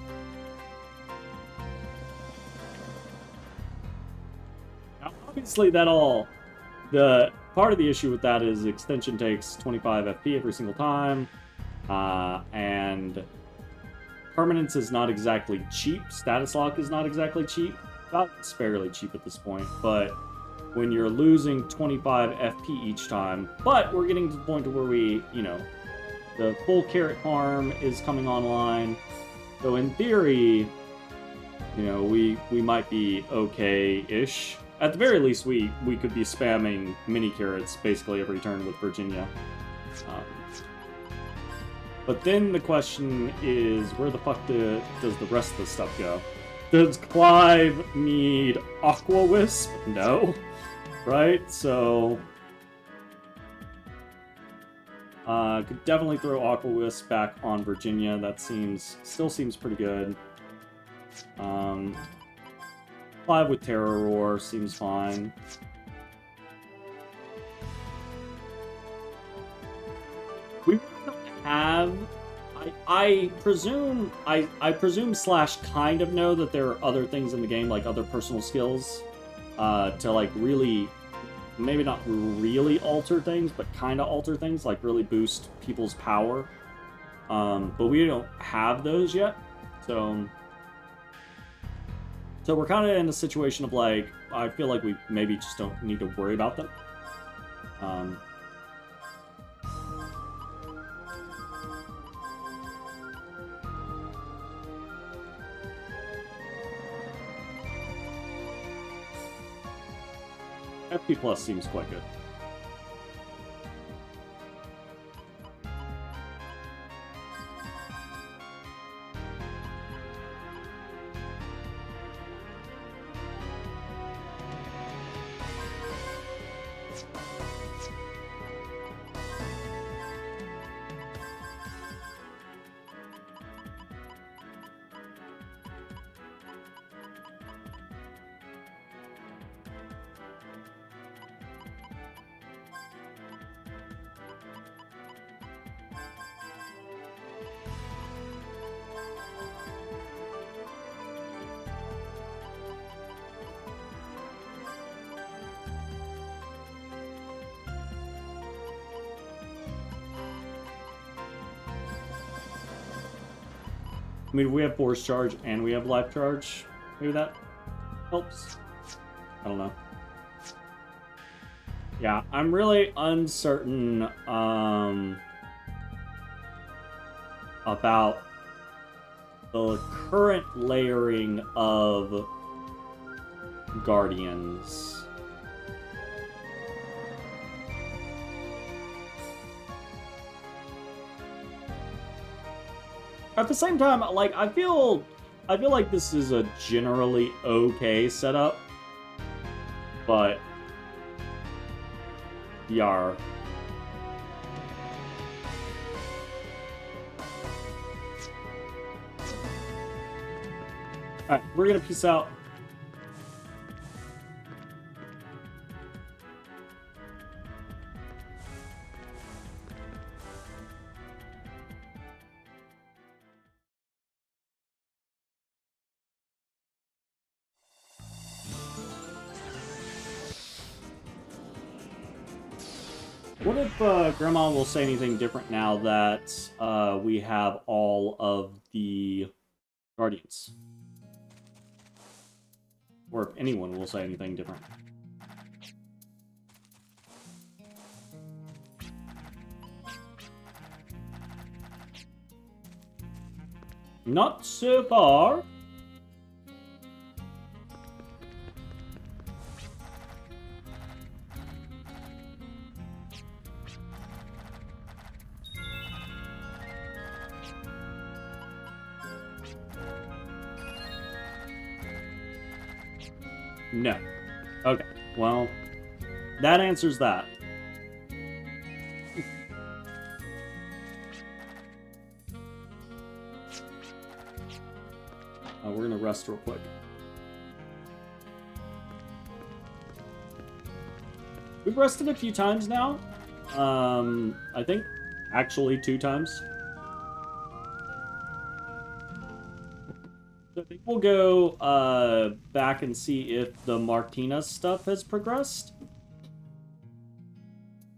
Now, obviously, the part of the issue with that is extension takes 25 FP every single time, and Permanence is not exactly cheap. Status Lock is not exactly cheap. It's fairly cheap at this point, but when you're losing 25 FP each time, but we're getting to the point where we, the full carrot farm is coming online. So in theory, we might be okay-ish. At the very least, we could be spamming mini carrots basically every turn with Virginia. But then the question is, where the fuck does the rest of the stuff go? Does Clive need Aqua Wisp? No. Right? So... could definitely throw Aqua Wisp back on Virginia. That still seems pretty good. Clive with Terror Roar seems fine. We don't have... I presume Slash kind of know that there are other things in the game, like other personal skills, to like really, maybe not really alter things, but kind of alter things, like really boost people's power. But we don't have those yet, so we're kind of in a situation of like, I feel like we maybe just don't need to worry about them. FP Plus seems quite good. I mean, we have Force Charge and we have Life Charge. Maybe that helps. I don't know. Yeah, I'm really uncertain about the current layering of Guardians. At the same time, like, I feel like this is a generally okay setup, but Yar. Alright, we're gonna peace out. What if Grandma will say anything different now that we have all of the Guardians? Or if anyone will say anything different. Not so far. No. Okay, well, that answers that. We're gonna rest real quick. We've rested a few times now. I think actually 2 times. So I think we'll go back and see if the Martina stuff has progressed.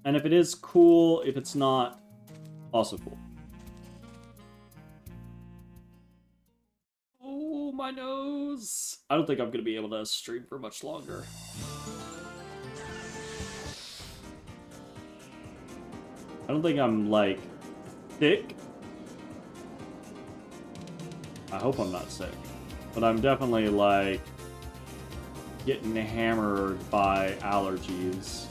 And if it is, cool. If it's not, also cool. Oh, my nose. I don't think I'm going to be able to stream for much longer. I don't think I'm, like, sick. I hope I'm not sick. But I'm definitely, like, getting hammered by allergies.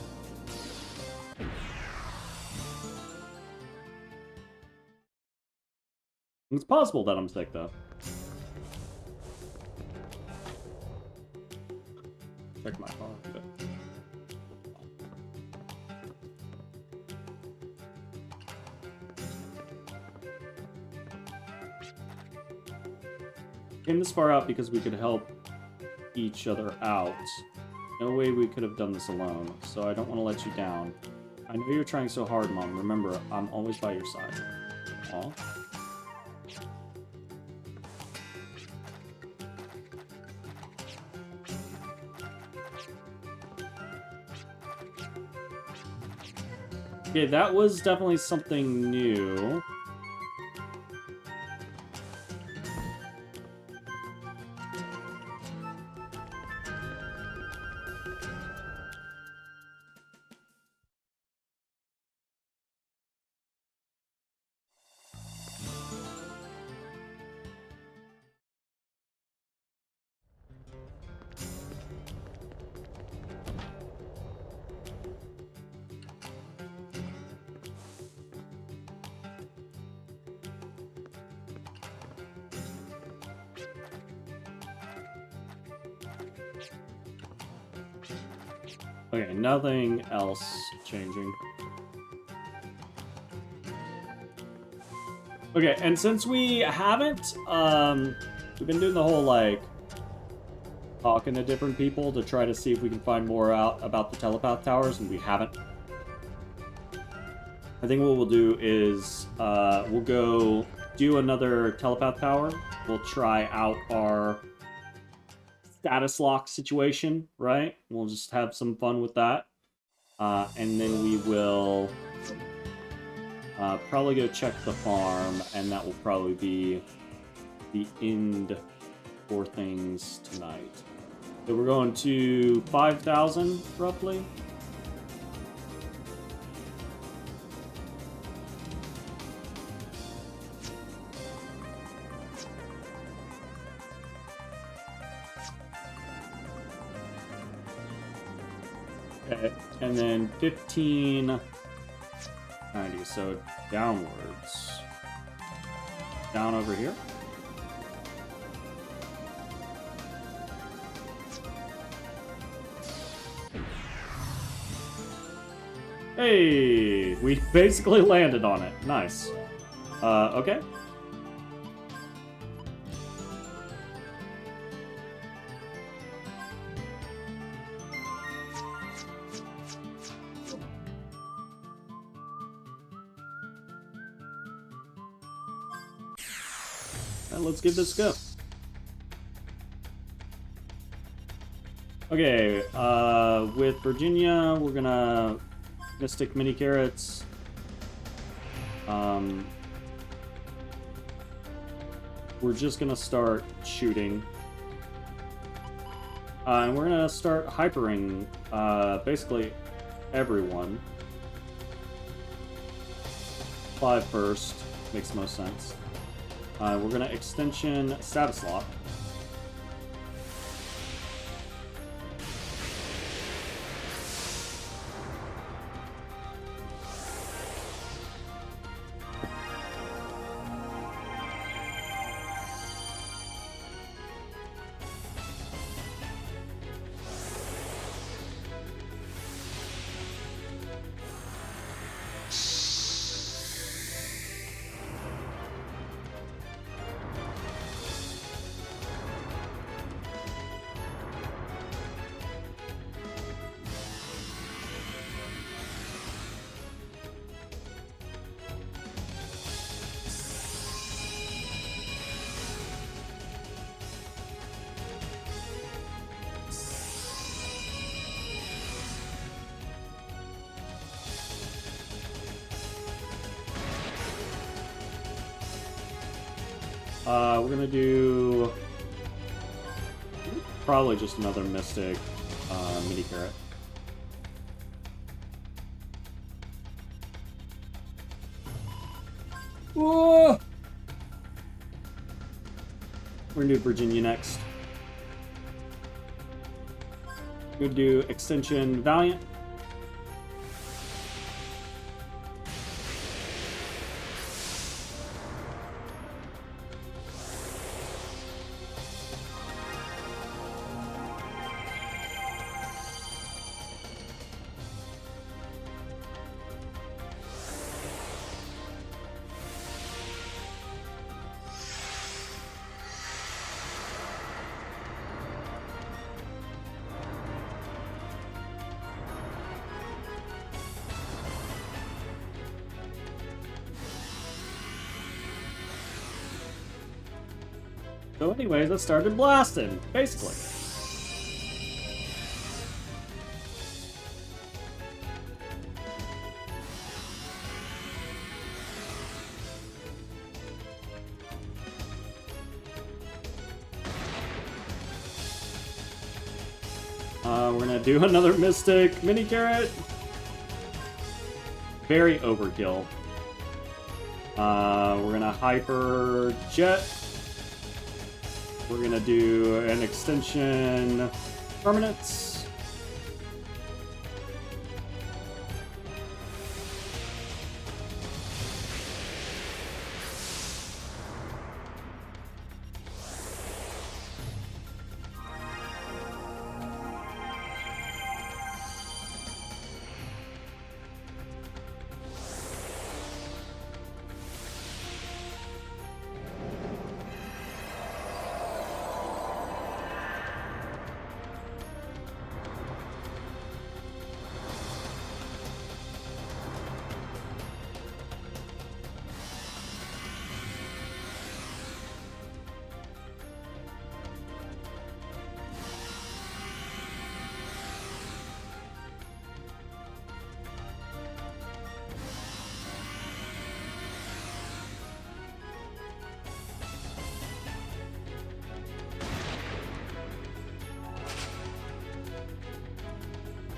It's possible that I'm sick, though. Check my phone. Came this far out because we could help each other out. No way we could have done this alone, so I don't want to let you down. I know you're trying so hard, Mom. Remember, I'm always by your side. Aw. Okay, that was definitely something new. Okay, nothing else changing. Okay, and since we haven't, we've been doing the whole, like, talking to different people to try to see if we can find more out about the telepath towers, and we haven't. I think what we'll do is, we'll go do another telepath tower. We'll try out our status lock situation, right? We'll just have some fun with that. And then we will probably go check the farm, and that will probably be the end for things tonight. So we're going to 5,000, roughly. Okay, and then 1590, so downwards. Down over here. Hey, we basically landed on it. Nice. Okay. Let's give this a go. Okay, with Virginia, we're gonna Mystic Mini Carrots. We're just gonna start shooting. And we're gonna start hypering basically everyone. 5 first, makes most sense. We're gonna extension status lock. We're gonna do probably just another Mystic mini carrot. Whoa! We're gonna do Virginia next. We're gonna do extension Valiant. So anyways, that started blasting, basically. We're gonna do another Mystic mini carrot. Very overkill. We're gonna Hyper Jet. We're gonna do an extension permanence.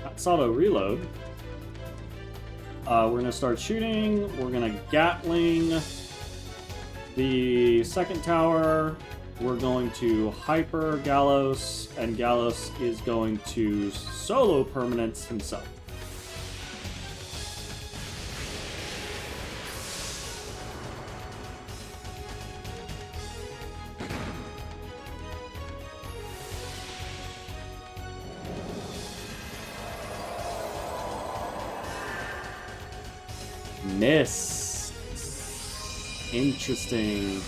That's auto reload. We're gonna start shooting. We're gonna Gatling the second tower. We're going to Hyper Gallos, and Gallos is going to solo permanence himself. Miss. Interesting.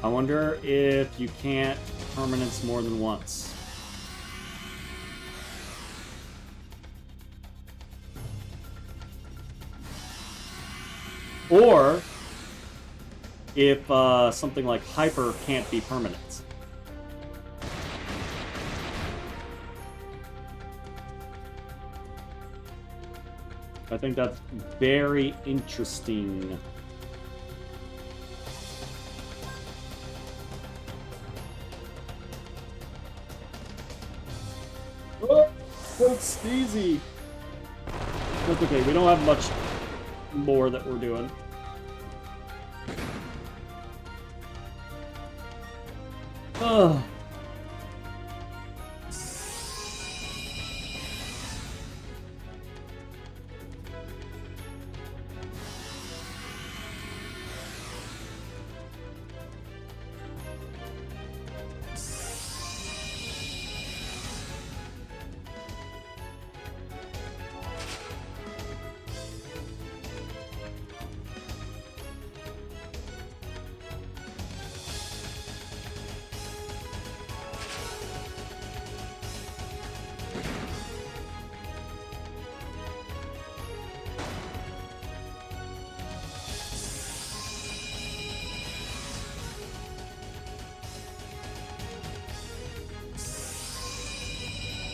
I wonder if you can't permanence more than once. Or if something like Hyper can't be permanent. I think that's very interesting. Oh, that's easy. That's okay. We don't have much more that we're doing. Ugh.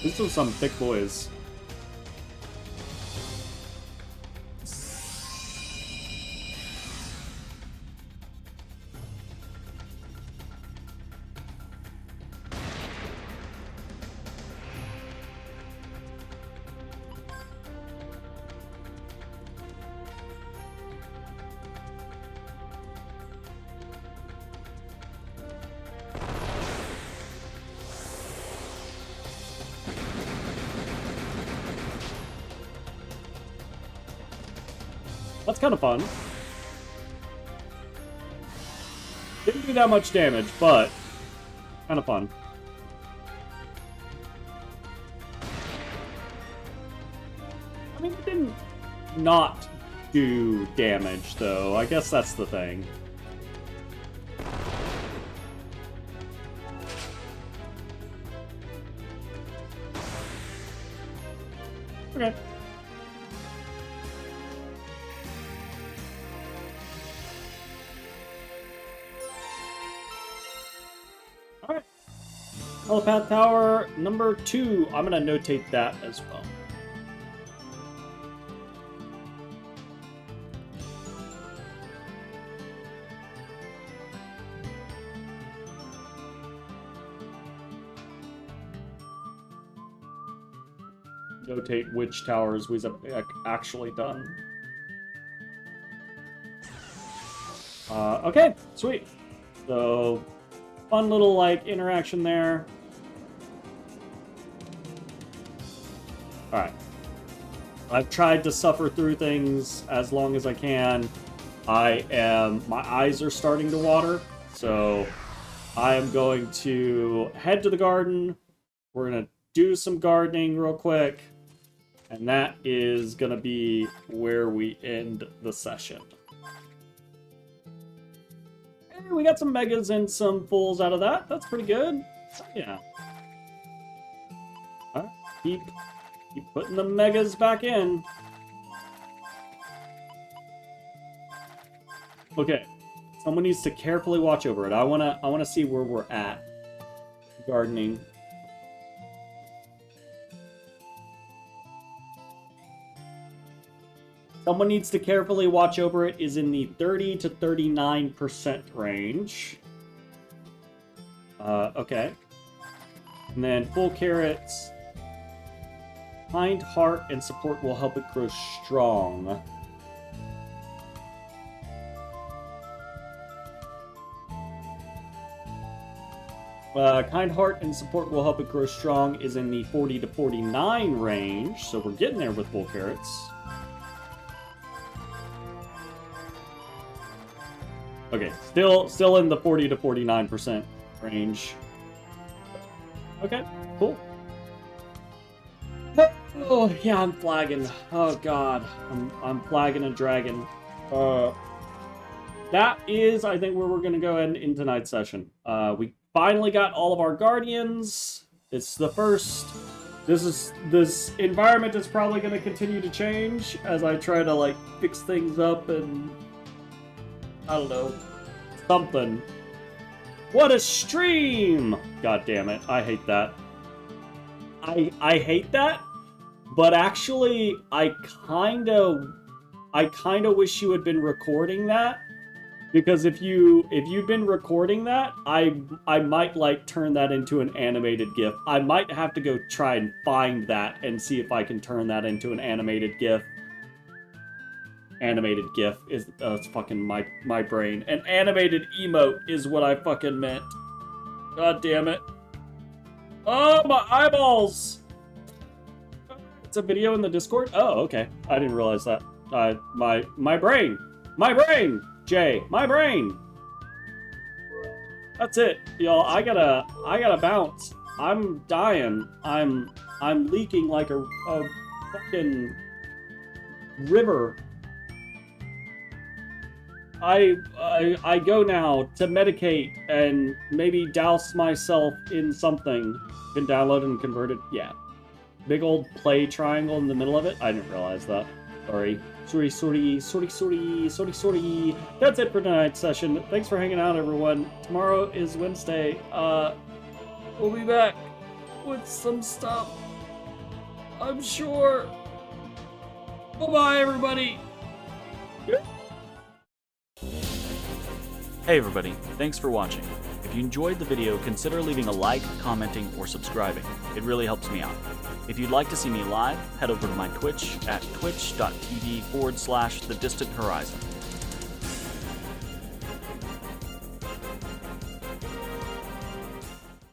These are some thick boys. That's kind of fun. Didn't do that much damage, but kind of fun. I mean, it didn't not do damage, though. I guess that's the thing. Okay. Alright. Telepath Tower number 2. I'm gonna notate that as well. Notate which towers we've actually done. Okay, sweet. So, fun little, like, interaction there. Alright. I've tried to suffer through things as long as I can. My eyes are starting to water, so I am going to head to the garden. We're going to do some gardening real quick. And that is going to be where we end the session. Hey, we got some megas and some fulls out of that. That's pretty good. Yeah. All right. Keep putting the megas back in. Okay. Someone needs to carefully watch over it. I wanna see where we're at. Gardening. Someone needs to carefully watch over it is in the 30 to 39% range. Okay. And then full carrots. Kind heart and support will help it grow strong. Kind heart and support will help it grow strong is in the 40 to 49 range. So we're getting there with full carrots. Okay, still in the 40 to 49% range. Okay, cool. Oh yeah, I'm flagging. Oh god, I'm flagging a dragon. That is, I think, where we're gonna go ahead and end tonight's session. We finally got all of our guardians. It's the first. This environment is probably gonna continue to change as I try to like fix things up and. I don't know. Something. What a stream! God damn it. I hate that. I hate that, but actually I kinda wish you had been recording that. Because if you'd been recording that, I might like turn that into an animated GIF. I might have to go try and find that and see if I can turn that into an animated GIF. Animated GIF is it's fucking my brain. An animated emote is what I fucking meant. God damn it. Oh, my eyeballs! It's a video in the Discord? Oh, okay. I didn't realize that. My brain! My brain! Jay, my brain! That's it, y'all. I gotta bounce. I'm dying. I'm leaking like a fucking river. I go now to medicate and maybe douse myself in something. Can download and convert it. Yeah. Big old play triangle in the middle of it. I didn't realize that. Sorry. Sorry. That's it for tonight's session. Thanks for hanging out, everyone. Tomorrow is Wednesday. We'll be back with some stuff, I'm sure. Bye-bye, everybody. Hey everybody, thanks for watching. If you enjoyed the video, consider leaving a like, commenting, or subscribing. It really helps me out. If you'd like to see me live, head over to my Twitch at twitch.tv/thedistanthorizon.